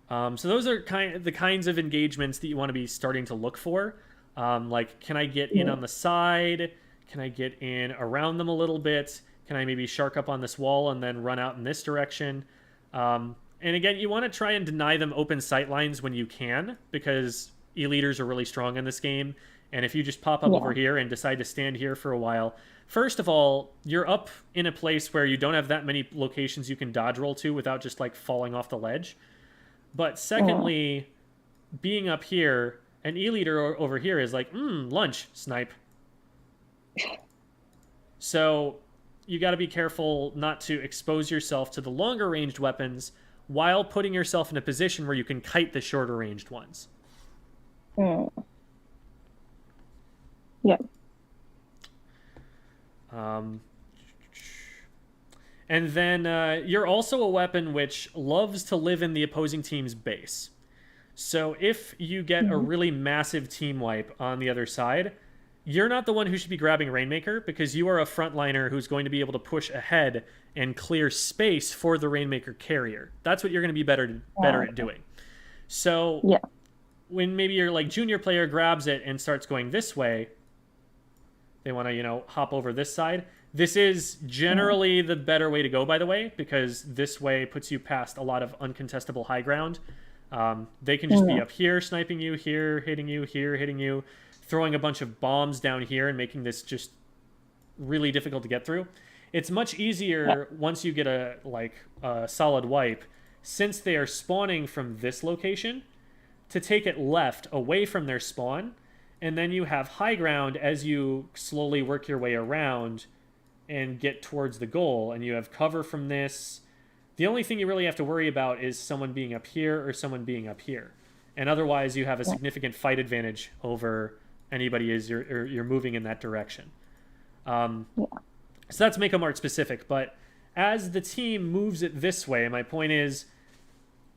So those are the kinds of engagements that you want to be starting to look for. Like, can I get in on the side? Can I get in around them a little bit? Can I maybe shark up on this wall and then run out in this direction? And again, you want to try and deny them open sight lines when you can, because E-leaders are really strong in this game. And if you just pop up over here and decide to stand here for a while, first of all, you're up in a place where you don't have that many locations you can dodge roll to without just, like, falling off the ledge. But secondly, being up here, an E-leader over here is like, lunch, snipe. So you got to be careful not to expose yourself to the longer ranged weapons while putting yourself in a position where you can kite the shorter ranged ones. Yeah. And then you're also a weapon which loves to live in the opposing team's base. So if you get a really massive team wipe on the other side, you're not the one who should be grabbing Rainmaker, because you are a frontliner who's going to be able to push ahead and clear space for the Rainmaker carrier. That's what you're going to be better at doing. So when maybe your, like, junior player grabs it and starts going this way, they want to, you know, hop over this side. This is generally the better way to go, by the way, because this way puts you past a lot of uncontestable high ground. They can just be up here sniping you, here hitting you, throwing a bunch of bombs down here and making this just really difficult to get through. It's much easier once you get a solid wipe, since they are spawning from this location, to take it left away from their spawn, and then you have high ground as you slowly work your way around and get towards the goal, and you have cover from this. The only thing you really have to worry about is someone being up here or someone being up here. And otherwise, you have a significant fight advantage over anybody as you're moving in that direction. So that's Mako Mart specific, but as the team moves it this way, my point is,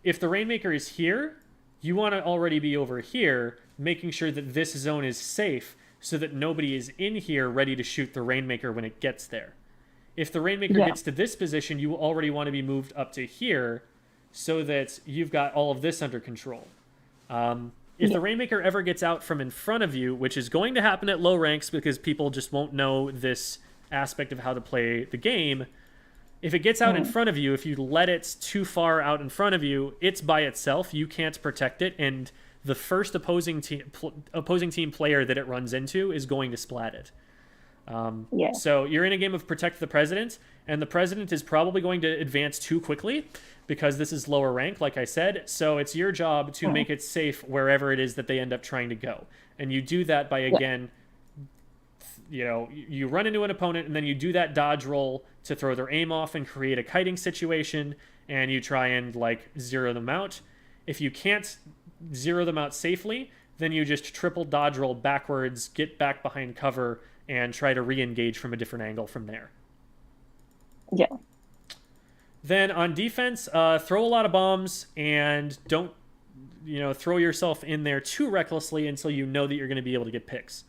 if the Rainmaker is here, you want to already be over here, making sure that this zone is safe so that nobody is in here ready to shoot the Rainmaker when it gets there. If the Rainmaker gets to this position, you already want to be moved up to here so that you've got all of this under control. If the Rainmaker ever gets out from in front of you, which is going to happen at low ranks because people just won't know this aspect of how to play the game, if it gets out in front of you, if you let it too far out in front of you, it's by itself. You can't protect it, and the first opposing team player that it runs into is going to splat it. So you're in a game of Protect the President, and the President is probably going to advance too quickly because this is lower rank, like I said. So it's your job to make it safe wherever it is that they end up trying to go. And you do that by, again, you know, you run into an opponent and then you do that dodge roll to throw their aim off and create a kiting situation, and you try and, like, zero them out. If you can't zero them out safely, then you just triple dodge roll backwards, get back behind cover, and try to re-engage from a different angle from there. Then on defense, throw a lot of bombs and don't, you know, throw yourself in there too recklessly until you know that you're going to be able to get picks.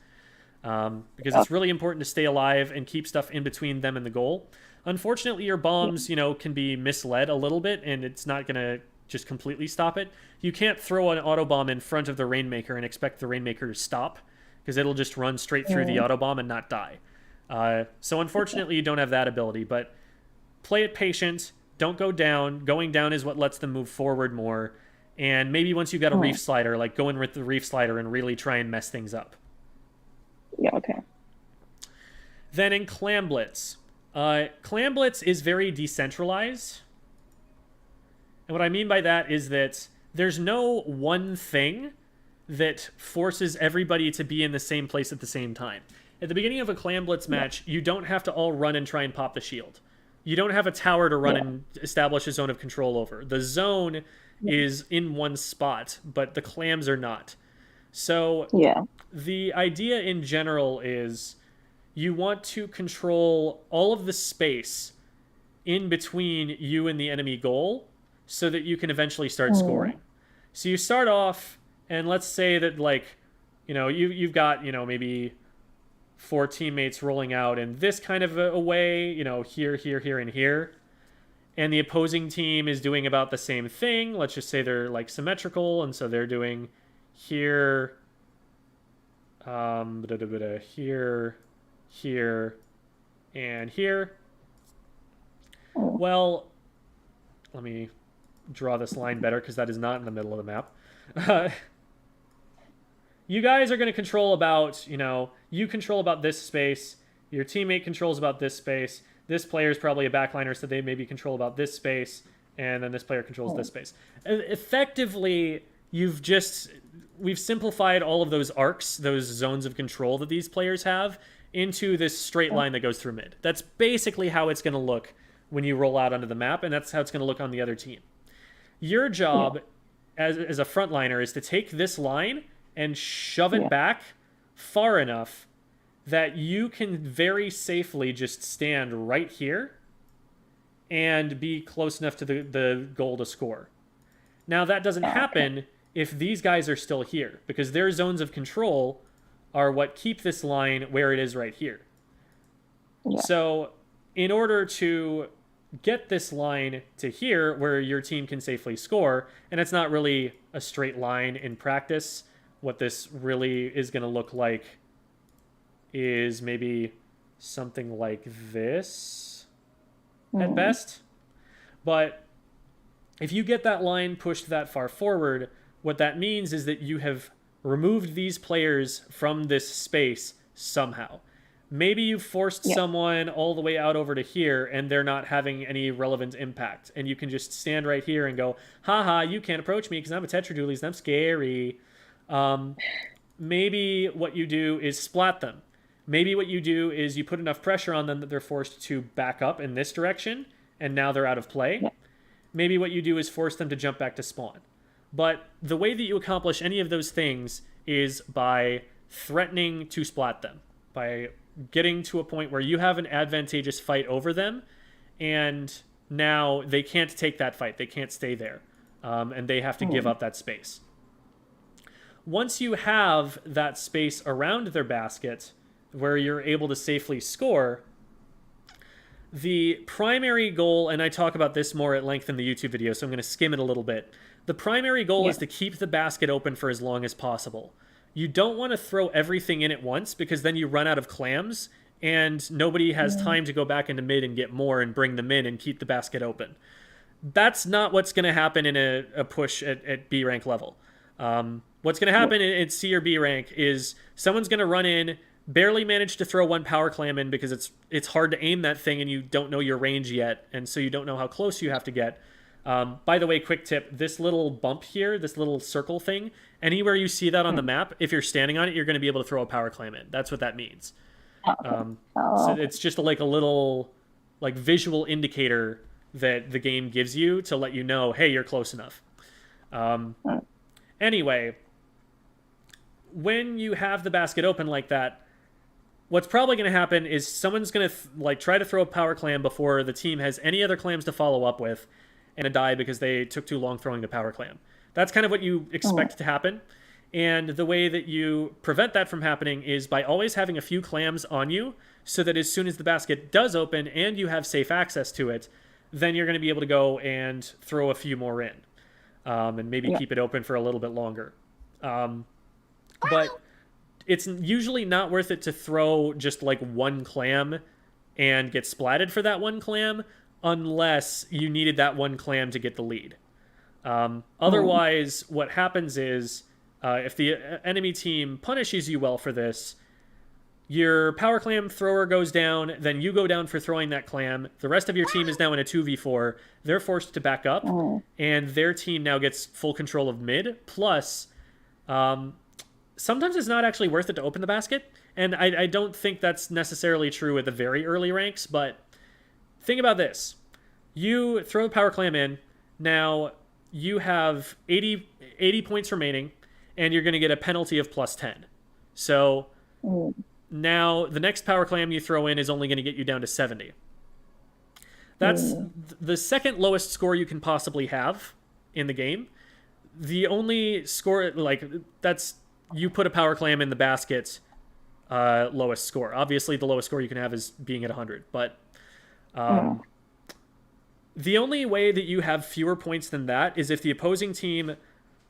Because it's really important to stay alive and keep stuff in between them and the goal. Unfortunately, your bombs, you know, can be misled a little bit, and it's not going to just completely stop it. You can't throw an auto bomb in front of the Rainmaker and expect the Rainmaker to stop, because it'll just run straight through the auto bomb and not die. So unfortunately, you don't have that ability, but play it patient. Don't go down. Going down is what lets them move forward more. And maybe once you've got a reef slider, like, go in with the reef slider and really try and mess things up. Then in Clam Blitz. Clam Blitz is very decentralized. And what I mean by that is that there's no one thing that forces everybody to be in the same place at the same time. At the beginning of a clan blitz match, you don't have to all run and try and pop the shield. You don't have a tower to run and establish a zone of control over. The zone is in one spot, but the clams are not. So the idea in general is you want to control all of the space in between you and the enemy goal so that you can eventually start scoring. So you start off, and let's say that, like, you know, you've got, you know, maybe 4 teammates rolling out in this kind of a way, you know, here, here, here, and here. And the opposing team is doing about the same thing. Let's just say they're, like, symmetrical, and so they're doing here, here, here, and here. Well, let me draw this line better because that is not in the middle of the map. You guys are going to control about, you know, you control about this space. Your teammate controls about this space. This player is probably a backliner, so they maybe control about this space. And then this player controls this space. Effectively, we've simplified all of those arcs, those zones of control that these players have, into this straight line that goes through mid. That's basically how it's going to look when you roll out onto the map, and that's how it's going to look on the other team. Your job as a frontliner is to take this line and shove it back far enough that you can very safely just stand right here and be close enough to the goal to score. Now, that doesn't happen if these guys are still here, because their zones of control are what keep this line where it is right here. So in order to get this line to here where your team can safely score, and it's not really a straight line in practice, what this really is going to look like is maybe something like this at best. But if you get that line pushed that far forward, what that means is that you have removed these players from this space somehow. Maybe you forced someone all the way out over to here and they're not having any relevant impact. And you can just stand right here and go, haha, you can't approach me because I'm a Tetradulies and I'm scary. Maybe what you do is splat them. Maybe what you do is you put enough pressure on them that they're forced to back up in this direction and now they're out of play. Maybe what you do is force them to jump back to spawn. But the way that you accomplish any of those things is by threatening to splat them, by getting to a point where you have an advantageous fight over them, and now they can't take that fight. They can't stay there, and they have to give up that space. Once you have that space around their basket where you're able to safely score, the primary goal, and I talk about this more at length in the YouTube video, so I'm going to skim it a little bit. The primary goal is to keep the basket open for as long as possible. You don't want to throw everything in at once because then you run out of clams and nobody has time to go back into mid and get more and bring them in and keep the basket open. That's not what's going to happen in a push at B rank level. What's going to happen at C or B rank is someone's going to run in, barely manage to throw one power clam in because it's hard to aim that thing and you don't know your range yet, and so you don't know how close you have to get. By the way, quick tip, this little bump here, this little circle thing, anywhere you see that on the map, if you're standing on it, you're going to be able to throw a power clam in. That's what that means. So it's just like a little like visual indicator that the game gives you to let you know, hey, you're close enough. Anyway, when you have the basket open like that, what's probably going to happen is someone's going to try to throw a power clam before the team has any other clams to follow up with, and a die because they took too long throwing the power clam. That's kind of what you expect to happen. And the way that you prevent that from happening is by always having a few clams on you so that as soon as the basket does open and you have safe access to it, then you're going to be able to go and throw a few more in and maybe keep it open for a little bit longer. But it's usually not worth it to throw just like one clam and get splatted for that one clam unless you needed that one clam to get the lead. Otherwise, what happens is if the enemy team punishes you well for this, your power clam thrower goes down, then you go down for throwing that clam. The rest of your team is now in a 2v4. They're forced to back up, and their team now gets full control of mid. Plus, sometimes it's not actually worth it to open the basket. And I don't think that's necessarily true at the very early ranks, but think about this. You throw a power clam in, now you have 80 points remaining, and you're going to get a penalty of plus 10. So now the next power clam you throw in is only going to get you down to 70. That's the second lowest score you can possibly have in the game. The only score, like, that's, you put a power clam in the basket, lowest score. Obviously, the lowest score you can have is being at 100, but the only way that you have fewer points than that is if the opposing team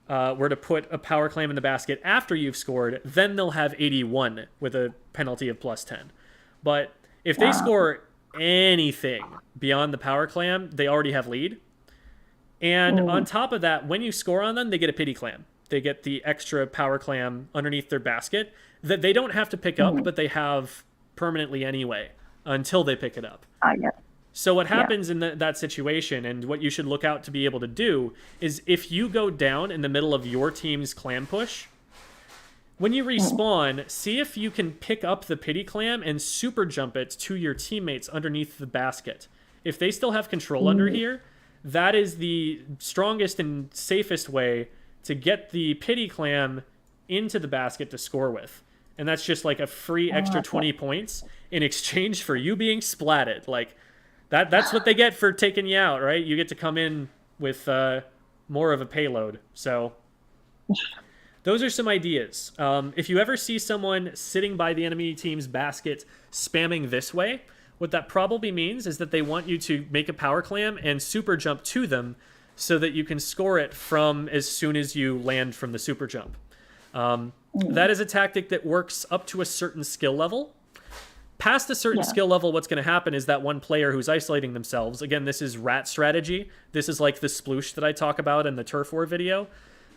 were to put a power clam in the basket after you've scored, then they'll have 81 with a penalty of plus 10. But if they score anything beyond the power clam, they already have lead. And on top of that, when you score on them, they get a pity clam. They get the extra power clam underneath their basket that they don't have to pick up, but they have permanently anyway until they pick it up. So what happens in that situation, and what you should look out to be able to do, is if you go down in the middle of your team's clam push, when you respawn, see if you can pick up the pity clam and super jump it to your teammates underneath the basket. If they still have control under here, that is the strongest and safest way to get the pity clam into the basket to score with. And that's just like a free extra 20 points in exchange for you being splatted. Like, that's what they get for taking you out, right? You get to come in with more of a payload. So those are some ideas. If you ever see someone sitting by the enemy team's basket spamming this way, what that probably means is that they want you to make a power clam and super jump to them so that you can score it from as soon as you land from the super jump. That is a tactic that works up to a certain skill level. Past a certain skill level, what's going to happen is that one player who's isolating themselves, again, this is rat strategy. This is like the sploosh that I talk about in the turf war video.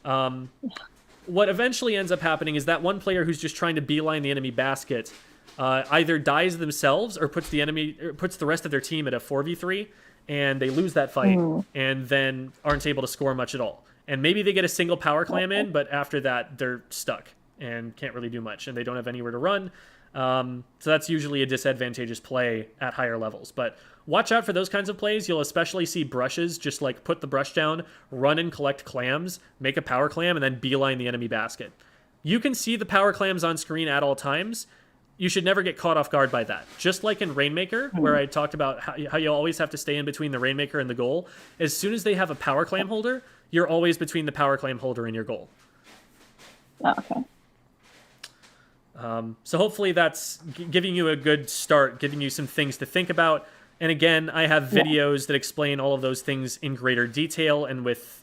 What eventually ends up happening is that one player who's just trying to beeline the enemy basket either dies themselves or puts the rest of their team at a 4v3, and they lose that fight and then aren't able to score much at all. And maybe they get a single power clam in, but after that, they're stuck and can't really do much, and they don't have anywhere to run. So that's usually a disadvantageous play at higher levels. But watch out for those kinds of plays. You'll especially see brushes just like put the brush down, run and collect clams, make a power clam, and then beeline the enemy basket. You can see the power clams on screen at all times. You should never get caught off guard by that. Just like in Rainmaker, where I talked about how you always have to stay in between the Rainmaker and the goal. As soon as they have a power clam holder, you're always between the power clam holder and your goal. Okay. So hopefully that's giving you a good start, giving you some things to think about. And again, I have videos that explain all of those things in greater detail and with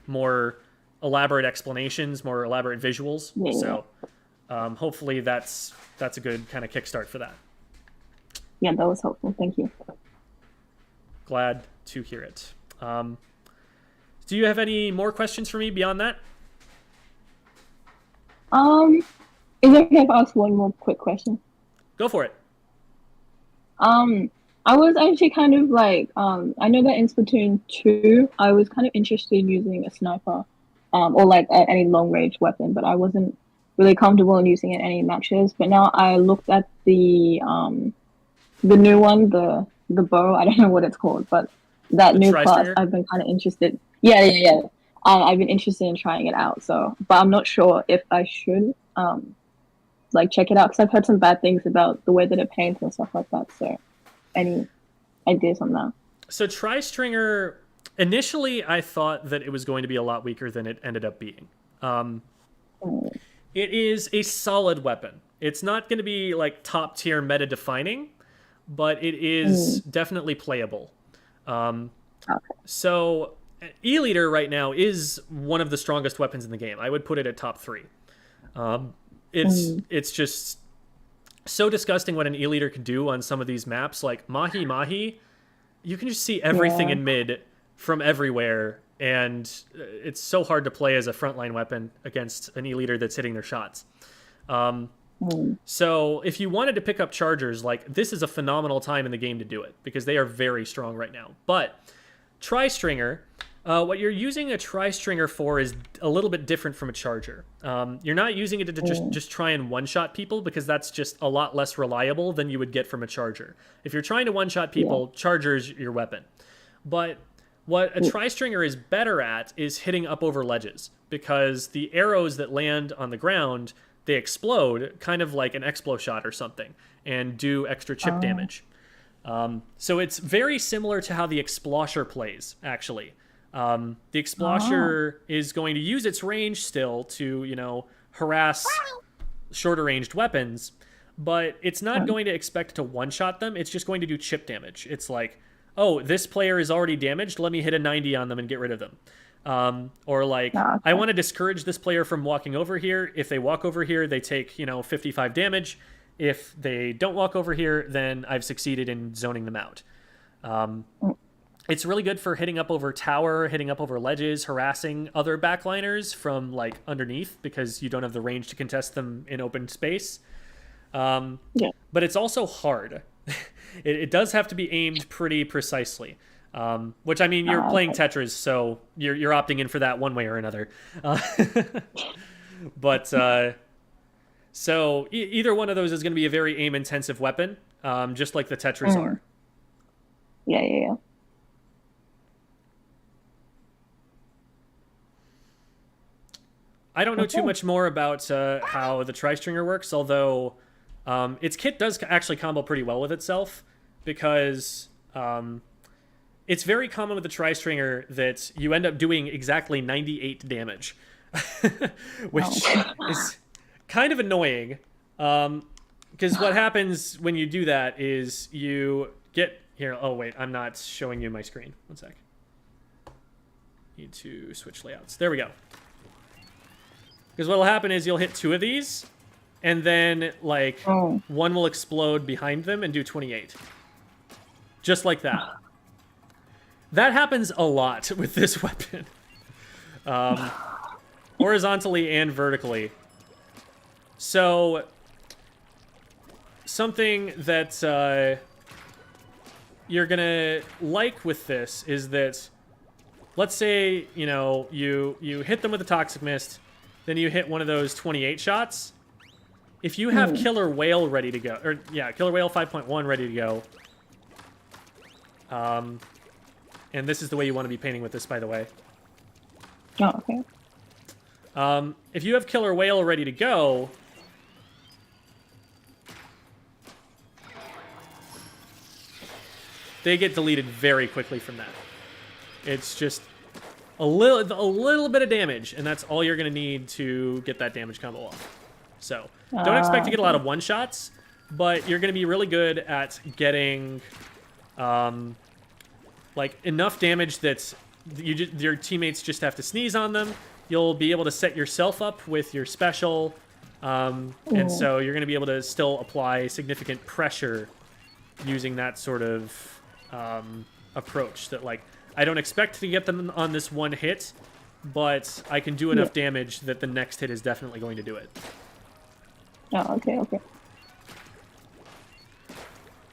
more elaborate explanations, more elaborate visuals. So hopefully that's a good kind of kickstart for that. Yeah, that was helpful. Thank you. Glad to hear it. Do you have any more questions for me beyond that? Is it okay if I ask one more quick question? Go for it. I was actually kind of like, I know that in Splatoon 2, I was kind of interested in using a sniper, or like any long range weapon, but I wasn't really comfortable in using it in any matches. But now I looked at the new one, the bow. I don't know what it's called, but that new class, I've been kind of interested. Yeah. I've been interested in trying it out. So, but I'm not sure if I should like check it out, because I've heard some bad things about the way that it paints and stuff like that. So, any ideas on that? So Tri-Stringer, initially I thought that it was going to be a lot weaker than it ended up being. It is a solid weapon. It's not going to be like top tier meta defining, but it is definitely playable. So E-Liter right now is one of the strongest weapons in the game. I would put it at top 3. It's just so disgusting what an E-Liter can do on some of these maps. Like Mahi Mahi, you can just see everything in mid from everywhere, and it's so hard to play as a frontline weapon against an E-Liter that's hitting their shots. So if you wanted to pick up chargers, like, this is a phenomenal time in the game to do it, because they are very strong right now. But Tri-Stringer, What you're using a tri-stringer for is a little bit different from a charger. You're not using it to just try and one-shot people, because that's just a lot less reliable than you would get from a charger. If you're trying to one-shot people, charger's your weapon. But what a tri-stringer is better at is hitting up over ledges, because the arrows that land on the ground, they explode, kind of like an explo shot or something, and do extra chip damage. So it's very similar to how the Explosher plays, actually. The Explosher is going to use its range still to, harass shorter ranged weapons, but it's not going to expect to one-shot them. It's just going to do chip damage. It's like, oh, this player is already damaged, let me hit a 90 on them and get rid of them. Or like, I want to discourage this player from walking over here. If they walk over here, they take, 55 damage. If they don't walk over here, then I've succeeded in zoning them out. It's really good for hitting up over tower, hitting up over ledges, harassing other backliners from like underneath, because you don't have the range to contest them in open space. But it's also hard. It does have to be aimed pretty precisely. Which, I mean, you're playing Tetris, so you're opting in for that one way or another. But so either one of those is going to be a very aim-intensive weapon, just like the Tetris are. Yeah. I don't know too much more about how the tri-stringer works, although its kit does actually combo pretty well with itself, because it's very common with the tri-stringer that you end up doing exactly 98 damage, which is kind of annoying, because what happens when you do that is you get... Here, oh wait, I'm not showing you my screen. One sec. Need to switch layouts. There we go. Because what will happen is you'll hit 2 of these, and then, like, one will explode behind them and do 28. Just like that. That happens a lot with this weapon. Horizontally and vertically. So, something that you're going to like with this is that, let's say, you hit them with a Toxic Mist, then you hit one of those 28 shots. If you have Killer Whale ready to go, or Killer Whale 5.1 ready to go, and this is the way you want to be painting with this, by the way. Oh, okay. If you have Killer Whale ready to go, they get deleted very quickly from that. It's just a little bit of damage, and that's all you're going to need to get that damage combo off. So, don't expect to get a lot of one-shots, but you're going to be really good at getting like enough damage that your teammates just have to sneeze on them. You'll be able to set yourself up with your special, and so you're going to be able to still apply significant pressure using that sort of approach that, like, I don't expect to get them on this one hit, but I can do enough damage that the next hit is definitely going to do it. Oh, okay.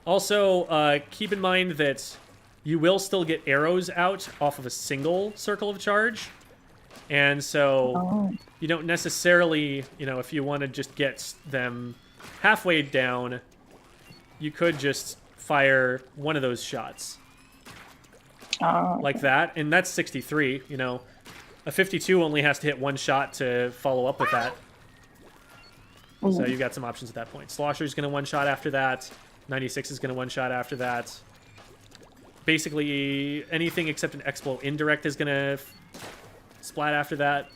Also, keep in mind that you will still get arrows out off of a single circle of charge. And so you don't necessarily, if you want to just get them halfway down, you could just fire one of those shots. Like that, and that's 63. A 52 only has to hit one shot to follow up with that. So you've got some options at that point. Slosher's going to one-shot after that. 96 is going to one-shot after that. Basically, anything except an Explo indirect is going to splat after that.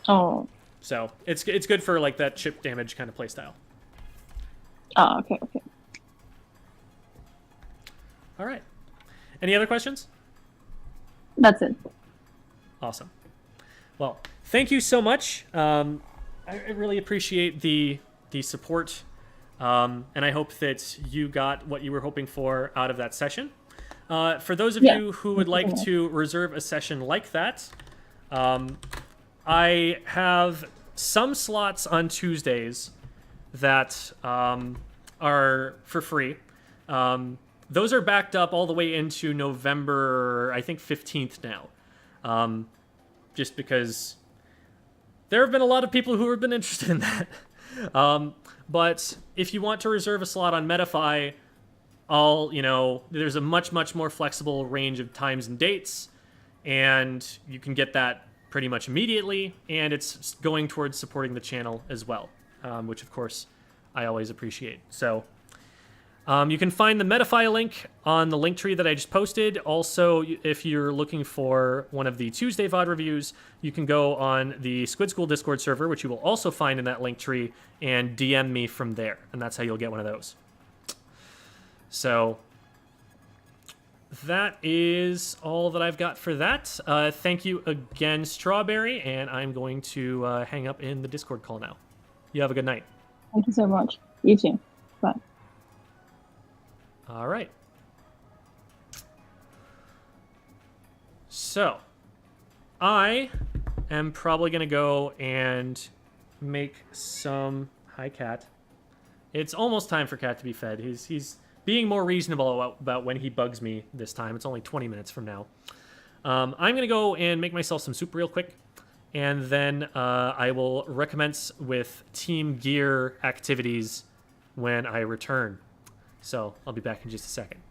Oh. So it's good for, like, that chip damage kind of playstyle. Oh, okay. All right. Any other questions? That's it. Awesome. Well, thank you so much. I really appreciate the support, and I hope that you got what you were hoping for out of that session. For those of you who would like to reserve a session like that, I have some slots on Tuesdays that are for free. those are backed up all the way into November, I think 15th now. Just because there have been a lot of people who have been interested in that. But if you want to reserve a slot on Metafy, there's a much, much more flexible range of times and dates, and you can get that pretty much immediately, and it's going towards supporting the channel as well, which, of course, I always appreciate. So you can find the Metafy link on the link tree that I just posted. Also, if you're looking for one of the Tuesday VOD reviews, you can go on the Squid School Discord server, which you will also find in that link tree, and DM me from there, and that's how you'll get one of those. So that is all that I've got for that. Thank you again, Strawberry, and I'm going to hang up in the Discord call now. You have a good night. Thank you so much. You too. Bye. All right. So I am probably going to go and make some... Hi, Cat. It's almost time for Cat to be fed. He's being more reasonable about when he bugs me this time. It's only 20 minutes from now. I'm going to go and make myself some soup real quick, and then I will recommence with Team Gear activities when I return. So I'll be back in just a second.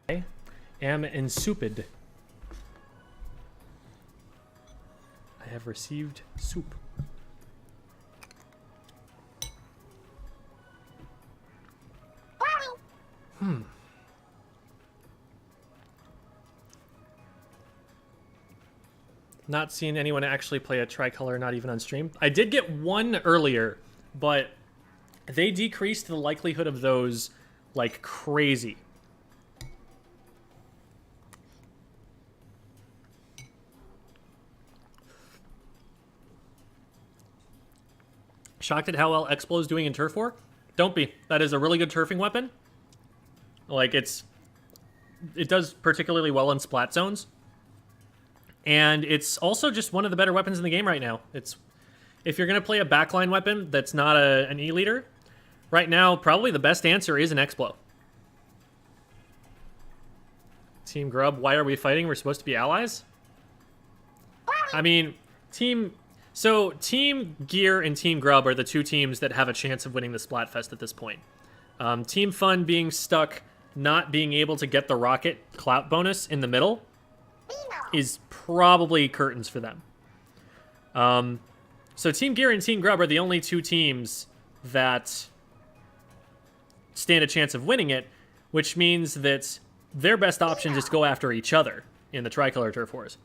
I am insupid. I have received soup. Not seeing anyone actually play a tricolor, not even on stream. I did get one earlier, but they decreased the likelihood of those like crazy. Shocked at how well Explo is doing in Turf War? Don't be. That is a really good turfing weapon. Like, it does particularly well in splat zones. And it's also just one of the better weapons in the game right now. If you're going to play a backline weapon that's not an E-leader, right now, probably the best answer is an Explo. Team Grub, why are we fighting? We're supposed to be allies? I mean, Team Gear and Team Grub are the two teams that have a chance of winning the Splatfest at this point. Team Fun being stuck, not being able to get the rocket clout bonus in the middle is probably curtains for them. So Team Gear and Team Grub are the only two teams that stand a chance of winning it, which means that their best option is to go after each other in the Tricolor Turf Wars.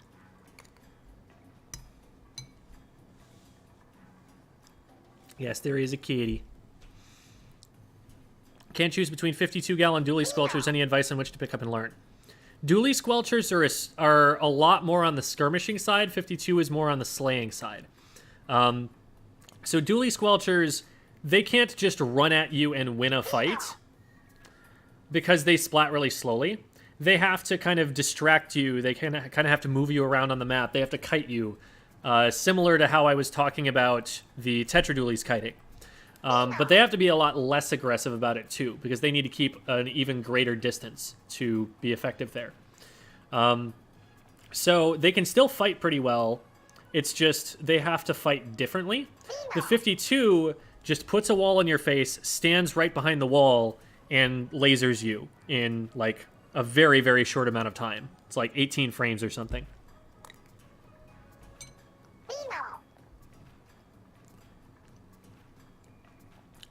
Yes, there is a kitty. Can't choose between 52-gallon dually squelchers. Any advice on which to pick up and learn? Dually squelchers are a lot more on the skirmishing side. 52 is more on the slaying side. So dually squelchers, they can't just run at you and win a fight because they splat really slowly. They have to kind of distract you. They kind of have to move you around on the map. They have to kite you, similar to how I was talking about the Tetradualies kiting. But they have to be a lot less aggressive about it too, because they need to keep an even greater distance to be effective there. So they can still fight pretty well. It's just they have to fight differently. The 52 just puts a wall in your face, stands right behind the wall, and lasers you in like a very, very short amount of time. It's like 18 frames or something.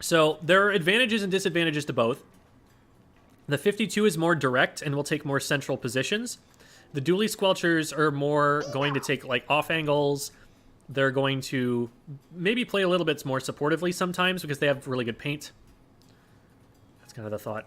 So there are advantages and disadvantages to both. The 52 is more direct and will take more central positions. The dually squelchers are more going to take like off angles. They're going to maybe play a little bit more supportively sometimes because they have really good paint. That's kind of the thought.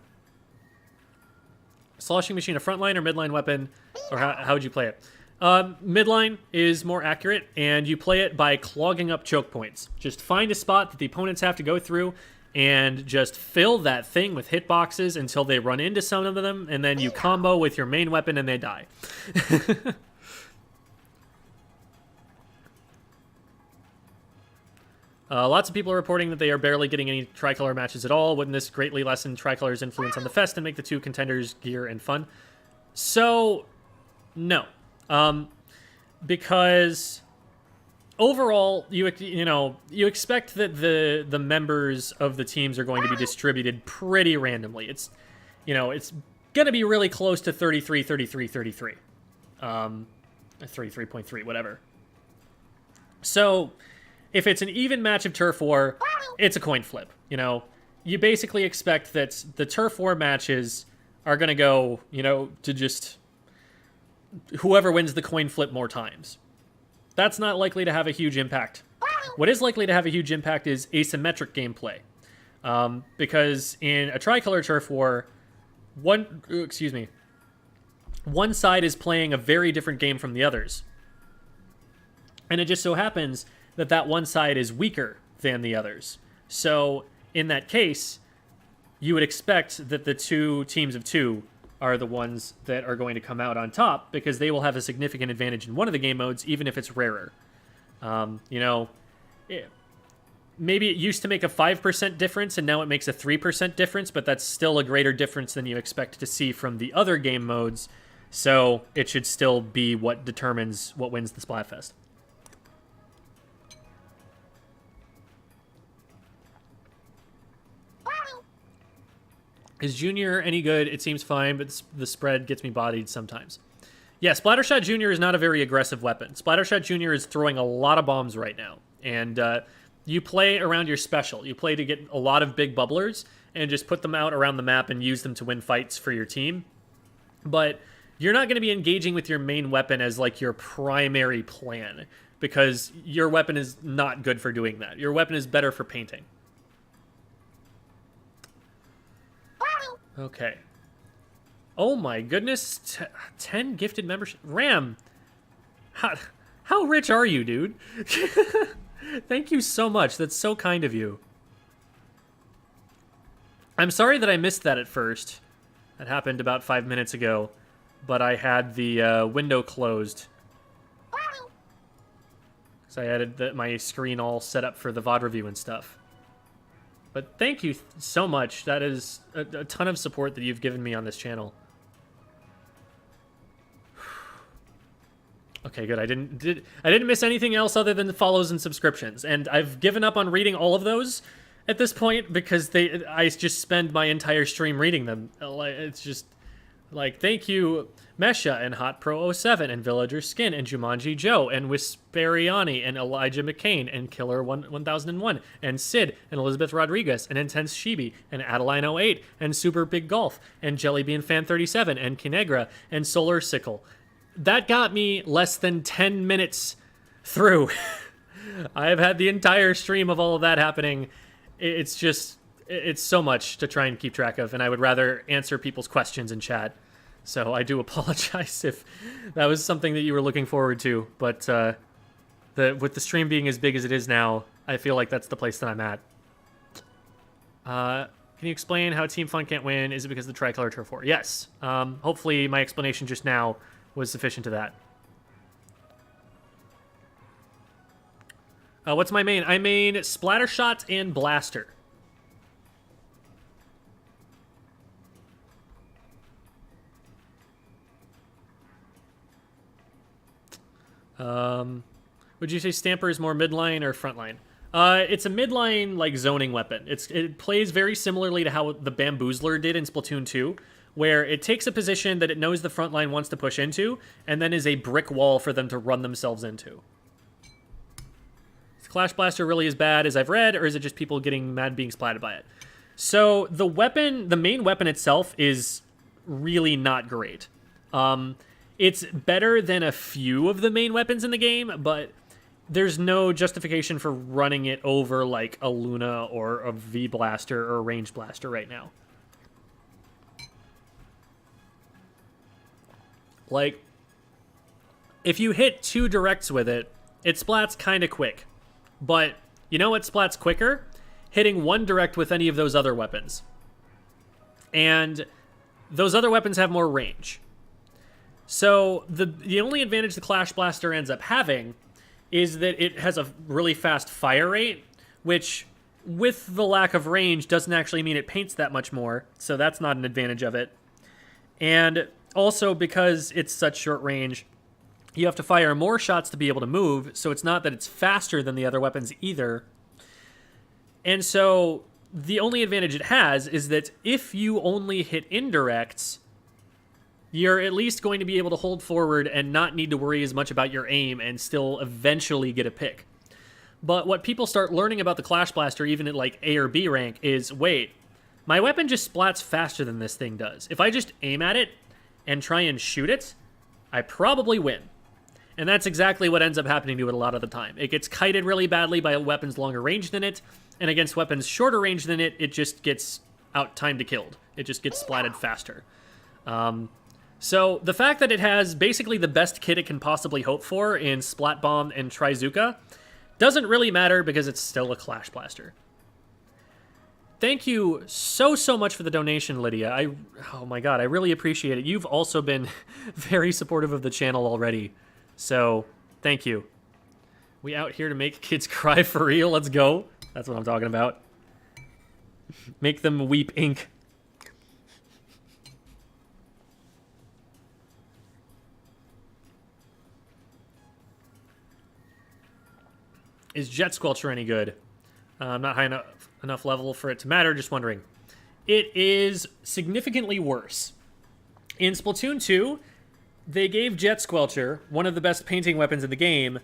Sloshing machine, a frontline or midline weapon, or how would you play it? Midline is more accurate, and you play it by clogging up choke points. Just find a spot that the opponents have to go through, and just fill that thing with hitboxes until they run into some of them, and then you combo with your main weapon and they die. Lots of people are reporting that they are barely getting any Tricolor matches at all. Wouldn't this greatly lessen Tricolor's influence on the fest and make the two contenders Gear and Fun? So, no. Because overall, you expect that the members of the teams are going to be distributed pretty randomly. It's going to be really close to 33, 33, 33. 33.3, whatever. So, if it's an even match of Turf War, it's a coin flip. You basically expect that the Turf War matches are going to go, to just whoever wins the coin flip more times. That's not likely to have a huge impact. What is likely to have a huge impact is asymmetric gameplay. Because in a Tricolor Turf War, one side is playing a very different game from the others. And it just so happens that one side is weaker than the others. So, in that case, you would expect that the two teams of two are the ones that are going to come out on top because they will have a significant advantage in one of the game modes, even if it's rarer. Maybe it used to make a 5% difference, and now it makes a 3% difference, but that's still a greater difference than you expect to see from the other game modes, so it should still be what determines what wins the Splatfest. Is Junior any good? It seems fine, but the spread gets me bodied sometimes. Yeah, Splattershot Junior is not a very aggressive weapon. Splattershot Junior is throwing a lot of bombs right now. And you play around your special. You play to get a lot of big bubblers and just put them out around the map and use them to win fights for your team. But you're not going to be engaging with your main weapon as like your primary plan because your weapon is not good for doing that. Your weapon is better for painting. Okay. Oh my goodness. 10 gifted membership. Ram, how rich are you, dude? Thank you so much. That's so kind of you. I'm sorry that I missed that at first. That happened about 5 minutes ago, but I had the window closed So I had my screen all set up for the VOD review and stuff. But thank you so much. That is a ton of support that you've given me on this channel. Okay, good. I didn't miss anything else other than the follows and subscriptions, and I've given up on reading all of those at this point because I just spend my entire stream reading them. It's just like, thank you, Mesha and Hot Pro 07 and Villager Skin and Jumanji Joe and Wisperiani and Elijah McCain and Killer 1001 and Sid and Elizabeth Rodriguez and Intense Shibi and Adeline 08 and Super Big Golf and Jellybean Fan 37 and Kinegra and Solar Sickle. That got me less than 10 minutes through. I have had the entire stream of all of that happening. It's so much to try and keep track of, and I would rather answer people's questions in chat. So I do apologize if that was something that you were looking forward to, but with the stream being as big as it is now, I feel like that's the place that I'm at. Can you explain how Team Fun can't win? Is it because of the tricolor turf war? Yes. Hopefully my explanation just now was sufficient to that. What's my main? I main Splattershot and Blaster. Would you say Stamper is more midline or frontline? It's a midline, like, zoning weapon. It plays very similarly to how the Bamboozler did in Splatoon 2, where it takes a position that it knows the front line wants to push into, and then is a brick wall for them to run themselves into. Is Clash Blaster really as bad as I've read, or is it just people getting mad being splatted by it? So the main weapon itself is really not great. It's better than a few of the main weapons in the game, but there's no justification for running it over like a Luna or a V-Blaster or a Range Blaster right now. Like, if you hit 2 directs with it, it splats kind of quick. But you know what splats quicker? Hitting 1 direct with any of those other weapons. And those other weapons have more range. So the only advantage the Clash Blaster ends up having is that it has a really fast fire rate, which with the lack of range doesn't actually mean it paints that much more, so that's not an advantage of it. And also, because it's such short range, you have to fire more shots to be able to move, so it's not that it's faster than the other weapons either. And so the only advantage it has is that if you only hit indirects, you're at least going to be able to hold forward and not need to worry as much about your aim and still eventually get a pick. But what people start learning about the Clash Blaster, even at like A or B rank, is, wait, my weapon just splats faster than this thing does. If I just aim at it and try and shoot it, I probably win. And that's exactly what ends up happening to it a lot of the time. It gets kited really badly by weapons longer range than it, and against weapons shorter range than it, it just gets out-timed to killed. It just gets splatted faster. So the fact that it has basically the best kit it can possibly hope for in Splat Bomb and Trizuka doesn't really matter because it's still a Clash Blaster. Thank you so much for the donation, Lydia. Oh my god, I really appreciate it. You've also been very supportive of the channel already. So, thank you. We out here to make kids cry for real. Let's go. That's what I'm talking about. Make them weep ink. Is Jet Squelcher any good? I'm not high enough level for it to matter, just wondering. It is significantly worse. In Splatoon 2, they gave Jet Squelcher, one of the best painting weapons in the game,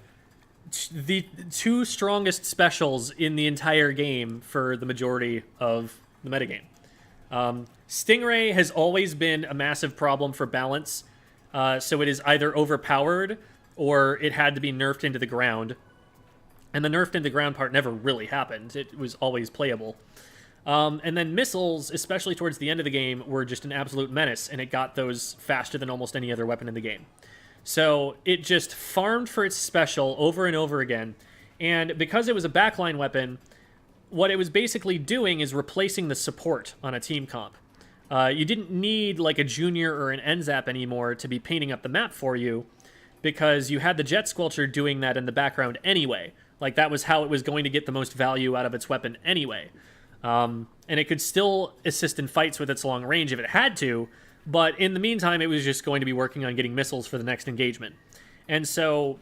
the 2 strongest specials in the entire game for the majority of the metagame. Stingray has always been a massive problem for balance, so it is either overpowered or it had to be nerfed into the ground. And the nerfed into the ground part never really happened. It was always playable. And then missiles, especially towards the end of the game, were just an absolute menace, and it got those faster than almost any other weapon in the game. So it just farmed for its special over and over again, and because it was a backline weapon, what it was basically doing is replacing the support on a team comp. You didn't need like a Junior or an NZAP anymore to be painting up the map for you. because you had the Jet Squelcher doing that in the background anyway. Like, that was how it was going to get the most value out of its weapon anyway. And it could still assist in fights with its long range if it had to, but in the meantime, it was just going to be working on getting missiles for the next engagement. And so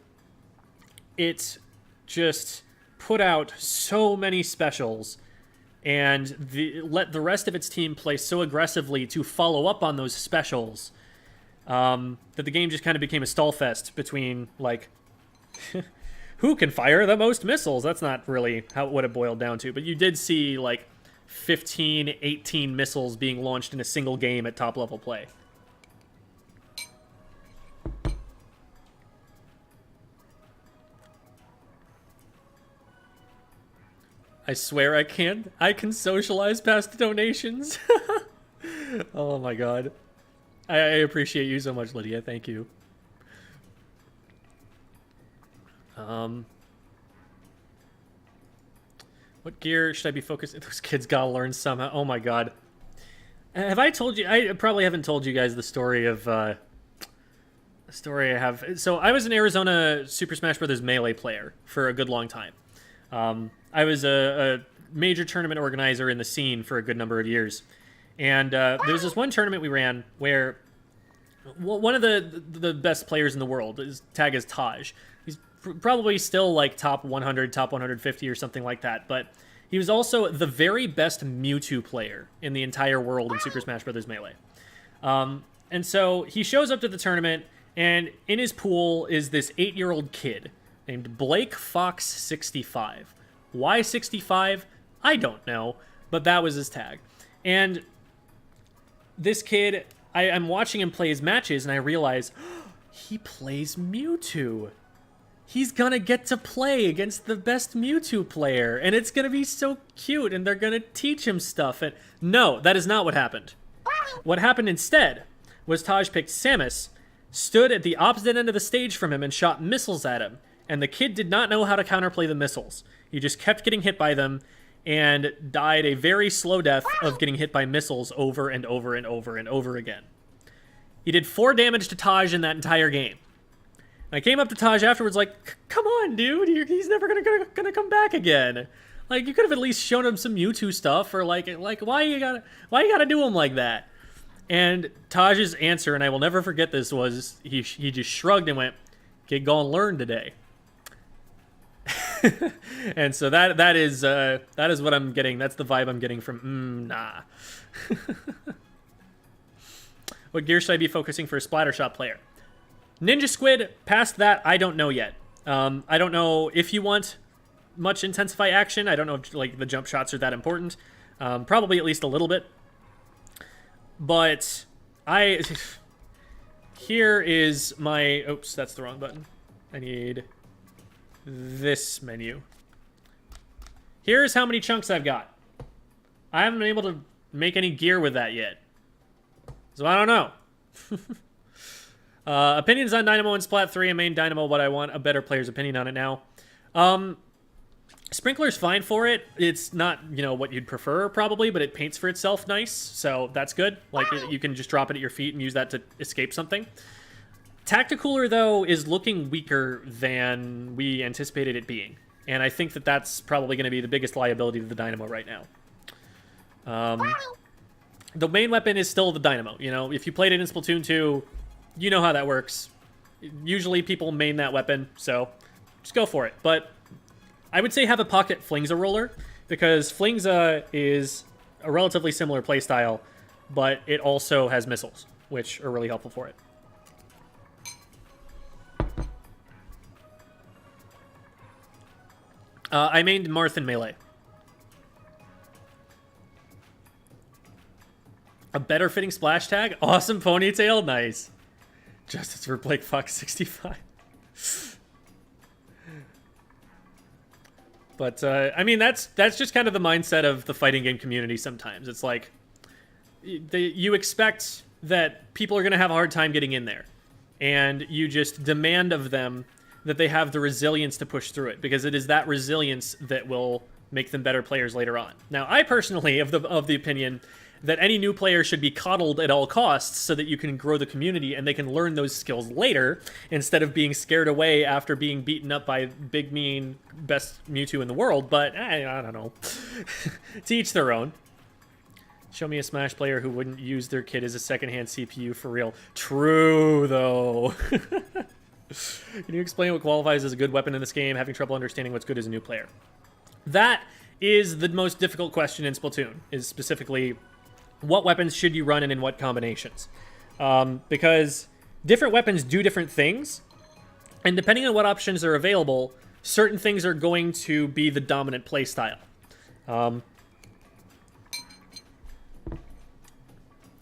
it just put out so many specials and let the rest of its team play so aggressively to follow up on those specials that the game just kind of became a stall fest between, like, who can fire the most missiles? That's not really what it boiled down to, but you did see, like, 15, 18 missiles being launched in a single game at top-level play. I swear I can socialize past donations. Oh my god. I appreciate you so much, Lydia. Thank you. What gear should I be focused? Those kids gotta learn somehow. Oh my god. Have I told you? I probably haven't told you guys the story of the story I have. So I was an Arizona Super Smash Bros. Melee player for a good long time. I was a major tournament organizer in the scene for a good number of years. And there was this one tournament we ran where one of the best players in the world, his tag is Taj. He's probably still like top 100, top 150 or something like that. But he was also the very best Mewtwo player in the entire world in Super Smash Bros. Melee. And so he shows up to the tournament, and in his pool is this 8-year-old kid named Blake Fox 65. Why 65? I don't know, but that was his tag. And this kid, I'm watching him play his matches, and I realize he plays Mewtwo. He's gonna get to play against the best Mewtwo player, and it's gonna be so cute, and they're gonna teach him stuff. And no, that is not what happened. What happened instead was Taj picked Samus, stood at the opposite end of the stage from him, and shot missiles at him. And the kid did not know how to counterplay the missiles. He just kept getting hit by them and died a very slow death of getting hit by missiles over and over and over and over again. He did 4 damage to Taj in that entire game. And I came up to Taj afterwards like, come on, dude, he's never gonna come back again. Like, you could have at least shown him some Mewtwo stuff, or like why you gotta do him like that? And Taj's answer, and I will never forget this, was he just shrugged and went, "Kid, go and learn today." And so that is what I'm getting. That's the vibe I'm getting from nah. What gear should I be focusing for a Splattershot player? Ninja Squid, past that, I don't know yet. I don't know if you want much intensify action. I don't know if like the jump shots are that important. Probably at least a little bit. But here is my, oops, that's the wrong button. I need this menu. Here's how many chunks I've got. I haven't been able to make any gear with that yet. So I don't know. Opinions on Dynamo and Splat 3 and main Dynamo, what I want a better player's opinion on it now. Sprinkler's fine for it. It's not, what you'd prefer probably, but it paints for itself nice, so that's good. Like, you can just drop it at your feet and use that to escape something. Tacticooler, though, is looking weaker than we anticipated it being. And I think that that's probably going to be the biggest liability to the Dynamo right now. The main weapon is still the Dynamo. If you played it in Splatoon 2, you know how that works. Usually people main that weapon, so just go for it. But I would say have a pocket Flingza roller, because Flingza is a relatively similar playstyle, but it also has missiles, which are really helpful for it. I mained Marth in Melee. A better fitting splash tag? Awesome ponytail? Nice. Justice for Blake Fox 65. But, I mean, that's just kind of the mindset of the fighting game community sometimes. It's like, you expect that people are going to have a hard time getting in there. And you just demand of them that they have the resilience to push through it, because it is that resilience that will make them better players later on. Now, I personally, of the opinion, that any new player should be coddled at all costs so that you can grow the community and they can learn those skills later instead of being scared away after being beaten up by big, mean, best Mewtwo in the world. But I don't know. To each their own. Show me a Smash player who wouldn't use their kid as a secondhand CPU for real. True, though. Can you explain what qualifies as a good weapon in this game? Having trouble understanding what's good as a new player. That is the most difficult question in Splatoon, is specifically what weapons should you run and in what combinations. Because different weapons do different things, and depending on what options are available, certain things are going to be the dominant playstyle.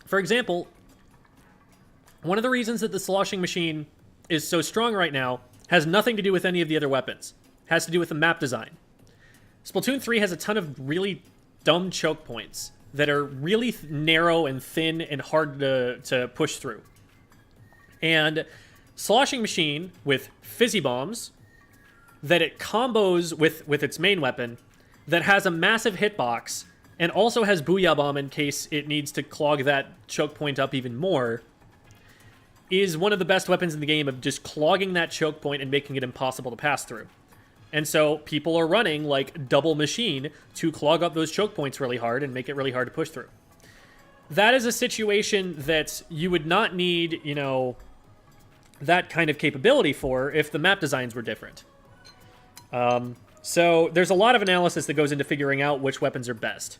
For example, one of the reasons that the sloshing machine is so strong right now has nothing to do with any of the other weapons. It has to do with the map design. Splatoon 3 has a ton of really dumb choke points that are really narrow and thin and hard to push through. And sloshing machine with fizzy bombs that it combos with its main weapon that has a massive hitbox and also has Booyah Bomb in case it needs to clog that choke point up even more, is one of the best weapons in the game of just clogging that choke point and making it impossible to pass through. And so people are running like double machine to clog up those choke points really hard and make it really hard to push through. That is a situation that you would not need, you know, that kind of capability for if the map designs were different. So there's a lot of analysis that goes into figuring out which weapons are best.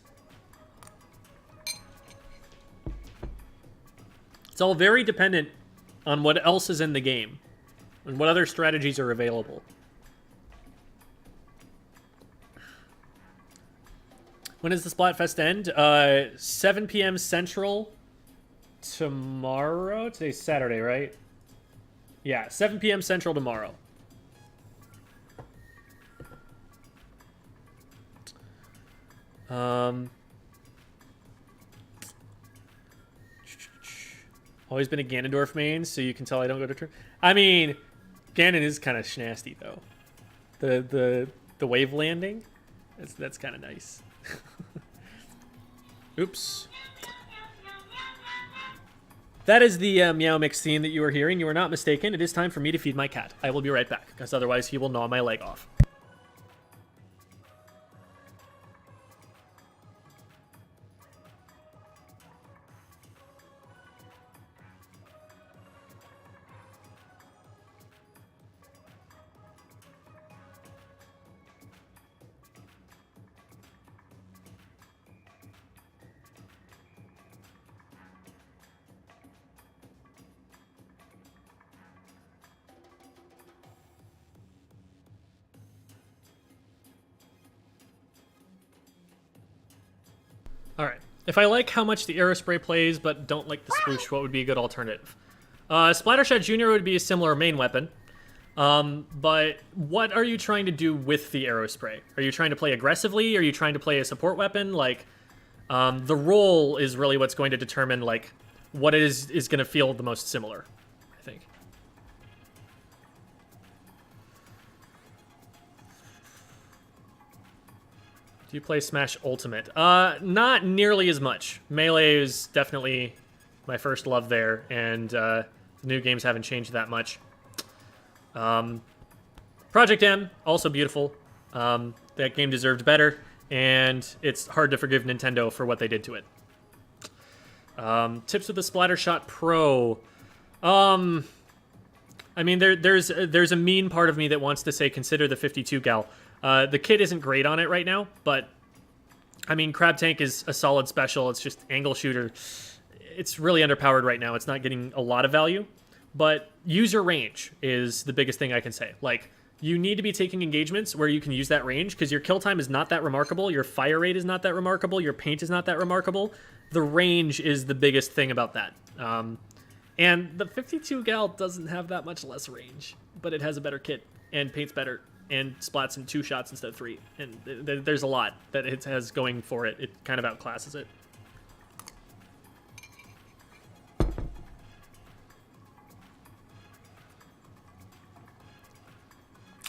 It's all very dependent on what else is in the game and what other strategies are available. When does the Splatfest end? 7 p.m. Central tomorrow? Today's Saturday, right? Yeah, 7 p.m. Central tomorrow. Always been a Ganondorf main, so you can tell I don't go to turn. I mean, Ganon is kind of schnasty though. The wave landing, that's kind of nice. Oops. That is the Meow Mix theme that you were hearing. You were not mistaken. It is time for me to feed my cat. I will be right back, because otherwise he will gnaw my leg off. Alright. If I like how much the Aerospray plays, but don't like the Sploosh, what would be a good alternative? Splattershot Jr. would be a similar main weapon. But what are you trying to do with the Aerospray? Are you trying to play aggressively? Are you trying to play a support weapon? Like, the role is really what's going to determine, like, what is going to feel the most similar, I think. Do you play Smash Ultimate? Not nearly as much. Melee is definitely my first love there, and the new games haven't changed that much. Project M, also beautiful. That game deserved better, and it's hard to forgive Nintendo for what they did to it. Tips with the Splattershot Pro. I mean, there's a mean part of me that wants to say consider the 52 gal. The kit isn't great on it right now, but I mean, Crab Tank is a solid special. It's just angle shooter. It's really underpowered right now. It's not getting a lot of value, but user range is the biggest thing I can say. Like, you need to be taking engagements where you can use that range, because your kill time is not that remarkable, your fire rate is not that remarkable, your paint is not that remarkable. The range is the biggest thing about that. And the 52 gal doesn't have that much less range, but it has a better kit and paints better and splats in 2 shots instead of 3. And there's a lot that it has going for it. It kind of outclasses it.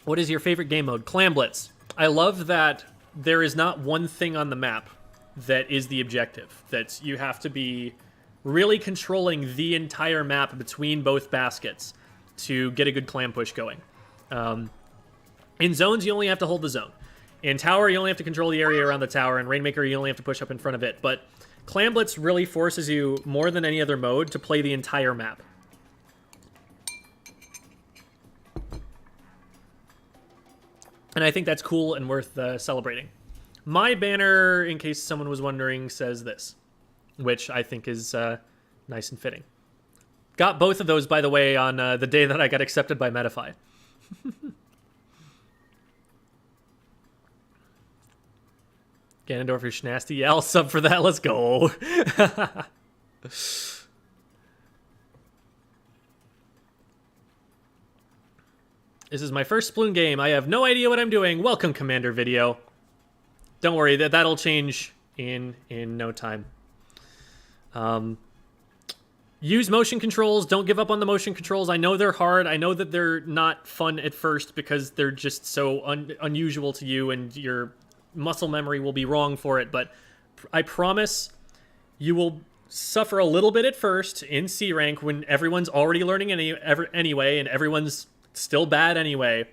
What is your favorite game mode? Clam Blitz. I love that there is not one thing on the map that is the objective. That you have to be really controlling the entire map between both baskets to get a good clam push going. In zones, you only have to hold the zone. In tower, you only have to control the area around the tower. In Rainmaker, you only have to push up in front of it. But Clam Blitz really forces you, more than any other mode, to play the entire map. And I think that's cool and worth celebrating. My banner, in case someone was wondering, says this, which I think is nice and fitting. Got both of those, by the way, on the day that I got accepted by Metafy. Ganondorf is nasty. Yeah, I'll sub for that. Let's go. This is my first Sploon game. I have no idea what I'm doing. Welcome, Commander Video. Don't worry, that'll change in no time. Use motion controls. Don't give up on the motion controls. I know they're hard. I know that they're not fun at first because they're just so unusual to you, and your muscle memory will be wrong for it. But I promise you will suffer a little bit at first in C rank when everyone's already learning anyway, and everyone's still bad anyway.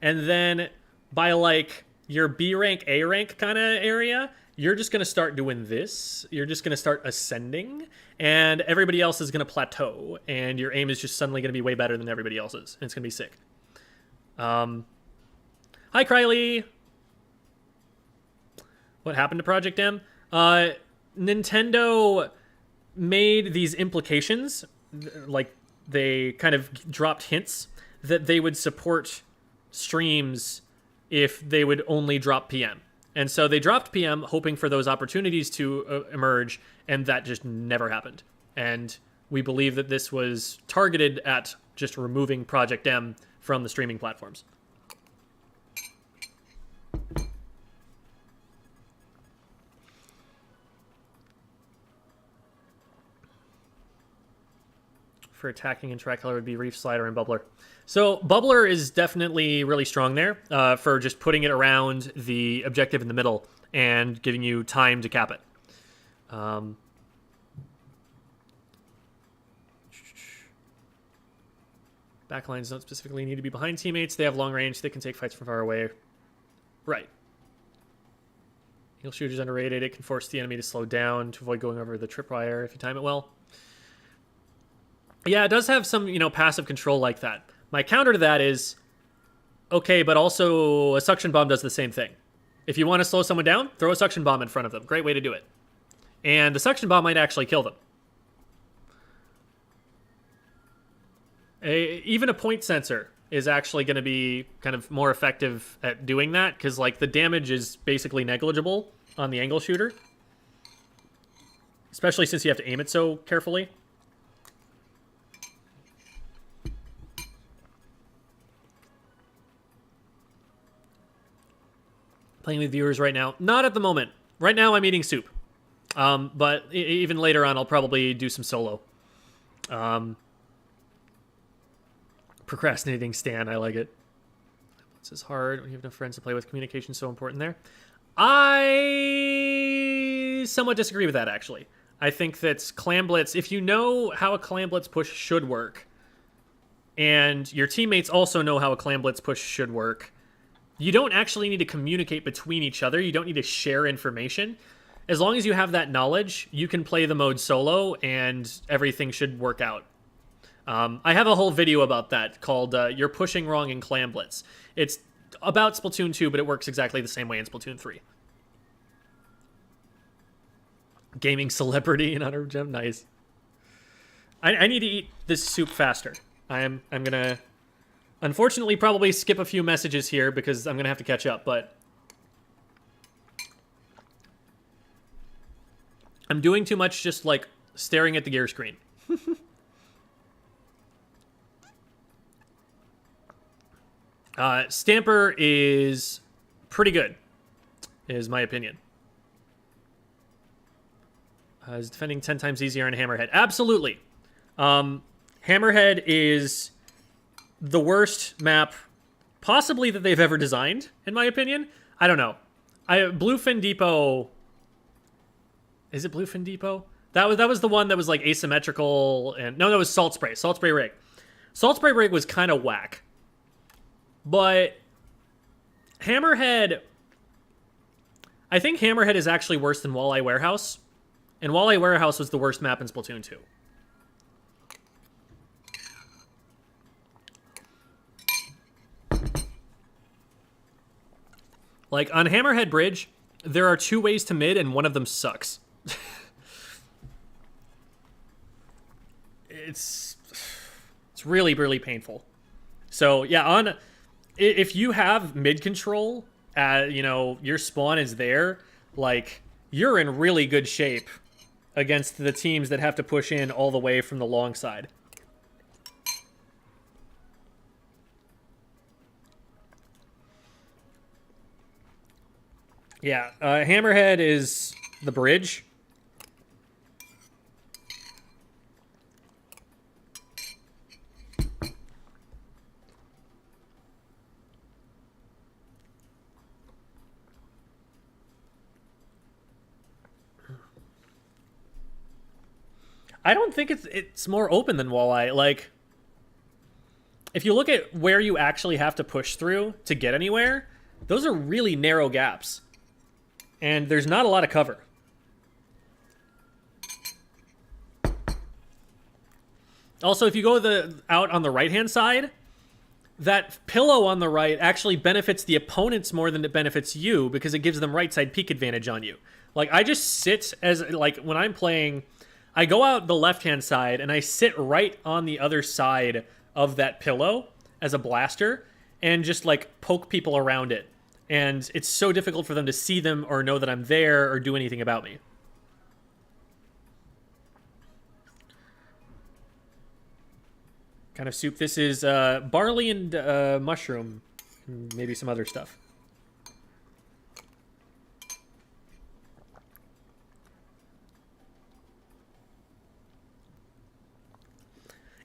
And then by like your B rank, A rank kind of area, you're just going to start doing this. You're just going to start ascending, and everybody else is going to plateau, and your aim is just suddenly going to be way better than everybody else's, and it's going to be sick. Hi, Krylie. What happened to Project M? Nintendo made these implications, like they kind of dropped hints that they would support streams if they would only drop PM. And so they dropped PM hoping for those opportunities to emerge, and that just never happened. And we believe that this was targeted at just removing Project M from the streaming platforms. For attacking and Tricolor would be Reef Slider and Bubbler. So Bubbler is definitely really strong there for just putting it around the objective in the middle and giving you time to cap it. Backlines don't specifically need to be behind teammates. They have long range. They can take fights from far away. Right. Heal Shooter's underrated. It can force the enemy to slow down to avoid going over the tripwire if you time it well. Yeah, it does have some, passive control like that. My counter to that is, okay, but also a suction bomb does the same thing. If you want to slow someone down, throw a suction bomb in front of them. Great way to do it. And the suction bomb might actually kill them. Even a point sensor is actually going to be kind of more effective at doing that, because like the damage is basically negligible on the angle shooter. Especially since you have to aim it so carefully. Playing with viewers right now. Not at the moment. Right now I'm eating soup. But even later on I'll probably do some solo. Procrastinating Stan, I like it. This is hard when you have no friends to play with. Communication so important there. I somewhat disagree with that, actually. I think that Clam Blitz, if you know how a Clam Blitz push should work, and your teammates also know how a Clam Blitz push should work, you don't actually need to communicate between each other. You don't need to share information. As long as you have that knowledge, you can play the mode solo, and everything should work out. I have a whole video about that called You're Pushing Wrong in Clam Blitz. It's about Splatoon 2, but it works exactly the same way in Splatoon 3. Gaming celebrity in Honor of Gem, nice. I need to eat this soup faster. I'm gonna, unfortunately, probably skip a few messages here because I'm gonna have to catch up, but I'm doing too much just like staring at the gear screen. Stamper is pretty good, is my opinion. Is defending 10 times easier on Hammerhead? Absolutely. Hammerhead is the worst map possibly that they've ever designed, in my opinion. I don't know. Bluefin Depot Is it Bluefin Depot? That was the one that was like asymmetrical and no, that was Salt Spray. Salt Spray Rig. Salt Spray Rig was kind of whack. But Hammerhead, I think Hammerhead is actually worse than Walleye Warehouse. And Walleye Warehouse was the worst map in Splatoon 2. Like, on Hammerhead Bridge, there are 2 ways to mid, and one of them sucks. It's really, really painful. So, yeah, if you have mid control, you know, your spawn is there, like, you're in really good shape against the teams that have to push in all the way from the long side. Yeah, Hammerhead is the bridge. I don't think it's more open than Walleye. Like, if you look at where you actually have to push through to get anywhere, those are really narrow gaps. And there's not a lot of cover. Also, if you go out on the right-hand side, that pillow on the right actually benefits the opponents more than it benefits you because it gives them right-side peek advantage on you. Like, I just sit as, like, when I'm playing, I go out the left-hand side and I sit right on the other side of that pillow as a blaster and just, like, poke people around it. And it's so difficult for them to see them or know that I'm there or do anything about me. Kind of soup. This is barley and mushroom. And maybe some other stuff.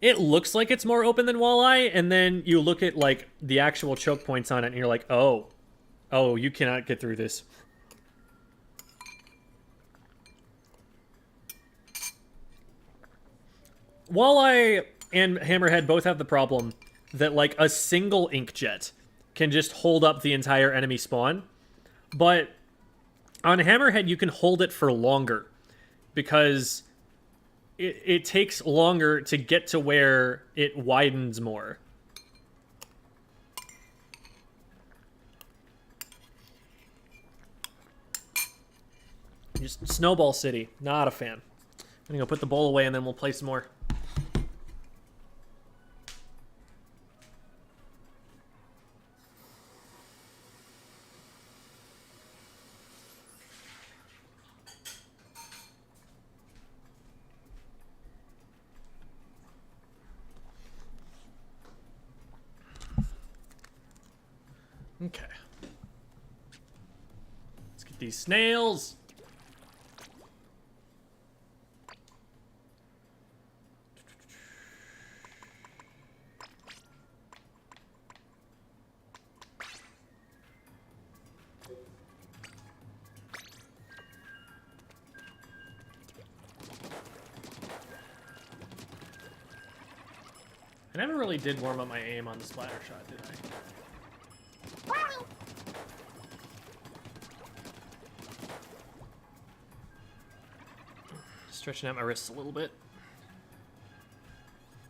It looks like it's more open than Walleye, and then you look at, like, the actual choke points on it, and you're like, oh. Oh, you cannot get through this. Walleye and Hammerhead both have the problem that, like, a single inkjet can just hold up the entire enemy spawn. But on Hammerhead, you can hold it for longer because it takes longer to get to where it widens more. Just Snowball City. Not a fan. I'm gonna go put the bowl away and then we'll play some more. Okay. Let's get these snails. I never really did warm up my aim on the splatter shot, did I? Stretching out my wrists a little bit.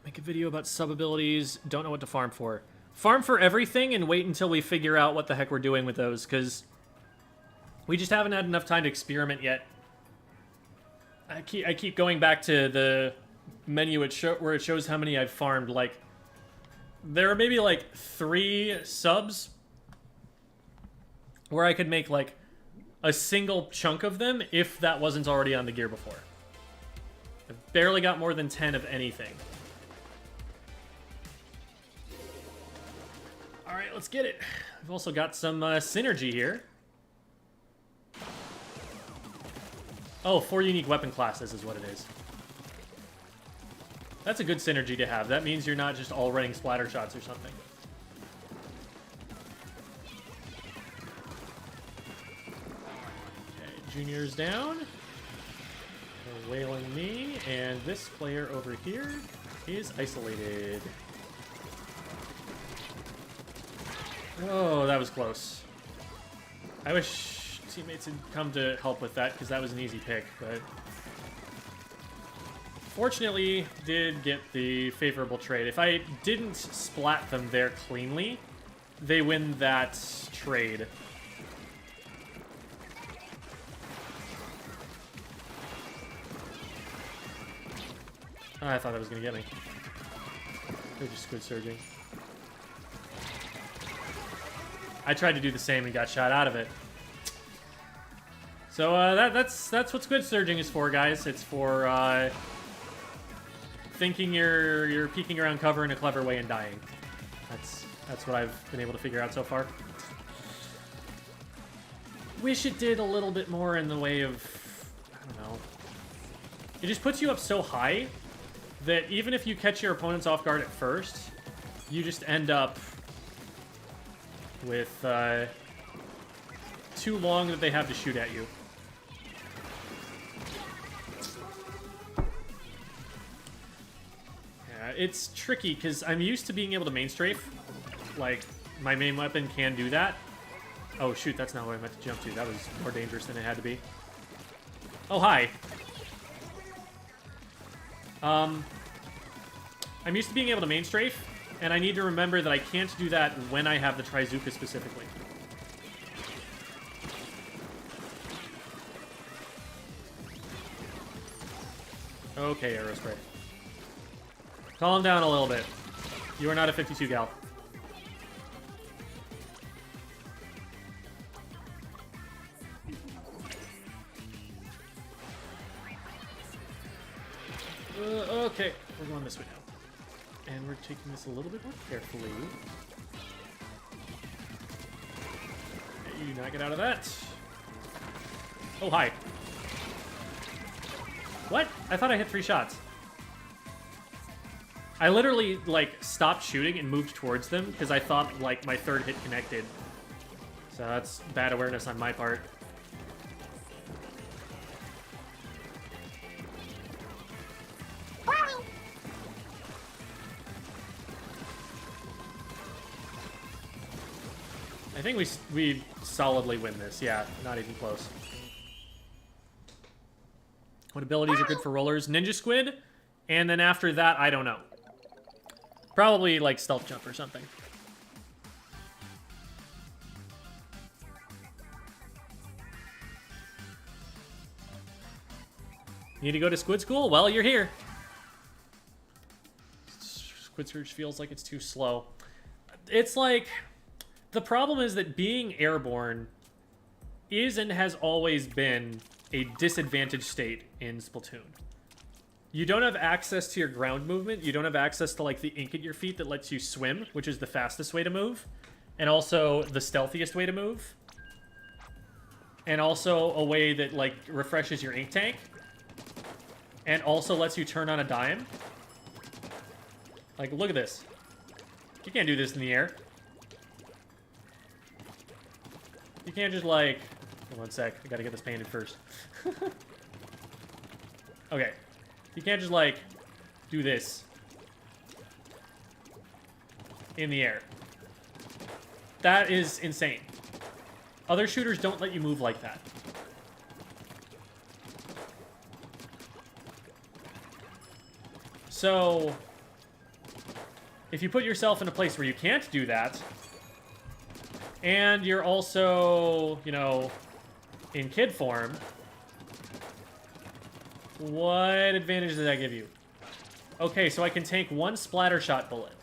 Make a video about sub abilities. Don't know what to farm for. Farm for everything and wait until we figure out what the heck we're doing with those, because we just haven't had enough time to experiment yet. I keep going back to the menu where it shows how many I've farmed. Like, there are maybe like 3 subs where I could make like a single chunk of them if that wasn't already on the gear before. I've barely got more than 10 of anything. All right, let's get it. I've also got some synergy here. Oh, 4 unique weapon classes is what it is. That's a good synergy to have. That means you're not just all running splatter shots or something. Okay, Junior's down. wailing me, and this player over here is isolated. Oh, that was close. I wish teammates had come to help with that, because that was an easy pick, but... Fortunately, did get the favorable trade. If I didn't splat them there cleanly, they win that trade. Oh, I thought that was going to get me. They're just squid surging. I tried to do the same and got shot out of it. So that's what squid surging is for, guys. It's for thinking you're peeking around cover in a clever way and dying. That's what I've been able to figure out so far. Wish it did a little bit more in the way of, I don't know. It just puts you up so high that even if you catch your opponents off guard at first, you just end up with too long that they have to shoot at you. Yeah, it's tricky because I'm used to being able to main strafe. Like, my main weapon can do that. Oh shoot, that's not what I meant to jump to. That was more dangerous than it had to be. Oh, hi. I'm used to being able to main strafe, and I need to remember that I can't do that when I have the Trizuka specifically. Okay, Aerospray. Calm down a little bit. You are not a 52 gal. Okay, we're going this way now. And we're taking this a little bit more carefully. You do not get out of that. Oh, hi. What? I thought I hit 3 shots. I literally, like, stopped shooting and moved towards them because I thought, like, my third hit connected. So that's bad awareness on my part. I think we solidly win this. Yeah, not even close. What abilities are good for rollers? Ninja Squid, and then after that, I don't know. Probably like Stealth Jump or something. Need to go to Squid School? Well, you're here. Squid Surge feels like it's too slow. It's like... The problem is that being airborne is and has always been a disadvantaged state in Splatoon. You don't have access to your ground movement. You don't have access to, like, the ink at your feet that lets you swim, which is the fastest way to move, and also the stealthiest way to move, and also a way that, like, refreshes your ink tank, and also lets you turn on a dime. Like, look at this. You can't do this in the air. You can't just, like... Hold on 1 sec. I gotta get this painted first. Okay. You can't just, like, do this in the air. That is insane. Other shooters don't let you move like that. So, if you put yourself in a place where you can't do that... And you're also, you know, in kid form. What advantage does that give you? Okay, so I can take 1 splatter shot bullet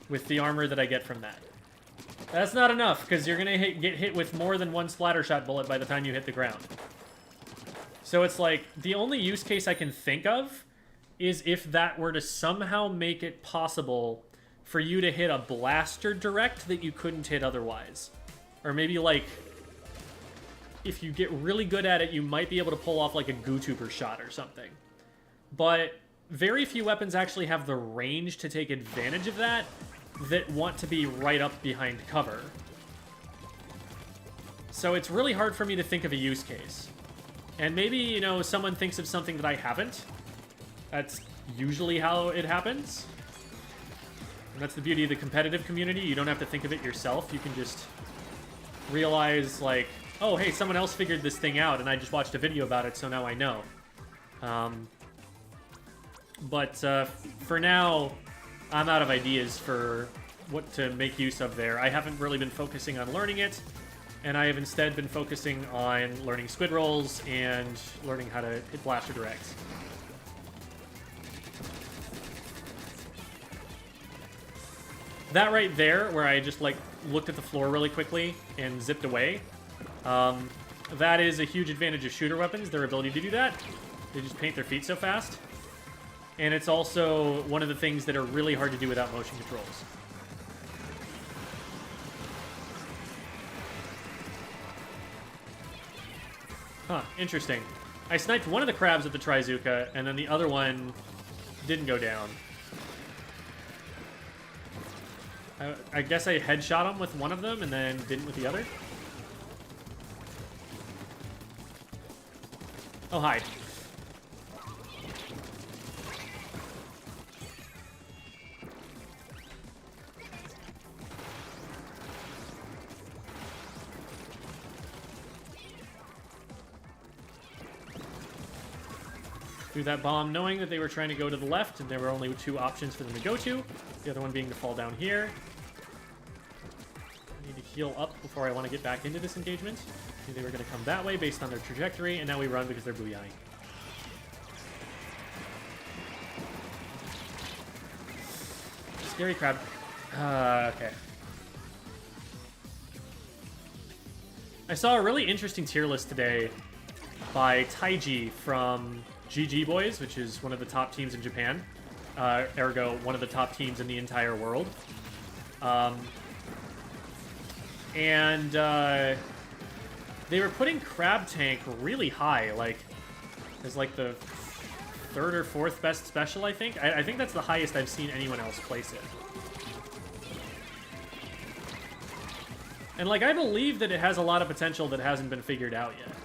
with the armor that I get from that. That's not enough, because you're going to get hit with more than 1 splatter shot bullet by the time you hit the ground. So it's like, the only use case I can think of is if that were to somehow make it possible for you to hit a blaster direct that you couldn't hit otherwise. Or maybe, like, if you get really good at it, you might be able to pull off, like, a Gootuber shot or something. But very few weapons actually have the range to take advantage of that want to be right up behind cover. So it's really hard for me to think of a use case. And maybe, you know, someone thinks of something that I haven't. That's usually how it happens. And that's the beauty of the competitive community. You don't have to think of it yourself. You can just realize, like, oh, hey, someone else figured this thing out, and I just watched a video about it, so now I know. But for now, I'm out of ideas for what to make use of there. I haven't really been focusing on learning it, and I have instead been focusing on learning squid rolls and learning how to hit blaster directs. That right there, where I just, like, looked at the floor really quickly and zipped away, that is a huge advantage of shooter weapons, their ability to do that. They just paint their feet so fast. And it's also one of the things that are really hard to do without motion controls. Huh, interesting. I sniped one of the crabs with the Trizuka, and then the other one didn't go down. I guess I headshot him with one of them and then didn't with the other. Oh, hi. Threw that bomb knowing that they were trying to go to the left, and there were only two options for them to go to. The other one being to fall down here. I need to heal up before I want to get back into this engagement. They were going to come that way based on their trajectory, and now we run because they're booyahing. Scary crab. Okay. I saw a really interesting tier list today by Taiji from GG Boys, which is one of the top teams in Japan. Ergo, one of the top teams in the entire world. They were putting Crab Tank really high, like, as like the third or fourth best special, I think. I think that's the highest I've seen anyone else place it. And, like, I believe that it has a lot of potential that hasn't been figured out yet.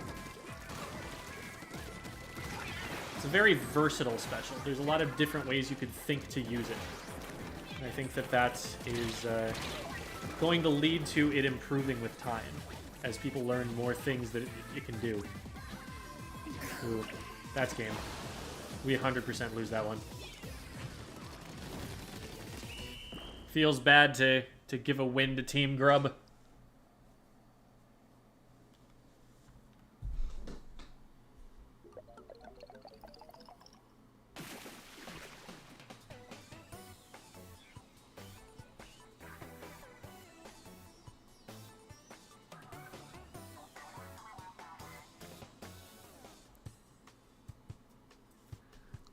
It's a very versatile special. There's a lot of different ways you could think to use it. And I think that that is going to lead to it improving with time, as people learn more things that it can do. Ooh, that's game. We 100% lose that one. Feels bad to give a win to Team Grub.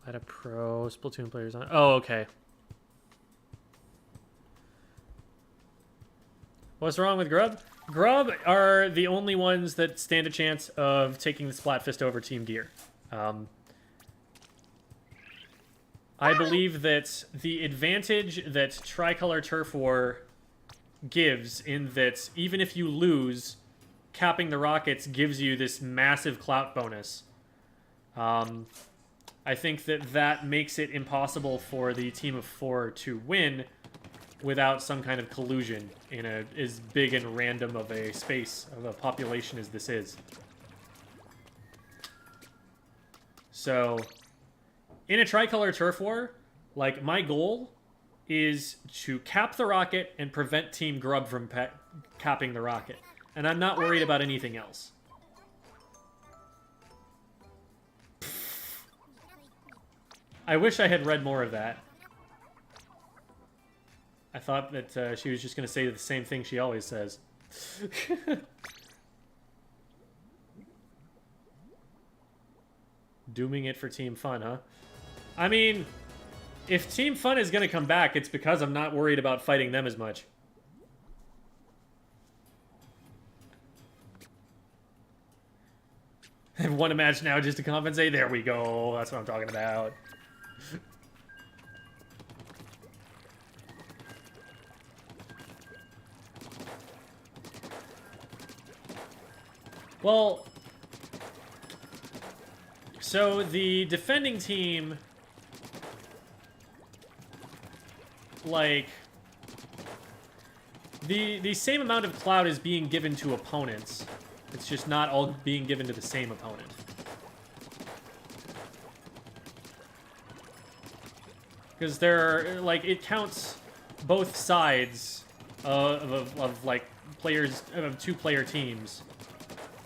Let a pro Splatoon players on. Oh, okay. What's wrong with Grub? Grub are the only ones that stand a chance of taking the Splatfest over Team Gear. I believe that the advantage that Tricolor Turf War gives, in that even if you lose, capping the rockets gives you this massive clout bonus. I think that that makes it impossible for the team of 4 to win without some kind of collusion in a as big and random of a space of a population as this is. So, in a Tricolor Turf War, like, my goal is to cap the rocket and prevent Team Grub from capping the rocket. And I'm not worried about anything else. I wish I had read more of that. I thought that she was just going to say the same thing she always says. Dooming it for Team Fun, huh? I mean, if Team Fun is going to come back, it's because I'm not worried about fighting them as much. I have one match now just to compensate. There we go. That's what I'm talking about. Well, So the defending team, like, the same amount of clout is being given to opponents. It's just not all being given to the same opponent. Because there are, like, it counts both sides of like, players, of two-player teams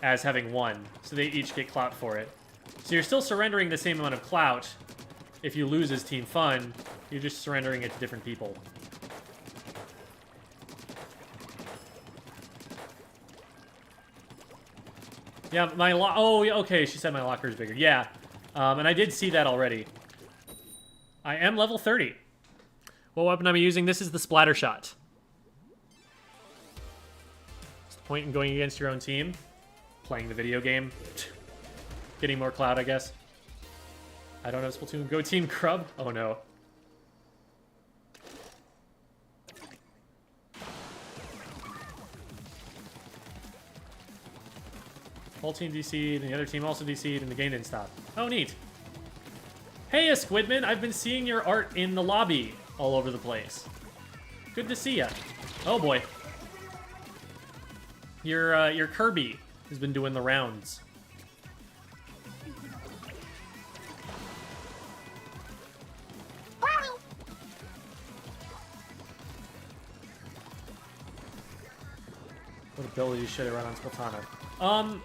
as having won. So they each get clout for it. So you're still surrendering the same amount of clout. If you lose as Team Fun, you're just surrendering it to different people. Yeah, my oh, okay, she said my locker is bigger. Yeah, and I did see that already. I am level 30. What weapon am I using? This is the splatter shot. What's the point in going against your own team? Playing the video game. Getting more clout, I guess. I don't have Splatoon. Go Team Grub? Oh no. Whole team DC'd, and the other team also DC'd, and the game didn't stop. Oh, neat. Hey, Squidman, I've been seeing your art in the lobby all over the place. Good to see ya. Oh boy. Your Kirby has been doing the rounds. What abilities should I run on Splatana?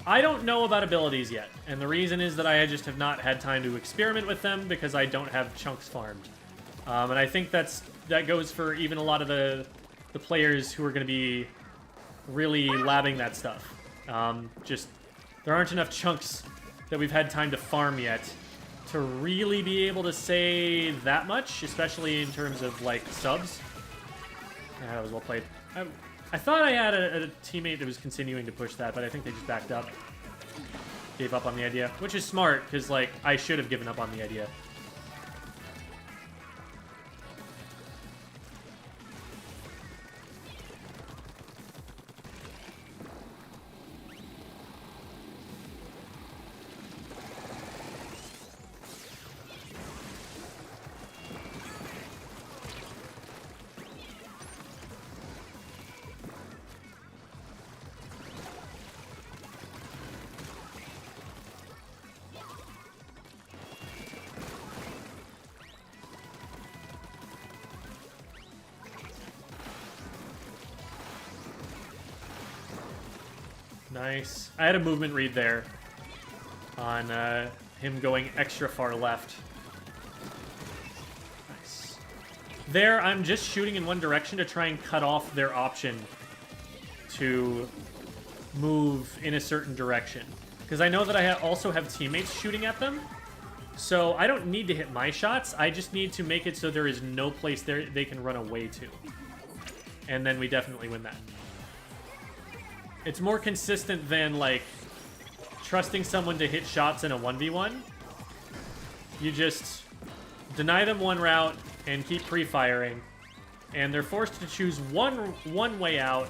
I don't know about abilities yet, and the reason is that I just have not had time to experiment with them because I don't have chunks farmed. And I think that goes for even a lot of the players who are going to be really labbing that stuff. Just, there aren't enough chunks that we've had time to farm yet to really be able to say that much, especially in terms of, like, subs. Yeah, that was well played. I thought I had a teammate that was continuing to push that, but I think they just backed up. Gave up on the idea, which is smart, because, like, I should have given up on the idea. Nice. I had a movement read there on him going extra far left. Nice. There, I'm just shooting in one direction to try and cut off their option to move in a certain direction. Because I know that I also have teammates shooting at them. So I don't need to hit my shots. I just need to make it so there is no place there they can run away to. And then we definitely win that. It's more consistent than, like, trusting someone to hit shots in a 1v1. You just deny them one route and keep pre-firing, and they're forced to choose one way out,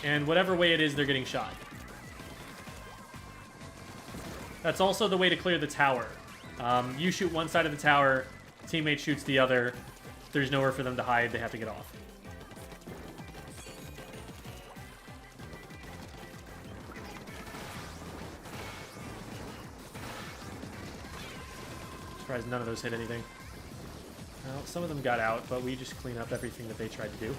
and whatever way it is, they're getting shot. That's also the way to clear the tower. You shoot one side of the tower, teammate shoots the other. There's nowhere for them to hide, they have to get off. Surprised none of those hit anything. Well, some of them got out, but we just clean up everything that they tried to do.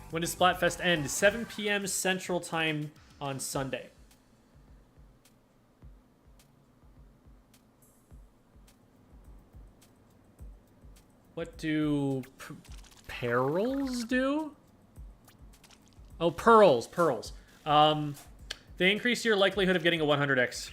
When does Splatfest end? 7 p.m. Central Time on Sunday. What do perils do? Oh, pearls. They increase your likelihood of getting a 100x.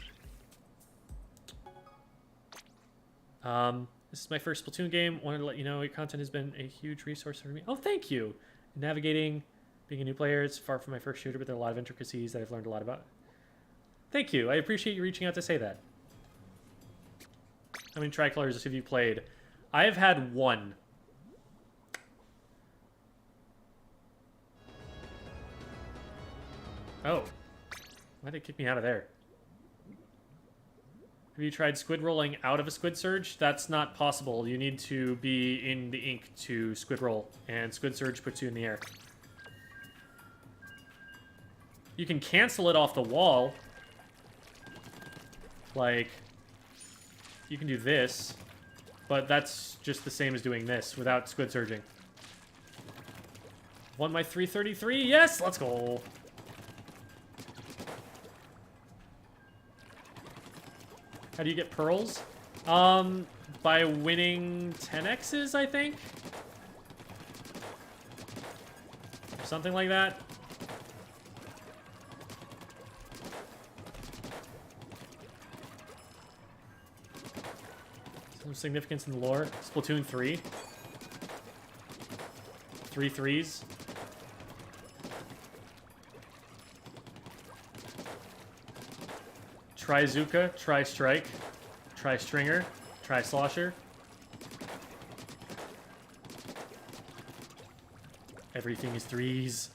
This is my first Splatoon game. Wanted to let you know your content has been a huge resource for me. Oh, thank you. Navigating Being a new player, it's far from my first shooter, but there are a lot of intricacies that I've learned a lot about. Thank you. I appreciate you reaching out to say that. How many tricolors have you played? I have had one. Oh. Why'd they kick me out of there? Have you tried squid rolling out of a squid surge? That's not possible. You need to be in the ink to squid roll, and squid surge puts you in the air. You can cancel it off the wall. Like, you can do this, but that's just the same as doing this without squid surging. Won my 333. Yes, let's go. How do you get pearls? By winning 10x's, I think? Something like that. Some significance in the lore. Splatoon 3. 3 threes. Try-Zuka, Try-Strike, Try-Stringer, Try-Slosher. Everything is threes.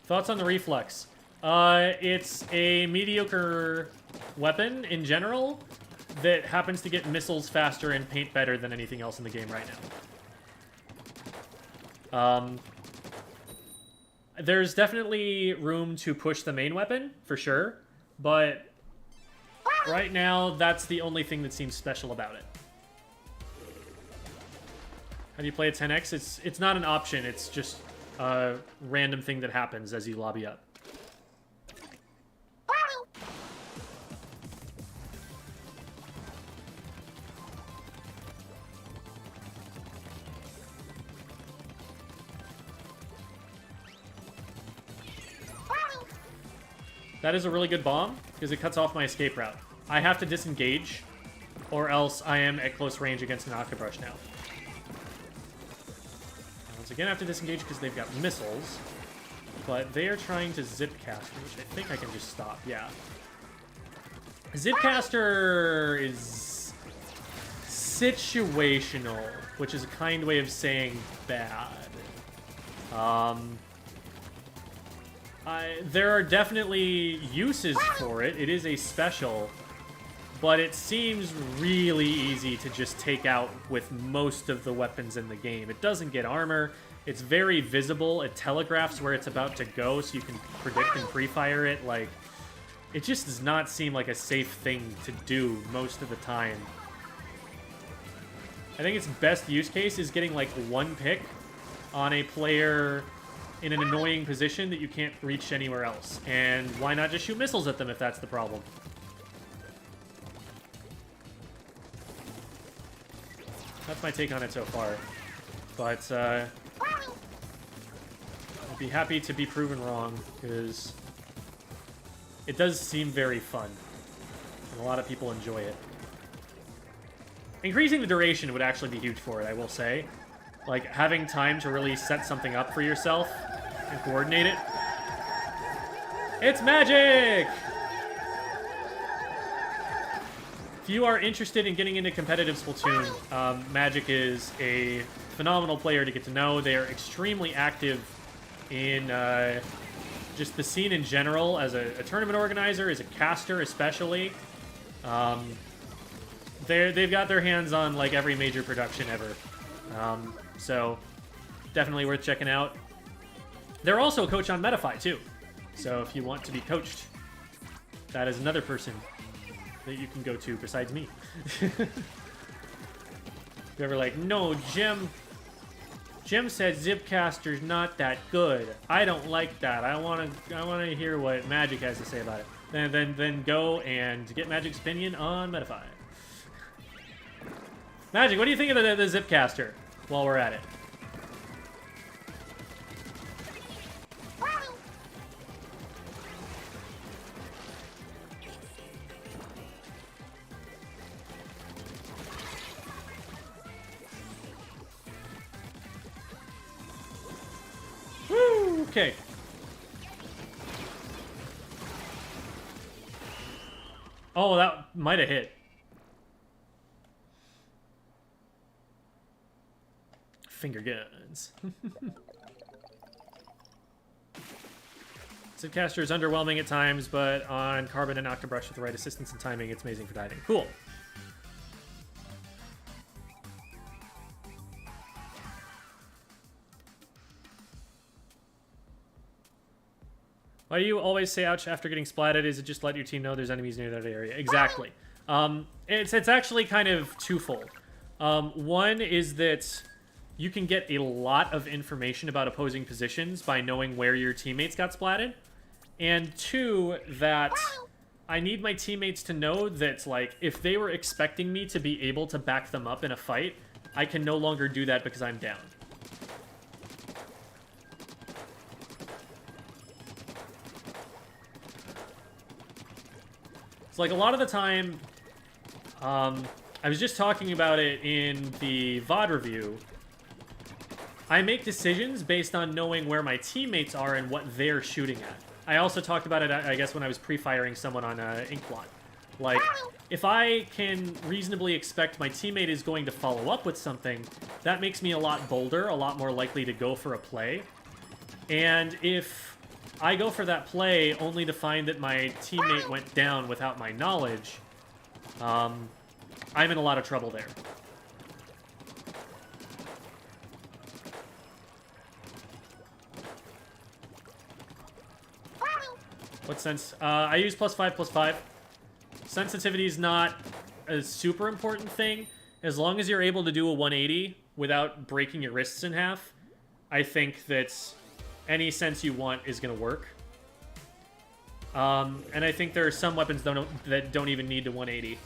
Thoughts on the Reflex? It's a mediocre weapon in general that happens to get missiles faster and paint better than anything else in the game right now. There's definitely room to push the main weapon, for sure. But right now, that's the only thing that seems special about it. How do you play a 10x? It's not an option. It's just a random thing that happens as you lobby up. That is a really good bomb, because it cuts off my escape route. I have to disengage, or else I am at close range against an Octobrush now. Once again, I have to disengage because they've got missiles, but they are trying to Zipcaster, which I think I can just stop, yeah. Zipcaster is situational, which is a kind way of saying bad. There are definitely uses for it. It is a special, but it seems really easy to just take out with most of the weapons in the game. It doesn't get armor. It's very visible. It telegraphs where it's about to go, so you can predict and pre-fire it. Like, it just does not seem like a safe thing to do most of the time. I think its best use case is getting, like, one pick on a player in an annoying position that you can't reach anywhere else. And why not just shoot missiles at them if that's the problem? That's my take on it so far. But, I'd be happy to be proven wrong, because it does seem very fun. And a lot of people enjoy it. Increasing the duration would actually be huge for it, I will say. Like, having time to really set something up for yourself and coordinate it. It's magic! If you are interested in getting into competitive Splatoon, Magic is a phenomenal player to get to know. They are extremely active in just the scene in general, as a tournament organizer, as a caster especially. They've got their hands on, like, every major production ever. So, definitely worth checking out. They're also a coach on Metafy, too. So, if you want to be coached, that is another person that you can go to besides me. If you're ever like, no, Jim said Zipcaster's not that good. I don't like that. I want to hear what Magic has to say about it. Then go and get Magic's opinion on Metafy. Magic, what do you think of the Zipcaster while we're at it? Okay. Oh, that might have hit. Finger guns. Zipcaster is underwhelming at times, but on Carbon and Octobrush with the right assistance and timing, it's amazing for diving. Cool. Why do you always say ouch after getting splatted? Is it just let your team know there's enemies near that area? Exactly. It's actually kind of twofold. One is that you can get a lot of information about opposing positions by knowing where your teammates got splatted. And two, that I need my teammates to know that, like, if they were expecting me to be able to back them up in a fight, I can no longer do that because I'm down. It's like a lot of the time, I was just talking about it in the VOD review. I make decisions based on knowing where my teammates are and what they're shooting at. I also talked about it, I guess, when I was pre-firing someone on Inkblot. Like, if I can reasonably expect my teammate is going to follow up with something, that makes me a lot bolder, a lot more likely to go for a play. And if I go for that play only to find that my teammate went down without my knowledge, I'm in a lot of trouble there. What sense? I use +5/+5. Sensitivity is not a super important thing. As long as you're able to do a 180 without breaking your wrists in half, I think that any sense you want is going to work. And I think there are some weapons that don't even need to 180.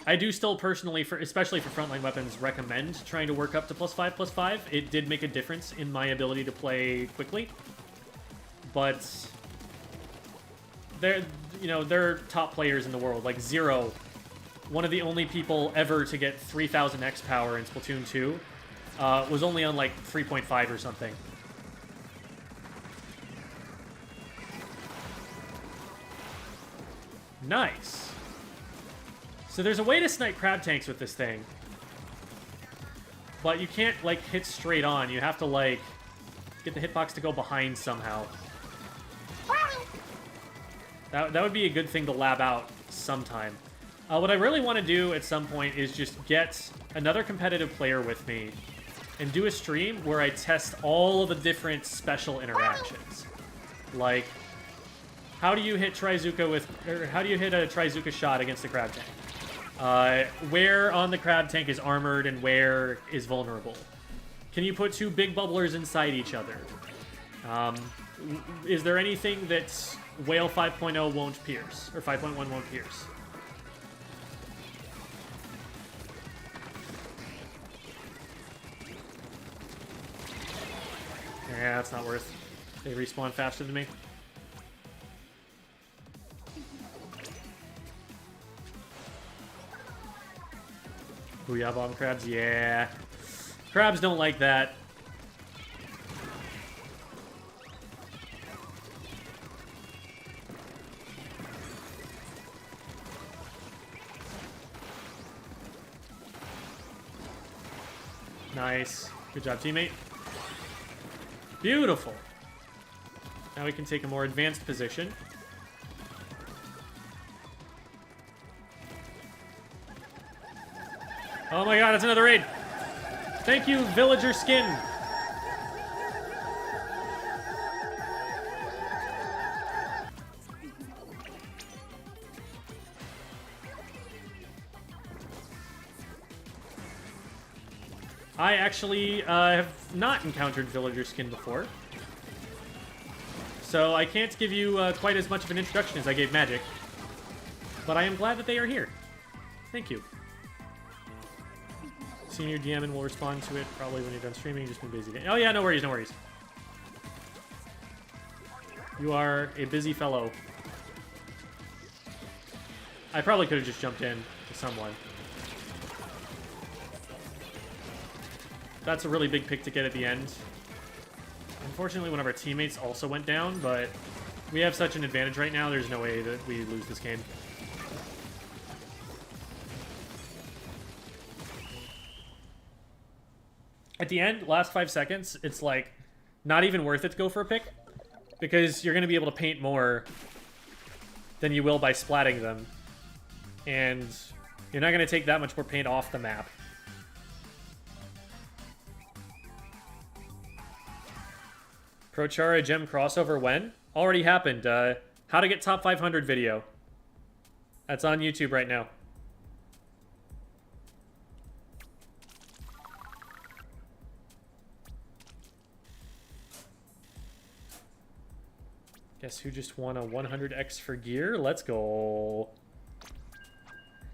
I do still personally, especially for frontline weapons, recommend trying to work up to +5/+5. It did make a difference in my ability to play quickly. But they're top players in the world. Like Zero, one of the only people ever to get 3000 X power in Splatoon 2, was only on like 3.5 or something. Nice. So there's a way to snipe crab tanks with this thing. But you can't, like, hit straight on. You have to, like, get the hitbox to go behind somehow. That would be a good thing to lab out sometime. What I really want to do at some point is just get another competitive player with me and do a stream where I test all of the different special interactions. Like, how do you hit Trizuka how do you hit a Trizuka shot against the crab tank? Where on the crab tank is armored and where is vulnerable? Can you put two big bubblers inside each other? Is there anything that Whale 5.0 won't pierce? Or 5.1 won't pierce? Yeah, that's not worth. They respawn faster than me. Booyah bomb crabs? Yeah. Crabs don't like that. Nice. Good job, teammate. Beautiful. Now we can take a more advanced position. Oh my god, it's another raid. Thank you, Villager Skin. I actually have not encountered Villager Skin before. So I can't give you quite as much of an introduction as I gave Magic. But I am glad that they are here. Thank you. Senior DM and will respond to it probably when you're done streaming. You've just been busy. Oh yeah, no worries, no worries. You are a busy fellow. I probably could have just jumped in to someone. That's a really big pick to get at the end. Unfortunately, one of our teammates also went down, but we have such an advantage right now, there's no way that we lose this game. At the end, last 5 seconds, it's like not even worth it to go for a pick because you're going to be able to paint more than you will by splatting them. And you're not going to take that much more paint off the map. Prochara gem crossover when? Already happened. How to get top 500 video. That's on YouTube right now. Guess who just won a 100x for gear? Let's go.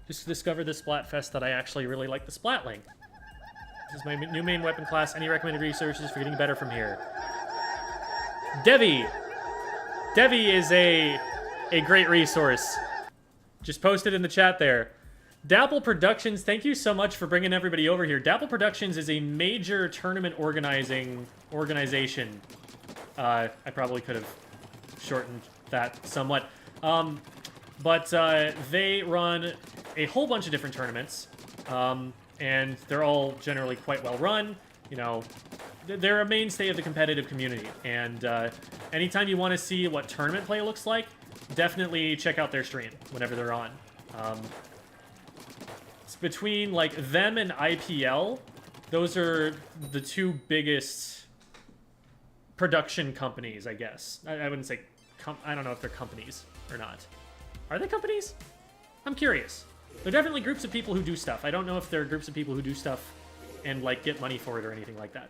Just discovered this Splatfest that I actually really like the Splatling. This is my new main weapon class. Any recommended resources for getting better from here? Devi! Devi is a great resource. Just posted in the chat there. Dapple Productions, thank you so much for bringing everybody over here. Dapple Productions is a major tournament organization. I probably could have shortened that somewhat. But they run a whole bunch of different tournaments, and they're all generally quite well run. You know, they're a mainstay of the competitive community, and anytime you want to see what tournament play looks like, definitely check out their stream whenever they're on. It's between like them and IPL, those are the two biggest production companies, I guess. I wouldn't say, I don't know if they're companies or not. Are they companies? I'm curious. They're definitely groups of people who do stuff. I don't know if they're groups of people who do stuff and like get money for it or anything like that.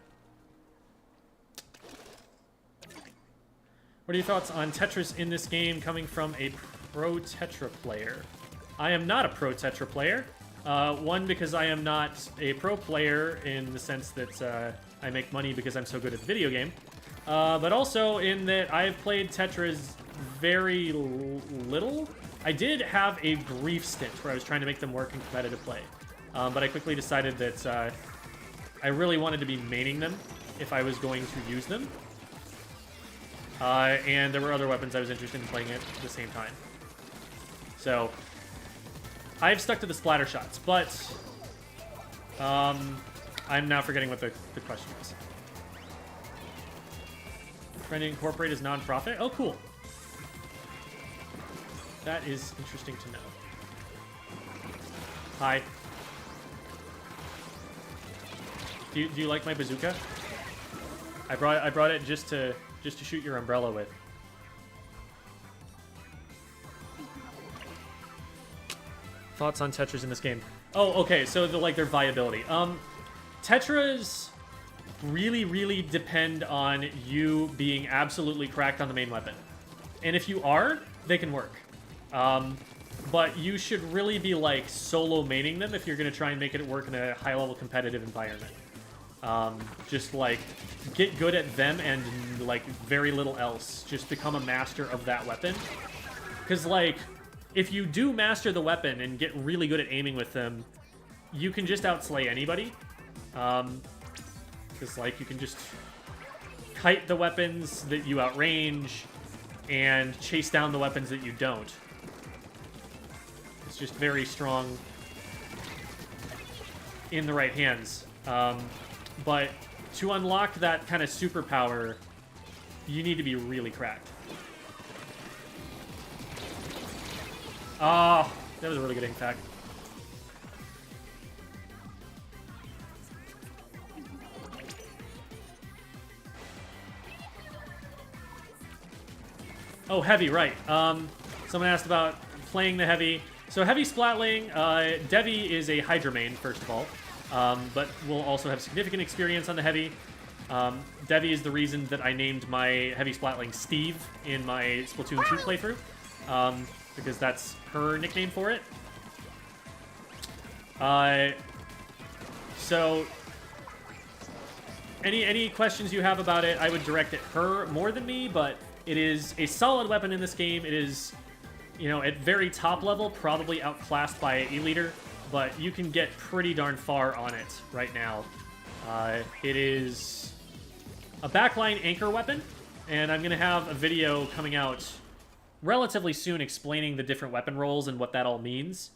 What are your thoughts on Tetris in this game coming from a pro Tetra player? I am not a pro Tetra player. One, because I am not a pro player in the sense that I make money because I'm so good at the video game. But also in that I've played Tetris very little. I did have a brief stint where I was trying to make them work in competitive play. But I quickly decided that I really wanted to be maining them if I was going to use them. And there were other weapons I was interested in playing at the same time. So I've stuck to the splatter shots, but I'm now forgetting what the question was. Trying to incorporate as non-profit? Oh, cool. That is interesting to know. Hi. Do you like my bazooka? I brought it just to shoot your umbrella with. Thoughts on Tetras in this game? Oh, okay. So their viability. Tetras really depend on you being absolutely cracked on the main weapon, and if you are, they can work. But you should really be like solo maining them if you're gonna try and make it work in a high-level competitive environment. Just like get good at them and like very little else. Just become a master of that weapon. Because like if you do master the weapon and get really good at aiming with them, you can just outslay anybody. Because like you can just kite the weapons that you outrange and chase down the weapons that you don't. It's just very strong in the right hands. But to unlock that kind of superpower, you need to be really cracked. Ah, that was a really good impact. Oh, heavy, right. Someone asked about playing the heavy. So heavy Splatling, Devi is a Hydra main, first of all. But will also have significant experience on the heavy. Devi is the reason that I named my heavy Splatling Steve in my Splatoon 2 playthrough, because that's her nickname for it. So any questions you have about it, I would direct at her more than me, but it is a solid weapon in this game. It is, you know, at very top level, probably outclassed by a leader. But you can get pretty darn far on it right now. It is a backline anchor weapon, and I'm going to have a video coming out relatively soon explaining the different weapon roles and what that all means.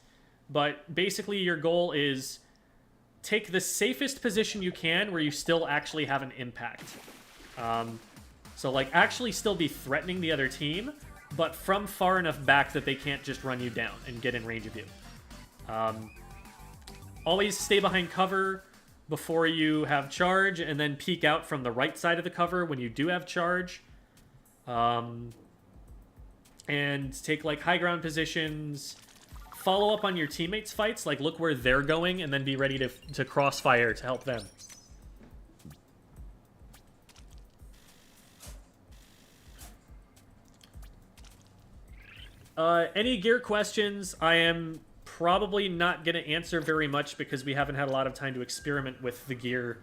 But basically your goal is take the safest position you can where you still actually have an impact. So like actually still be threatening the other team, but from far enough back that they can't just run you down and get in range of you. Always stay behind cover before you have charge, and then peek out from the right side of the cover when you do have charge. And take like high ground positions. Follow up on your teammates' fights, like look where they're going, and then be ready to crossfire to help them. Any gear questions? I am probably not going to answer very much because we haven't had a lot of time to experiment with the gear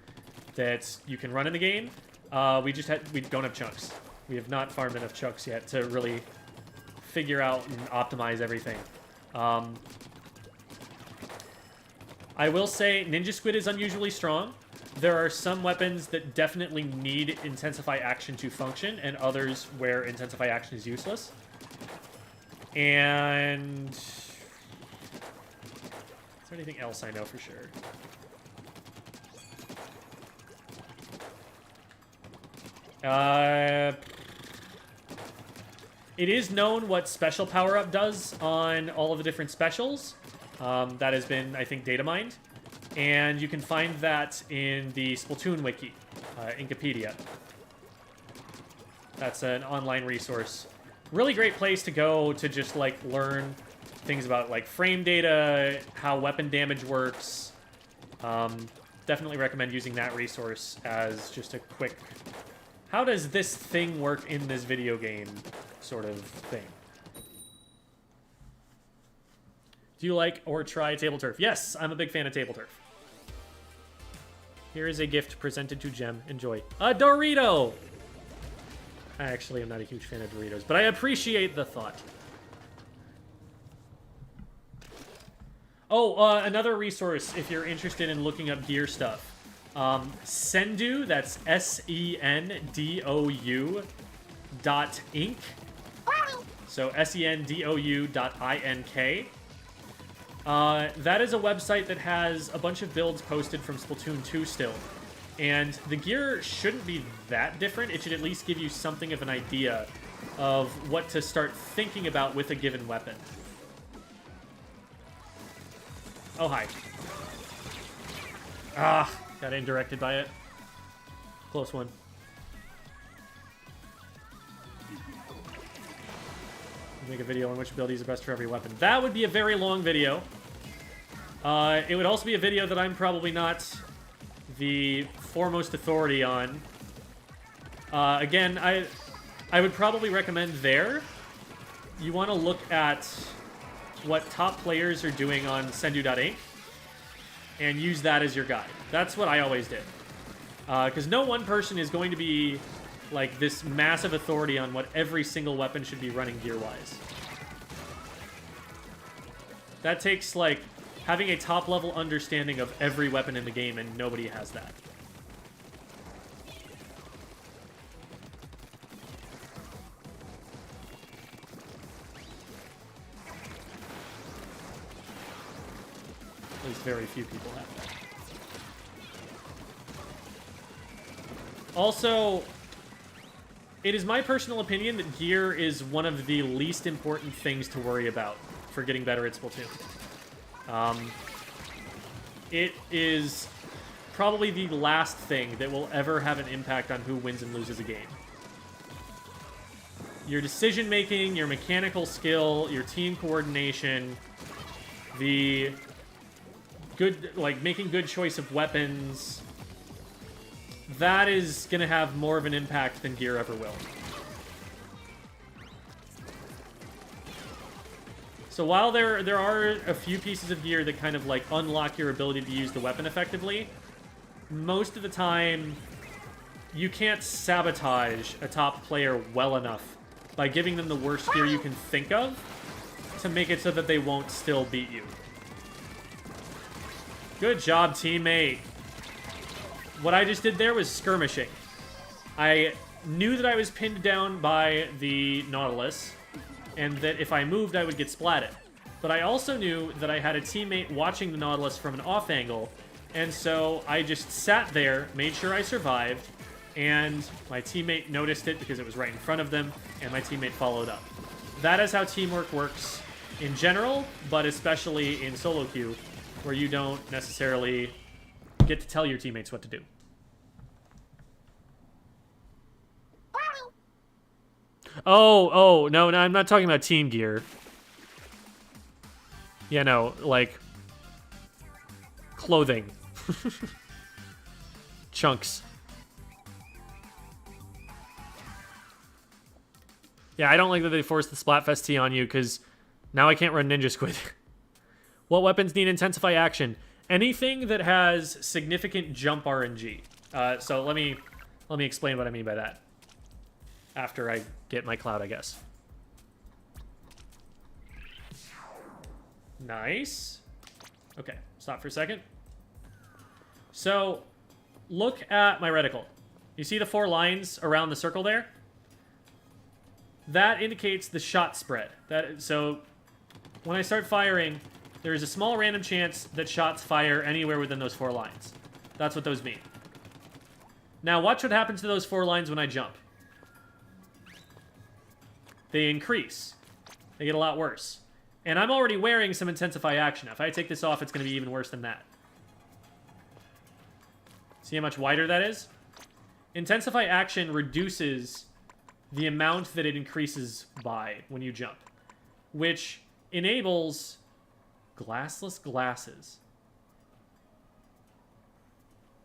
that you can run in the game. We don't have chunks. We have not farmed enough chunks yet to really figure out and optimize everything. I will say Ninja Squid is unusually strong. There are some weapons that definitely need Intensify Action to function, and others where Intensify Action is useless. And is there anything else I know for sure? It is known what special power-up does on all of the different specials. That has been, I think, data mined. And you can find that in the Splatoon wiki, Inkopedia. That's an online resource. Really great place to go to just, like, learn things about, like, frame data, how weapon damage works. Definitely recommend using that resource as just a quick, how does this thing work in this video game sort of thing. Do you like or try Table Turf? Yes, I'm a big fan of Table Turf. Here is a gift presented to Gem. Enjoy. A Dorito! I actually am not a huge fan of Doritos, but I appreciate the thought. Oh, another resource if you're interested in looking up gear stuff. Sendou, that's SENDOU .inc. So SENDOU.INK. That is a website that has a bunch of builds posted from Splatoon 2 still. And the gear shouldn't be that different. It should at least give you something of an idea of what to start thinking about with a given weapon. Oh, hi. Ah, got indirected by it. Close one. Make a video on which abilities are best for every weapon. That would be a very long video. It would also be a video that I'm probably not the foremost authority on. Again, I would probably recommend there. You want to look at what top players are doing on Sendou.inc and use that as your guide. That's what I always did. Because no one person is going to be like this massive authority on what every single weapon should be running gear-wise. That takes, like, having a top-level understanding of every weapon in the game, and nobody has that. At least very few people have that. Also, it is my personal opinion that gear is one of the least important things to worry about for getting better at Splatoon. It is probably the last thing that will ever have an impact on who wins and loses a game. Your decision-making, your mechanical skill, your team coordination, the good, like, making good choice of weapons, that is going to have more of an impact than gear ever will. So while there are a few pieces of gear that kind of like unlock your ability to use the weapon effectively, most of the time you can't sabotage a top player well enough by giving them the worst gear you can think of to make it so that they won't still beat you. Good job, teammate. what I just did there was skirmishing. I knew that I was pinned down by the Nautilus, and that if I moved, I would get splatted. But I also knew that I had a teammate watching the Nautilus from an off angle, and so I just sat there, made sure I survived, and my teammate noticed it because it was right in front of them, and my teammate followed up. That is how teamwork works in general, but especially in solo queue, where you don't necessarily get to tell your teammates what to do. Oh, no, I'm not talking about team gear. Yeah, no, like clothing. Chunks. Yeah, I don't like that they forced the Splatfest tee on you, because now I can't run Ninja Squid. What weapons need intensify action? Anything that has significant jump RNG. So let me explain what I mean by that. After I get my clout, I guess. Nice. Okay, stop for a second. So, look at my reticle. You see the 4 lines around the circle there? That indicates the shot spread. So, when I start firing, there is a small random chance that shots fire anywhere within those 4 lines. That's what those mean. Now, watch what happens to those 4 lines when I jump. They increase. They get a lot worse. And I'm already wearing some Intensify action. If I take this off, it's going to be even worse than that. See how much wider that is? Intensify action reduces the amount that it increases by when you jump, which enables glassless glasses.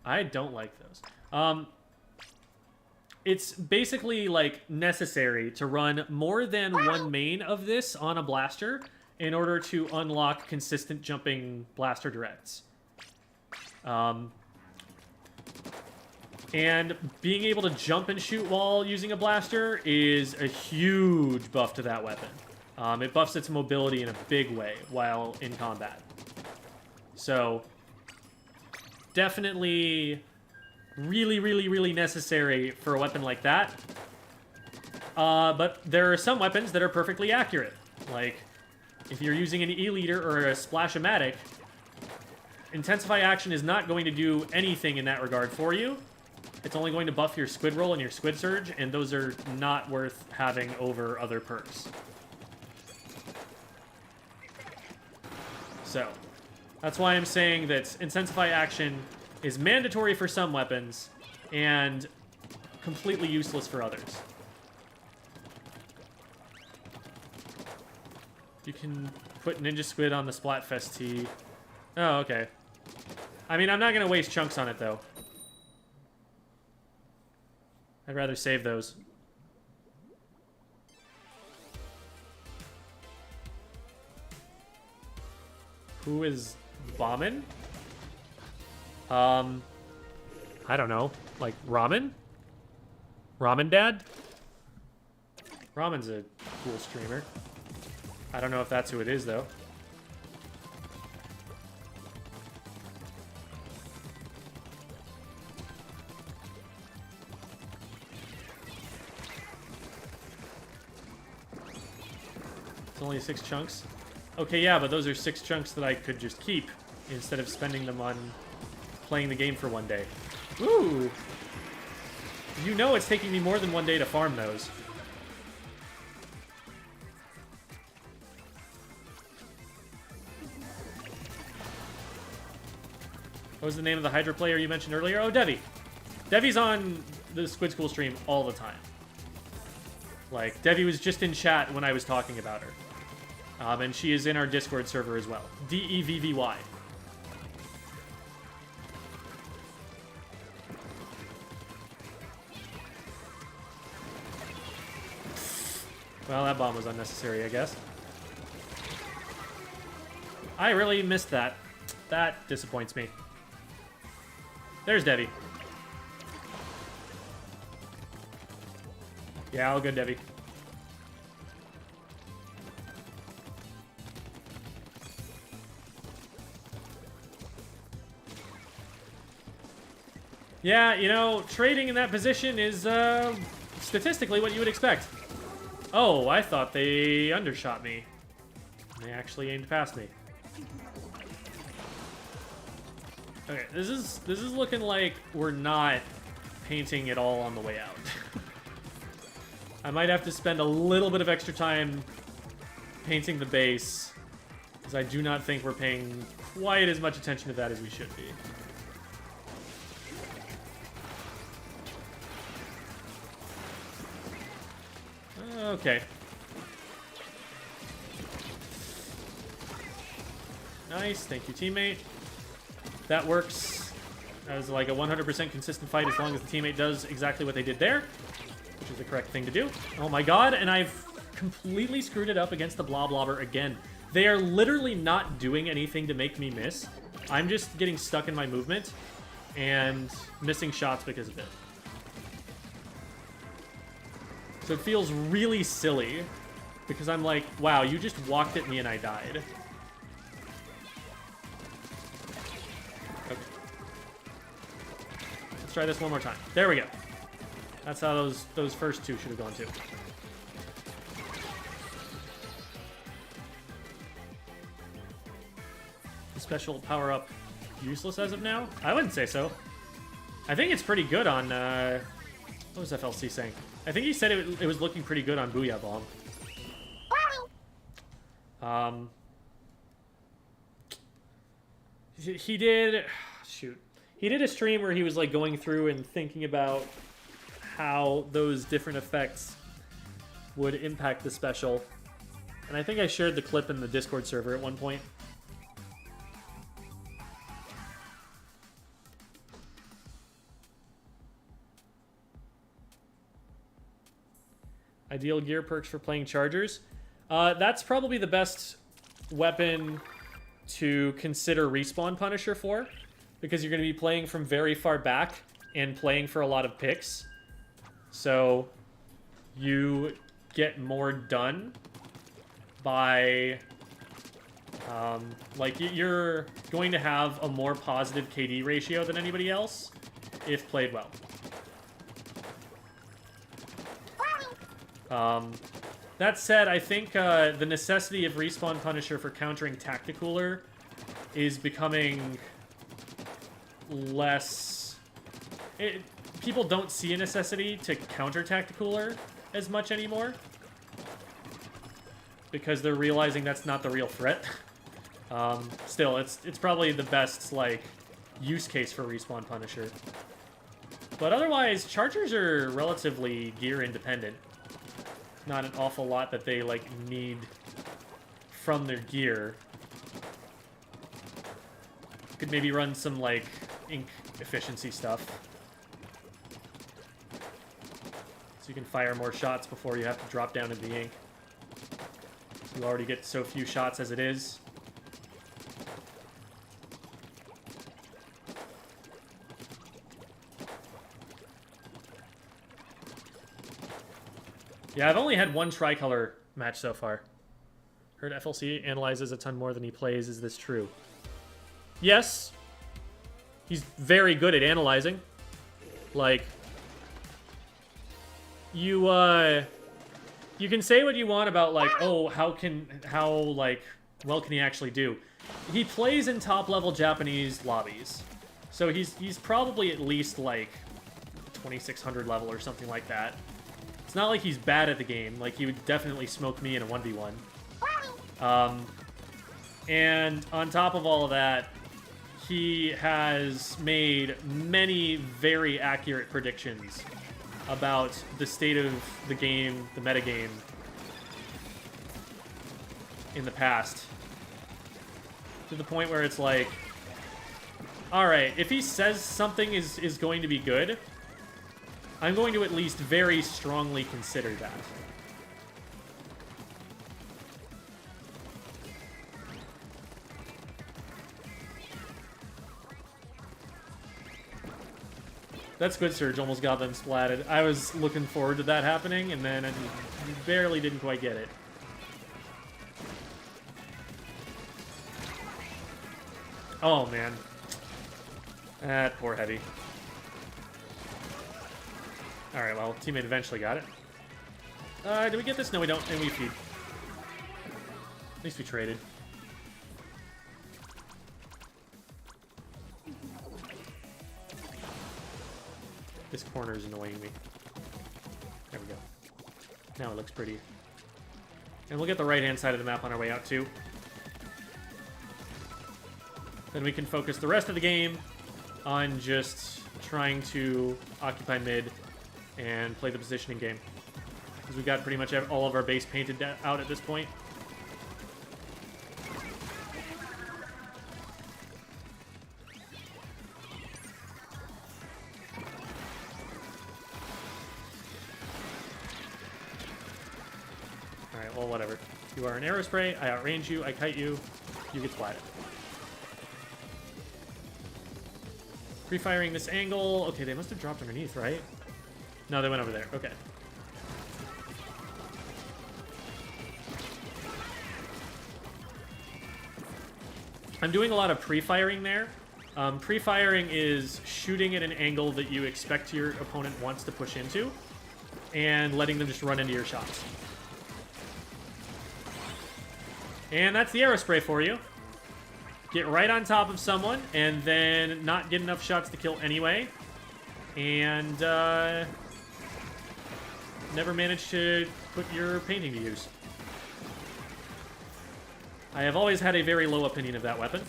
I don't like those. It's basically, like, necessary to run more than one main of this on a blaster in order to unlock consistent jumping blaster directs. And being able to jump and shoot while using a blaster is a huge buff to that weapon. It buffs its mobility in a big way while in combat. So, definitely really, really, really necessary for a weapon like that. But there are some weapons that are perfectly accurate. Like, if you're using an E-liter or a Splash-O-Matic, Intensify action is not going to do anything in that regard for you. It's only going to buff your Squid Roll and your Squid Surge, and those are not worth having over other perks. So, that's why I'm saying that Intensify action is mandatory for some weapons and completely useless for others. You can put Ninja Squid on the Splatfest tee. Oh, okay. I mean, I'm not going to waste chunks on it, though. I'd rather save those. Who is bombing? I don't know. Like, Ramen? Ramen Dad? Ramen's a cool streamer. I don't know if that's who it is, though. It's only 6 chunks. Okay, yeah, but those are 6 chunks that I could just keep instead of spending them on playing the game for one day. Ooh! You know it's taking me more than one day to farm those. What was the name of the Hydra player you mentioned earlier? Oh, Devi. Devi's on the Squid School stream all the time. Like, Devi was just in chat when I was talking about her. And she is in our Discord server as well. DEVVY. Well, that bomb was unnecessary, I guess. I really missed that. That disappoints me. There's Devi. Yeah, I'll go Devi. Yeah, you know, trading in that position is statistically what you would expect. Oh, I thought they undershot me. They actually aimed past me. Okay, this is looking like we're not painting it all on the way out. I might have to spend a little bit of extra time painting the base, because I do not think we're paying quite as much attention to that as we should be. Okay. Nice, thank you, teammate. That works as like a 100% consistent fight as long as the teammate does exactly what they did there, which is the correct thing to do. Oh my god, and I've completely screwed it up against the Bloblobber again. They are literally not doing anything to make me miss. I'm just getting stuck in my movement and missing shots because of it. So it feels really silly because I'm like, wow, you just walked at me and I died. Okay. Let's try this one more time. There we go. That's how those first two should have gone too. The special power-up useless as of now? I wouldn't say so. I think it's pretty good on, what was FLC saying? I think he said it was looking pretty good on Booyah Bomb. He did... Shoot. He did a stream where he was, like, going through and thinking about how those different effects would impact the special. And I think I shared the clip in the Discord server at one point. Ideal gear perks for playing chargers. That's probably the best weapon to consider Respawn Punisher for, because you're going to be playing from very far back and playing for a lot of picks. So you get more done by... like, you're going to have a more positive KD ratio than anybody else if played well. That said, I think the necessity of Respawn Punisher for countering Tacticooler is becoming less... people don't see a necessity to counter Tacticooler as much anymore, because they're realizing that's not the real threat. Still, it's probably the best, like, use case for Respawn Punisher. But otherwise, chargers are relatively gear independent. Not an awful lot that they, like, need from their gear. Could maybe run some, like, ink efficiency stuff. So you can fire more shots before you have to drop down into the ink. So you already get so few shots as it is. Yeah, I've only had one tricolor match so far. Heard FLC analyzes a ton more than he plays. Is this true? Yes. He's very good at analyzing. Like, you can say what you want about, like, oh, how like, well can he actually do? He plays in top-level Japanese lobbies. So he's probably at least, like, 2600 level or something like that. It's not like he's bad at the game. Like, he would definitely smoke me in a 1v1. And on top of all of that, he has made many very accurate predictions about the state of the game, the metagame, in the past. To the point where it's like, alright, if he says something is going to be good, I'm going to at least very strongly consider that. That's good, Surge. Almost got them splatted. I was looking forward to that happening, and then I barely didn't quite get it. Oh, man. That poor Heavy. Alright, well, teammate eventually got it. Did we get this? No, we don't. And we feed. At least we traded. This corner is annoying me. There we go. Now it looks pretty. And we'll get the right-hand side of the map on our way out, too. Then we can focus the rest of the game on just trying to occupy mid and play the positioning game. Because we've got pretty much all of our base painted out at this point. Alright, well, whatever. You are an arrow spray, I outrange you, I kite you, you get splatted. Pre-firing this angle. Okay, they must have dropped underneath, right? No, they went over there. Okay. I'm doing a lot of pre-firing there. Pre-firing is shooting at an angle that you expect your opponent wants to push into and letting them just run into your shots. And that's the arrow spray for you. Get right on top of someone, and then not get enough shots to kill anyway. And, never manage to put your painting to use. I have always had a very low opinion of that weapon.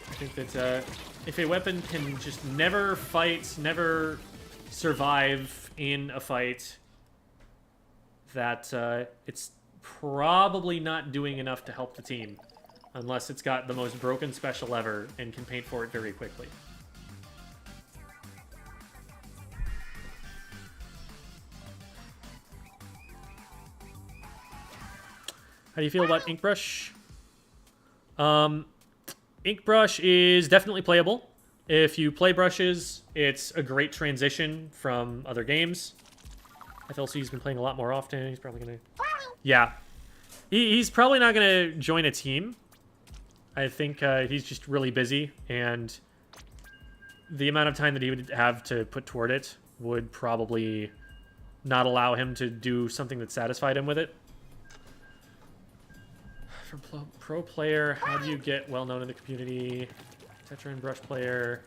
I think that, if a weapon can just never fight, never survive in a fight, that it's probably not doing enough to help the team unless it's got the most broken special ever and can paint for it very quickly. How do you feel about Inkbrush? Inkbrush is definitely playable. If you play brushes, it's a great transition from other games. FLC's been playing a lot more often. He's probably going to... Yeah. He's probably not going to join a team. I think he's just really busy, and the amount of time that he would have to put toward it would probably not allow him to do something that satisfied him with it. For pro player, how do you get well-known in the community? Tetra and brush player.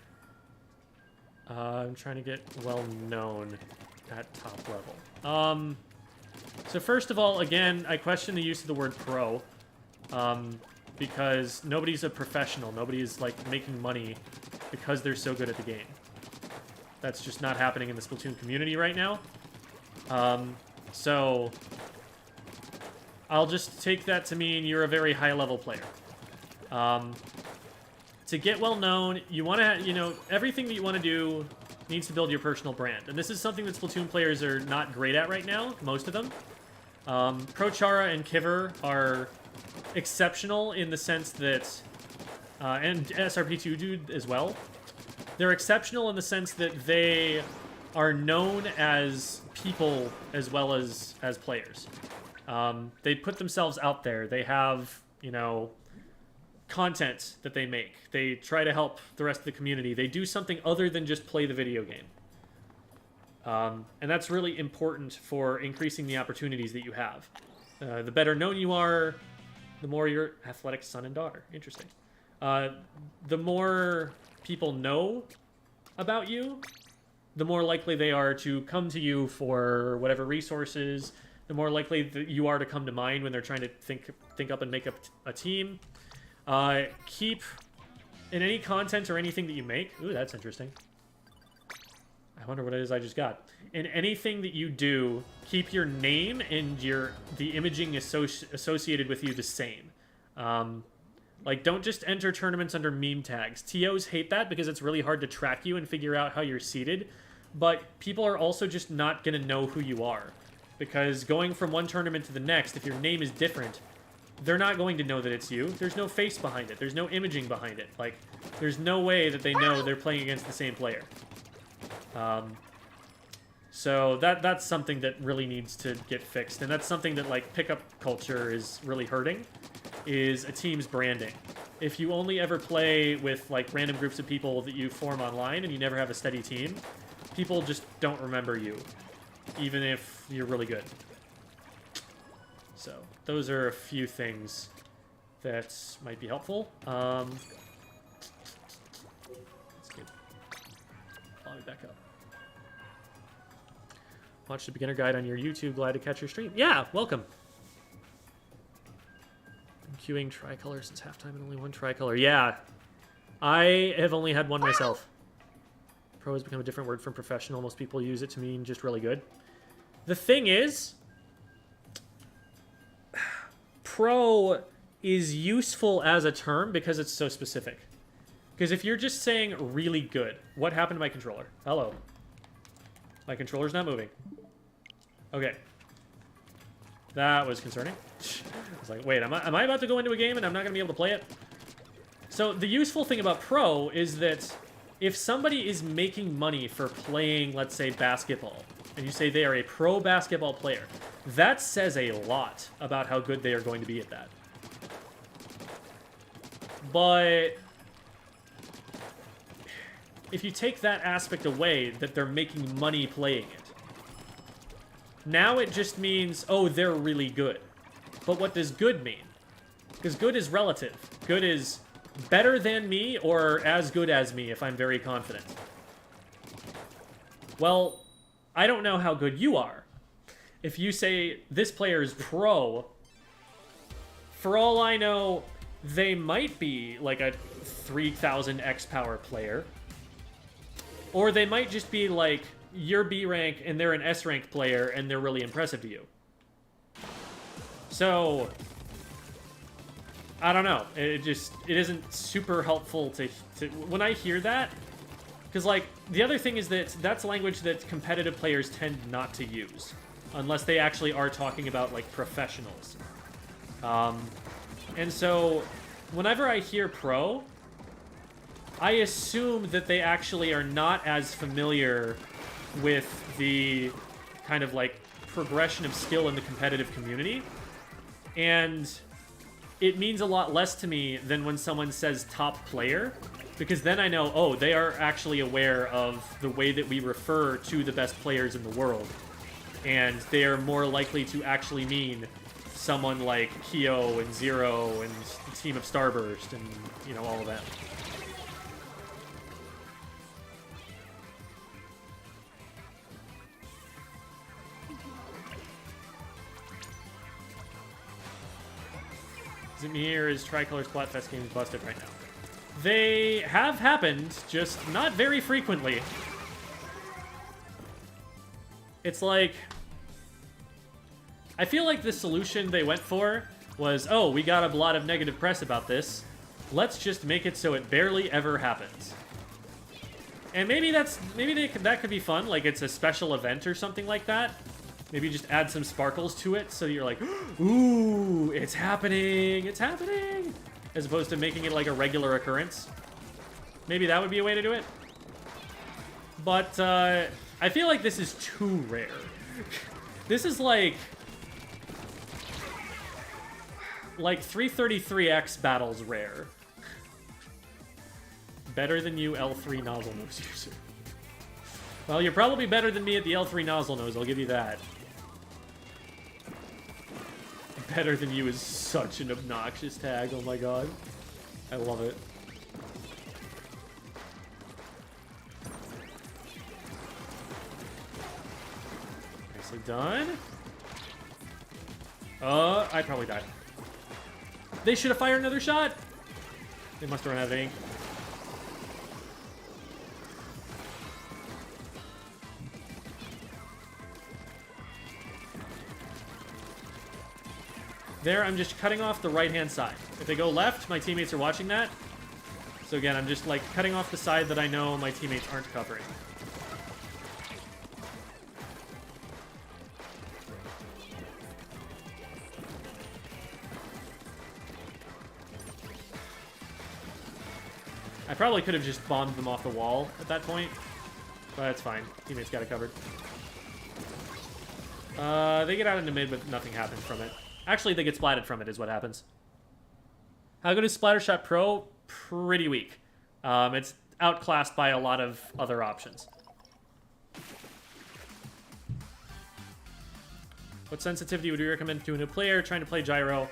I'm trying to get well-known at top level. So first of all, again, I question the use of the word pro. Because nobody's a professional. Nobody's, like, making money because they're so good at the game. That's just not happening in the Splatoon community right now. So I'll just take that to mean you're a very high-level player. To get well known, you want to, you know, everything that you want to do needs to build your personal brand. And this is something that Splatoon players are not great at right now, most of them. Prochara and Kiver are exceptional in the sense that, and SRP2 dude as well. They're exceptional in the sense that they are known as people as well as players. They put themselves out there. They have, you know, content that they make. They try to help the rest of the community. They do something other than just play the video game. And that's really important for increasing the opportunities that you have. The better known you are, the more your athletic son and daughter. Interesting. The more people know about you, the more likely they are to come to you for whatever resources, the more likely that you are to come to mind when they're trying to think up and make up a team. Keep in any content or anything that you make. Ooh, that's interesting. I wonder what it is I just got. In anything that you do, keep your name and the imaging associated with you the same. Like, don't just enter tournaments under meme tags. TOs hate that because it's really hard to track you and figure out how you're seated. But people are also just not going to know who you are. Because going from one tournament to the next, if your name is different, they're not going to know that it's you. There's no face behind it. There's no imaging behind it. Like, there's no way that they know they're playing against the same player. So that's something that really needs to get fixed. And that's something that, like, pickup culture is really hurting. is a team's branding. If you only ever play with like random groups of people that you form online and you never have a steady team, people just don't remember you, even if you're really good. So those are a few things that might be helpful. Let's get Bobby back up. Watch the beginner guide on your YouTube. Glad to catch your stream. Yeah, welcome. I'm queuing tricolor since halftime and only one tricolor. Yeah, I have only had one myself. Pro has become a different word from professional. Most people use it to mean just really good. The thing is, pro is useful as a term because it's so specific. Because if you're just saying really good, what happened to my controller? Hello. My controller's not moving. Okay. That was concerning. I was like, wait, am I about to go into a game and I'm not going to be able to play it? So the useful thing about pro is that if somebody is making money for playing, let's say, basketball, and you say they are a pro basketball player, that says a lot about how good they are going to be at that. But if you take that aspect away, that they're making money playing it, now it just means, oh, they're really good. But what does good mean? Because good is relative. Good is better than me or as good as me if I'm very confident. Well, I don't know how good you are. If you say this player is pro, for all I know, they might be like a 3000 X power player. Or they might just be like, you're B rank and they're an S rank player and they're really impressive to you. So, I don't know. It isn't super helpful to when I hear that. Because, like, the other thing is that that's language that competitive players tend not to use. Unless they actually are talking about, like, professionals. And so, whenever I hear pro, I assume that they actually are not as familiar with the kind of, like, progression of skill in the competitive community. And it means a lot less to me than when someone says top player, because then I know, oh, they are actually aware of the way that we refer to the best players in the world. And they are more likely to actually mean someone like Kyo and Zero and the team of Starburst and, you know, all of that. Is it me or is Tricolor Splatfest games busted right now? They have happened, just not very frequently. It's like, I feel like the solution they went for was, oh, we got a lot of negative press about this. Let's just make it so it barely ever happens. And maybe that could be fun, like it's a special event or something like that. Maybe just add some sparkles to it so you're like, ooh, it's happening, it's happening. As opposed to making it like a regular occurrence. Maybe that would be a way to do it. But I feel like this is too rare. This is like 333X battles rare. Better than you, L3 nozzle nose user. Well, you're probably better than me at the L3 nozzle nose, I'll give you that. Better than you is such an obnoxious tag, oh my god. I love it. Nicely done. I probably died. They should have fired another shot! They must have run out of ink. There, I'm just cutting off the right-hand side. If they go left, my teammates are watching that. So again, I'm just, like, cutting off the side that I know my teammates aren't covering. I probably could have just bombed them off the wall at that point. But that's fine. Teammates got it covered. They get out into mid, but nothing happens from it. Actually, they get splatted from it, is what happens. How good is Splattershot Pro? Pretty weak. It's outclassed by a lot of other options. What sensitivity would you recommend to a new player trying to play gyro?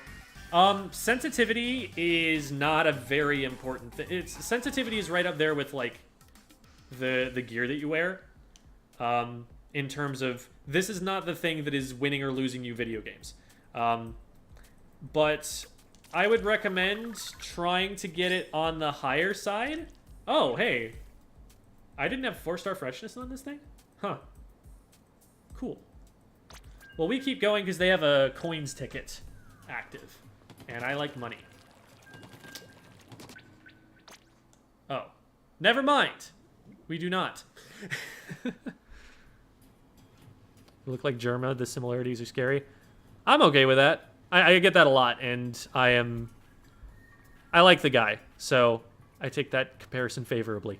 Sensitivity is not a very important thing. Sensitivity is right up there with like the gear that you wear. In terms of this is not the thing that is winning or losing you video games. But I would recommend trying to get it on the higher side. Oh, hey. I didn't have 4-star freshness on this thing? Huh. Cool. Well, we keep going because they have a coins ticket active. And I like money. Oh. Never mind. We do not. You look like Germa. The similarities are scary. I'm okay with that. I get that a lot, and I like the guy, so I take that comparison favorably.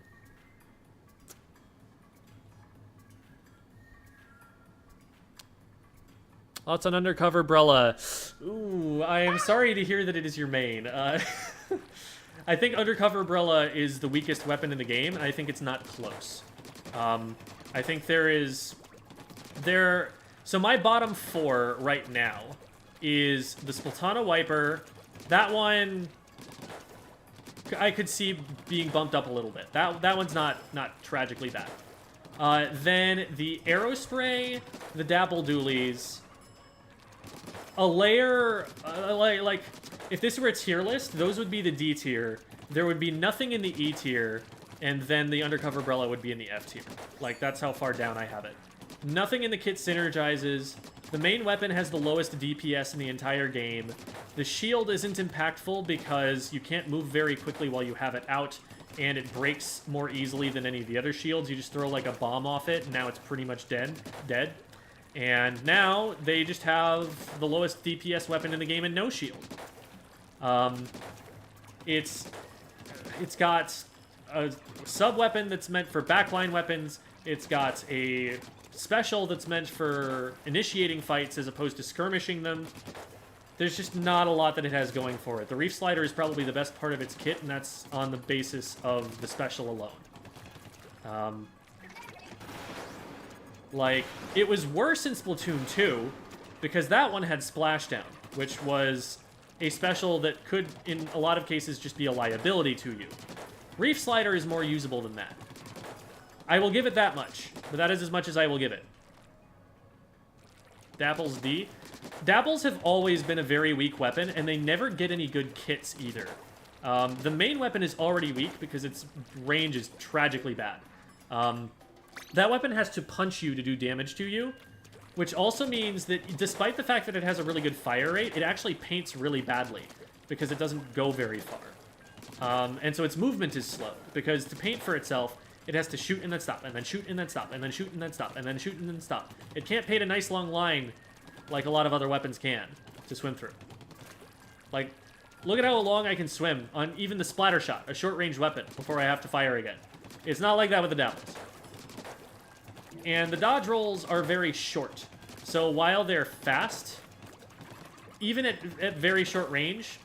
Thoughts on Undercover Brella? Ooh, I am sorry to hear that it is your main. I think Undercover Brella is the weakest weapon in the game, and I think it's not close. I think so my bottom 4 right now is the Splatana Wiper. That one I could see being bumped up a little bit. That one's not tragically bad. Then the Arrow Spray, the Dapple Doolies, a layer like if this were a tier list, those would be the D tier. There would be nothing in the E tier, and then the Undercover Brella would be in the F tier. Like, that's how far down I have it. Nothing in the kit synergizes. The main weapon has the lowest DPS in the entire game. The shield isn't impactful because you can't move very quickly while you have it out, and it breaks more easily than any of the other shields. You just throw like a bomb off it, and now it's pretty much dead. And now they just have the lowest DPS weapon in the game and no shield. It's got a sub-weapon that's meant for backline weapons. It's got a special that's meant for initiating fights as opposed to skirmishing them. There's just not a lot that it has going for it. The Reef Slider is probably the best part of its kit, and that's on the basis of the special alone. Like, it was worse in Splatoon 2, because that one had Splashdown, which was a special that could, in a lot of cases, just be a liability to you. Reef Slider is more usable than that. I will give it that much, but that is as much as I will give it. Dapples D. Dapples have always been a very weak weapon, and they never get any good kits either. The main weapon is already weak because its range is tragically bad. That weapon has to punch you to do damage to you, which also means that despite the fact that it has a really good fire rate, it actually paints really badly because it doesn't go very far. And so its movement is slow, because to paint for itself, it has to shoot and then stop, and then shoot and then stop, and then shoot and then stop, and then shoot and then stop. It can't paint a nice long line like a lot of other weapons can to swim through. Like, look at how long I can swim on even the Splatter Shot, a short-range weapon, before I have to fire again. It's not like that with the Dapples. And the dodge rolls are very short. So while they're fast, even at very short range,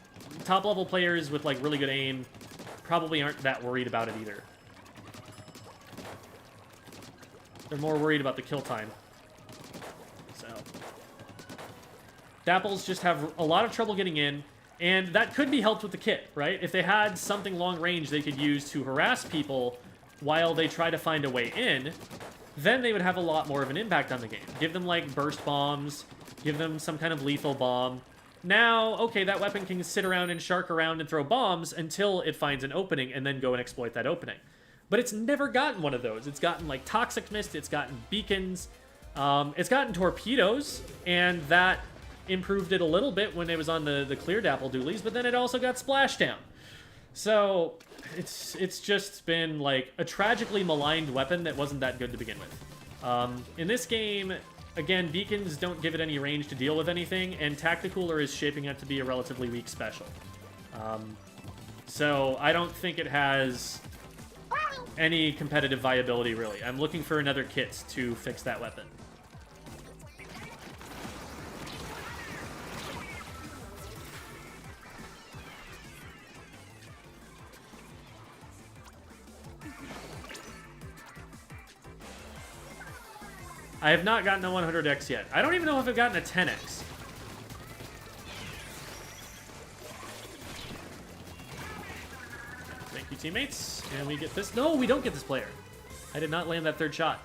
top-level players with, like, really good aim probably aren't that worried about it either. They're more worried about the kill time. So Dapples just have a lot of trouble getting in, and that could be helped with the kit, right? If they had something long range they could use to harass people while they try to find a way in, then they would have a lot more of an impact on the game. Give them, like, burst bombs, give them some kind of lethal bomb. Now, okay, that weapon can sit around and shark around and throw bombs until it finds an opening and then go and exploit that opening. But it's never gotten one of those. It's gotten, like, Toxic Mist, it's gotten beacons, it's gotten torpedoes, and that improved it a little bit when it was on the clear Dapple Doolies, but then it also got Splashdown. So it's just been, like, a tragically maligned weapon that wasn't that good to begin with. In this game, again, beacons don't give it any range to deal with anything, and Tacticooler is shaping up to be a relatively weak special. So I don't think it has any competitive viability, really. I'm looking for another kit to fix that weapon. I have not gotten a 100x yet. I don't even know if I've gotten a 10x. Thank you, teammates. And we get this. No, we don't get this player. I did not land that third shot.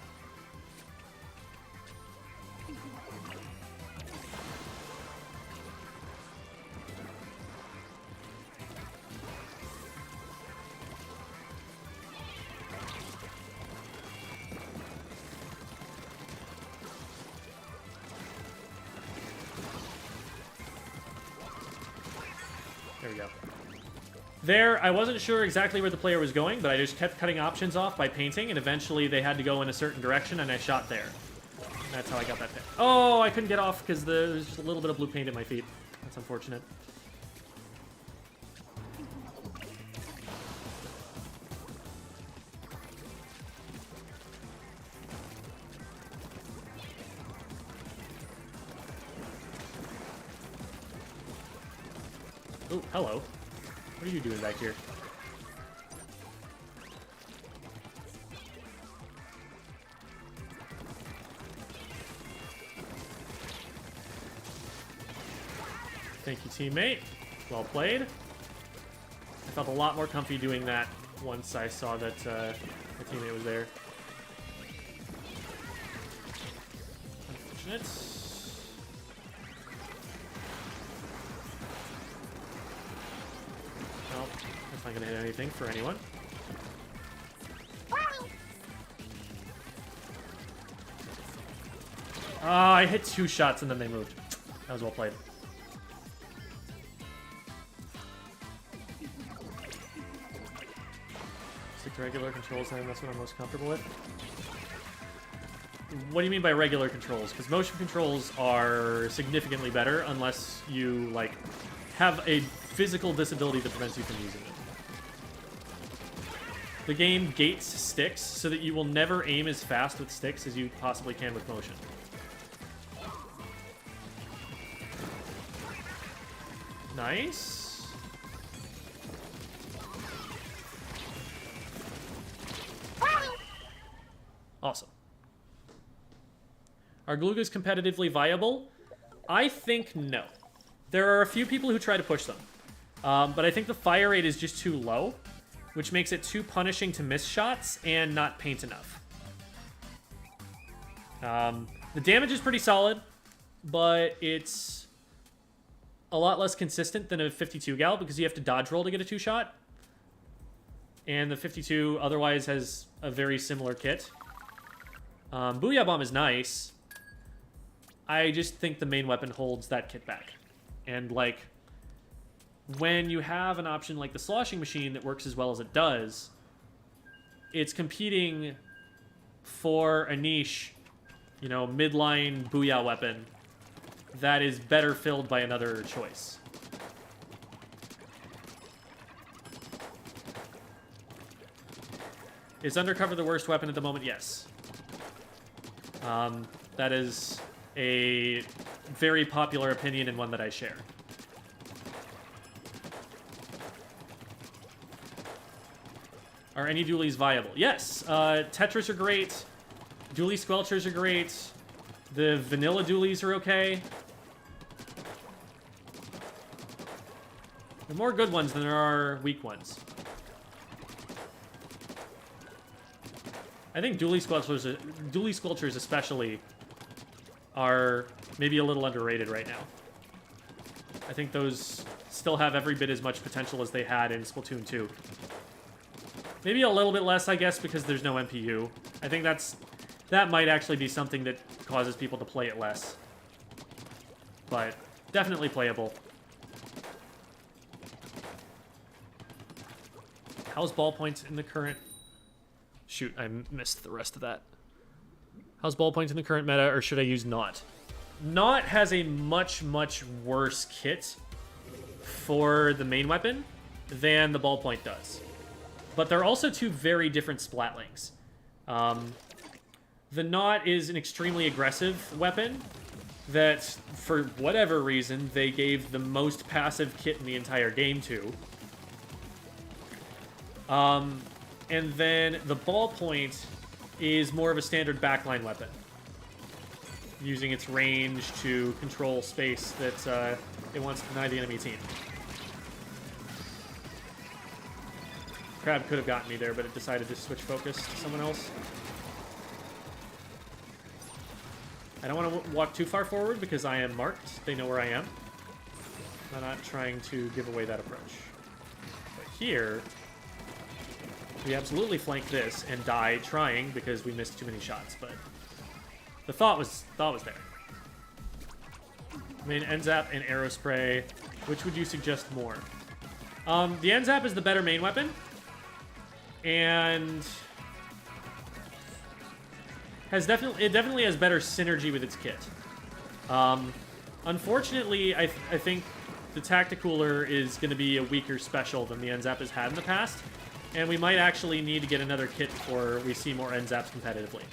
There we go. There, I wasn't sure exactly where the player was going, but I just kept cutting options off by painting, and eventually they had to go in a certain direction, and I shot there. And that's how I got that pick. Oh, I couldn't get off because there's just a little bit of blue paint in my feet. That's unfortunate. Oh, hello. What are you doing back here? Thank you, teammate. Well played. I felt a lot more comfy doing that once I saw that my teammate was there. Unfortunate. Well, that's not going to hit anything for anyone. Ah, I hit 2 shots and then they moved. That was well played. Stick to regular controls, then that's what I'm most comfortable with. What do you mean by regular controls? Because motion controls are significantly better unless you, like, have a physical disability that prevents you from using them. The game gates sticks so that you will never aim as fast with sticks as you possibly can with motion. Nice. Awesome. Are Glugas competitively viable? I think no. There are a few people who try to push them. But I think the fire rate is just too low, which makes it too punishing to miss shots and not paint enough. The damage is pretty solid, but it's a lot less consistent than a 52 gal because you have to dodge roll to get a 2-shot. And the 52 otherwise has a very similar kit. Booyah Bomb is nice. I just think the main weapon holds that kit back. And, like, when you have an option like the sloshing machine that works as well as it does, it's competing for a niche, you know, midline Booyah weapon that is better filled by another choice. Is Undercover the worst weapon at the moment? Yes. That is a very popular opinion and one that I share. Are any dualies viable? Yes. Tetras are great. Dualie Squelchers are great. The vanilla dualies are okay. There are more good ones than there are weak ones. I think dualie squelchers especially are maybe a little underrated right now. I think those still have every bit as much potential as they had in Splatoon 2. Maybe a little bit less, I guess, because there's no MPU. I think that might actually be something that causes people to play it less. But definitely playable. How's ballpoint in the current... Shoot, I missed the rest of that. How's ballpoint in the current meta, or should I use Not? Not has a much, much worse kit for the main weapon than the ballpoint does. But they're also two very different Splatlings. The Not is an extremely aggressive weapon that, for whatever reason, they gave the most passive kit in the entire game to. And then the ballpoint is more of a standard backline weapon. using its range to control space that it wants to deny the enemy team. Crab could have gotten me there, but it decided to switch focus to someone else. I don't want to walk too far forward because I am marked. They know where I am. I'm not trying to give away that approach. But here, we absolutely flank this and die trying because we missed too many shots, but the thought was there. I mean, NZAP and Aerospray, which would you suggest more? The NZAP is the better main weapon, and it definitely has better synergy with its kit. Unfortunately, I think the Tacticooler is going to be a weaker special than the NZAP has had in the past, and we might actually need to get another kit before we see more NZAPs competitively.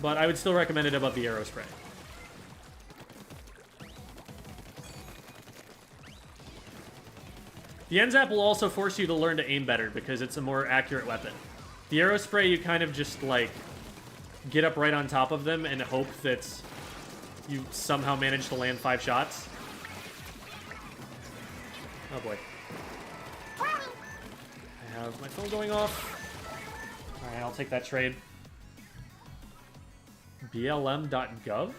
But I would still recommend it above the Aerospray. The NZAP will also force you to learn to aim better because it's a more accurate weapon. The Aerospray, you kind of just, like, get up right on top of them and hope that you somehow manage to land 5 shots. Oh boy. I have my phone going off. Alright, I'll take that trade. BLM.gov?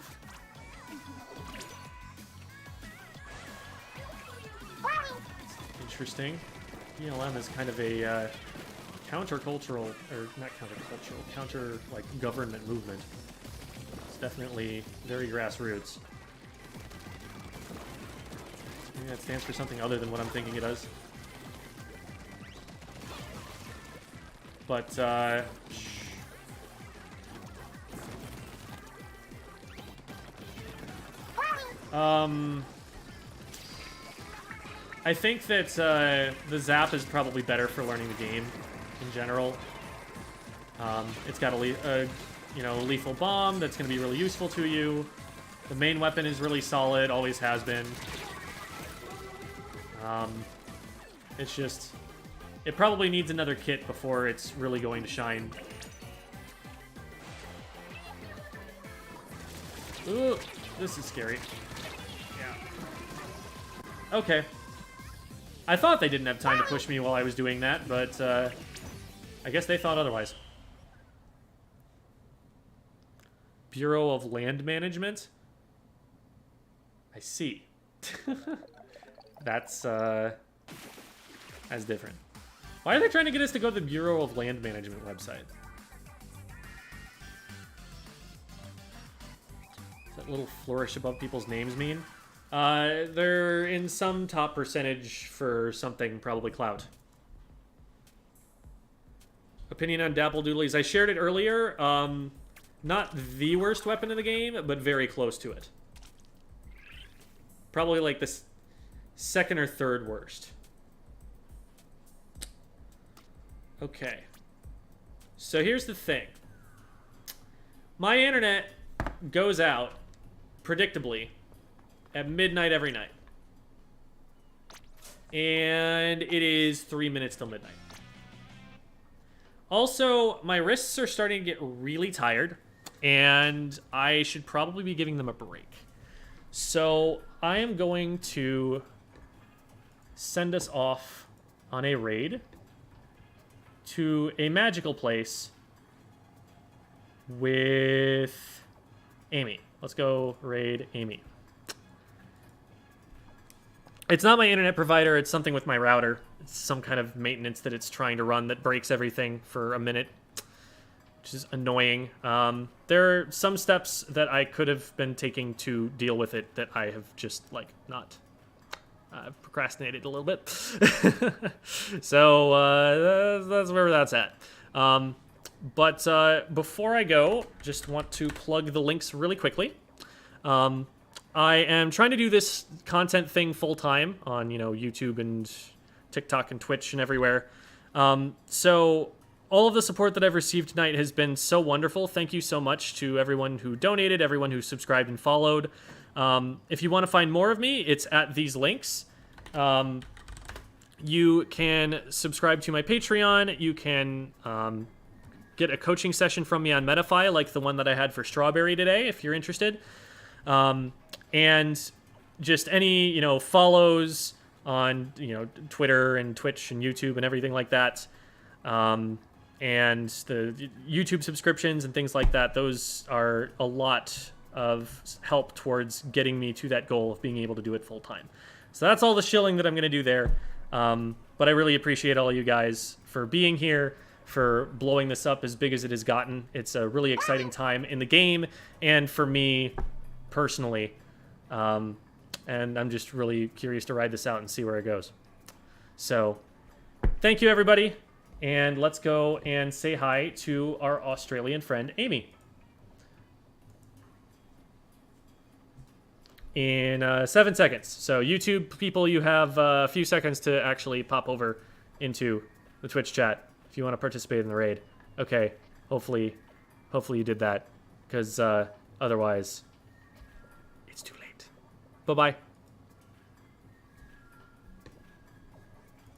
Interesting. BLM is kind of a counter-cultural, or not counter-cultural, counter-government movement. It's definitely very grassroots. Maybe that stands for something other than what I'm thinking it does. But, I think that the Zap is probably better for learning the game in general. It's got a lethal bomb that's going to be really useful to you. The main weapon is really solid, always has been. It's just, it probably needs another kit before it's really going to shine. Ooh, this is scary. Yeah. Okay. I thought they didn't have time to push me while I was doing that, but I guess they thought otherwise. Bureau of Land Management? I see. That's different. Why are they trying to get us to go to the Bureau of Land Management website? Does that little flourish above people's names mean? They're in some top percentage for something, probably clout. Opinion on Dapple Doodlies. I shared it earlier. Not the worst weapon in the game, but very close to it. Probably like the second or third worst. Okay. So here's the thing. My internet goes out, predictably, at midnight every night. And it is 3 minutes till midnight. Also, my wrists are starting to get really tired, and I should probably be giving them a break. So I am going to send us off on a raid to a magical place with Amy. Let's go raid Amy. It's not my internet provider, it's something with my router. It's some kind of maintenance that it's trying to run that breaks everything for a minute, which is annoying. There are some steps that I could have been taking to deal with it that I have just, like, not procrastinated a little bit. So that's where that's at. But before I go, just want to plug the links really quickly. I am trying to do this content thing full-time on, YouTube and TikTok and Twitch and everywhere. So all of the support that I've received tonight has been so wonderful. Thank you so much to everyone who donated, everyone who subscribed and followed. If you want to find more of me, it's at these links. You can subscribe to my Patreon. You can get a coaching session from me on Metafy, like the one that I had for Strawberry today, if you're interested. And just any, you know, follows on, you know, Twitter and Twitch and YouTube and everything like that. And the YouTube subscriptions and things like that, those are a lot of help towards getting me to that goal of being able to do it full time. So that's all the shilling that I'm going to do there. But I really appreciate all you guys for being here, for blowing this up as big as it has gotten. It's a really exciting time in the game and for me personally. And I'm just really curious to ride this out and see where it goes. So thank you, everybody. And let's go and say hi to our Australian friend, Amy. In 7 seconds. So YouTube people, you have a few seconds to actually pop over into the Twitch chat if you want to participate in the raid. Okay, hopefully you did that, because otherwise it's too late. Bye-bye.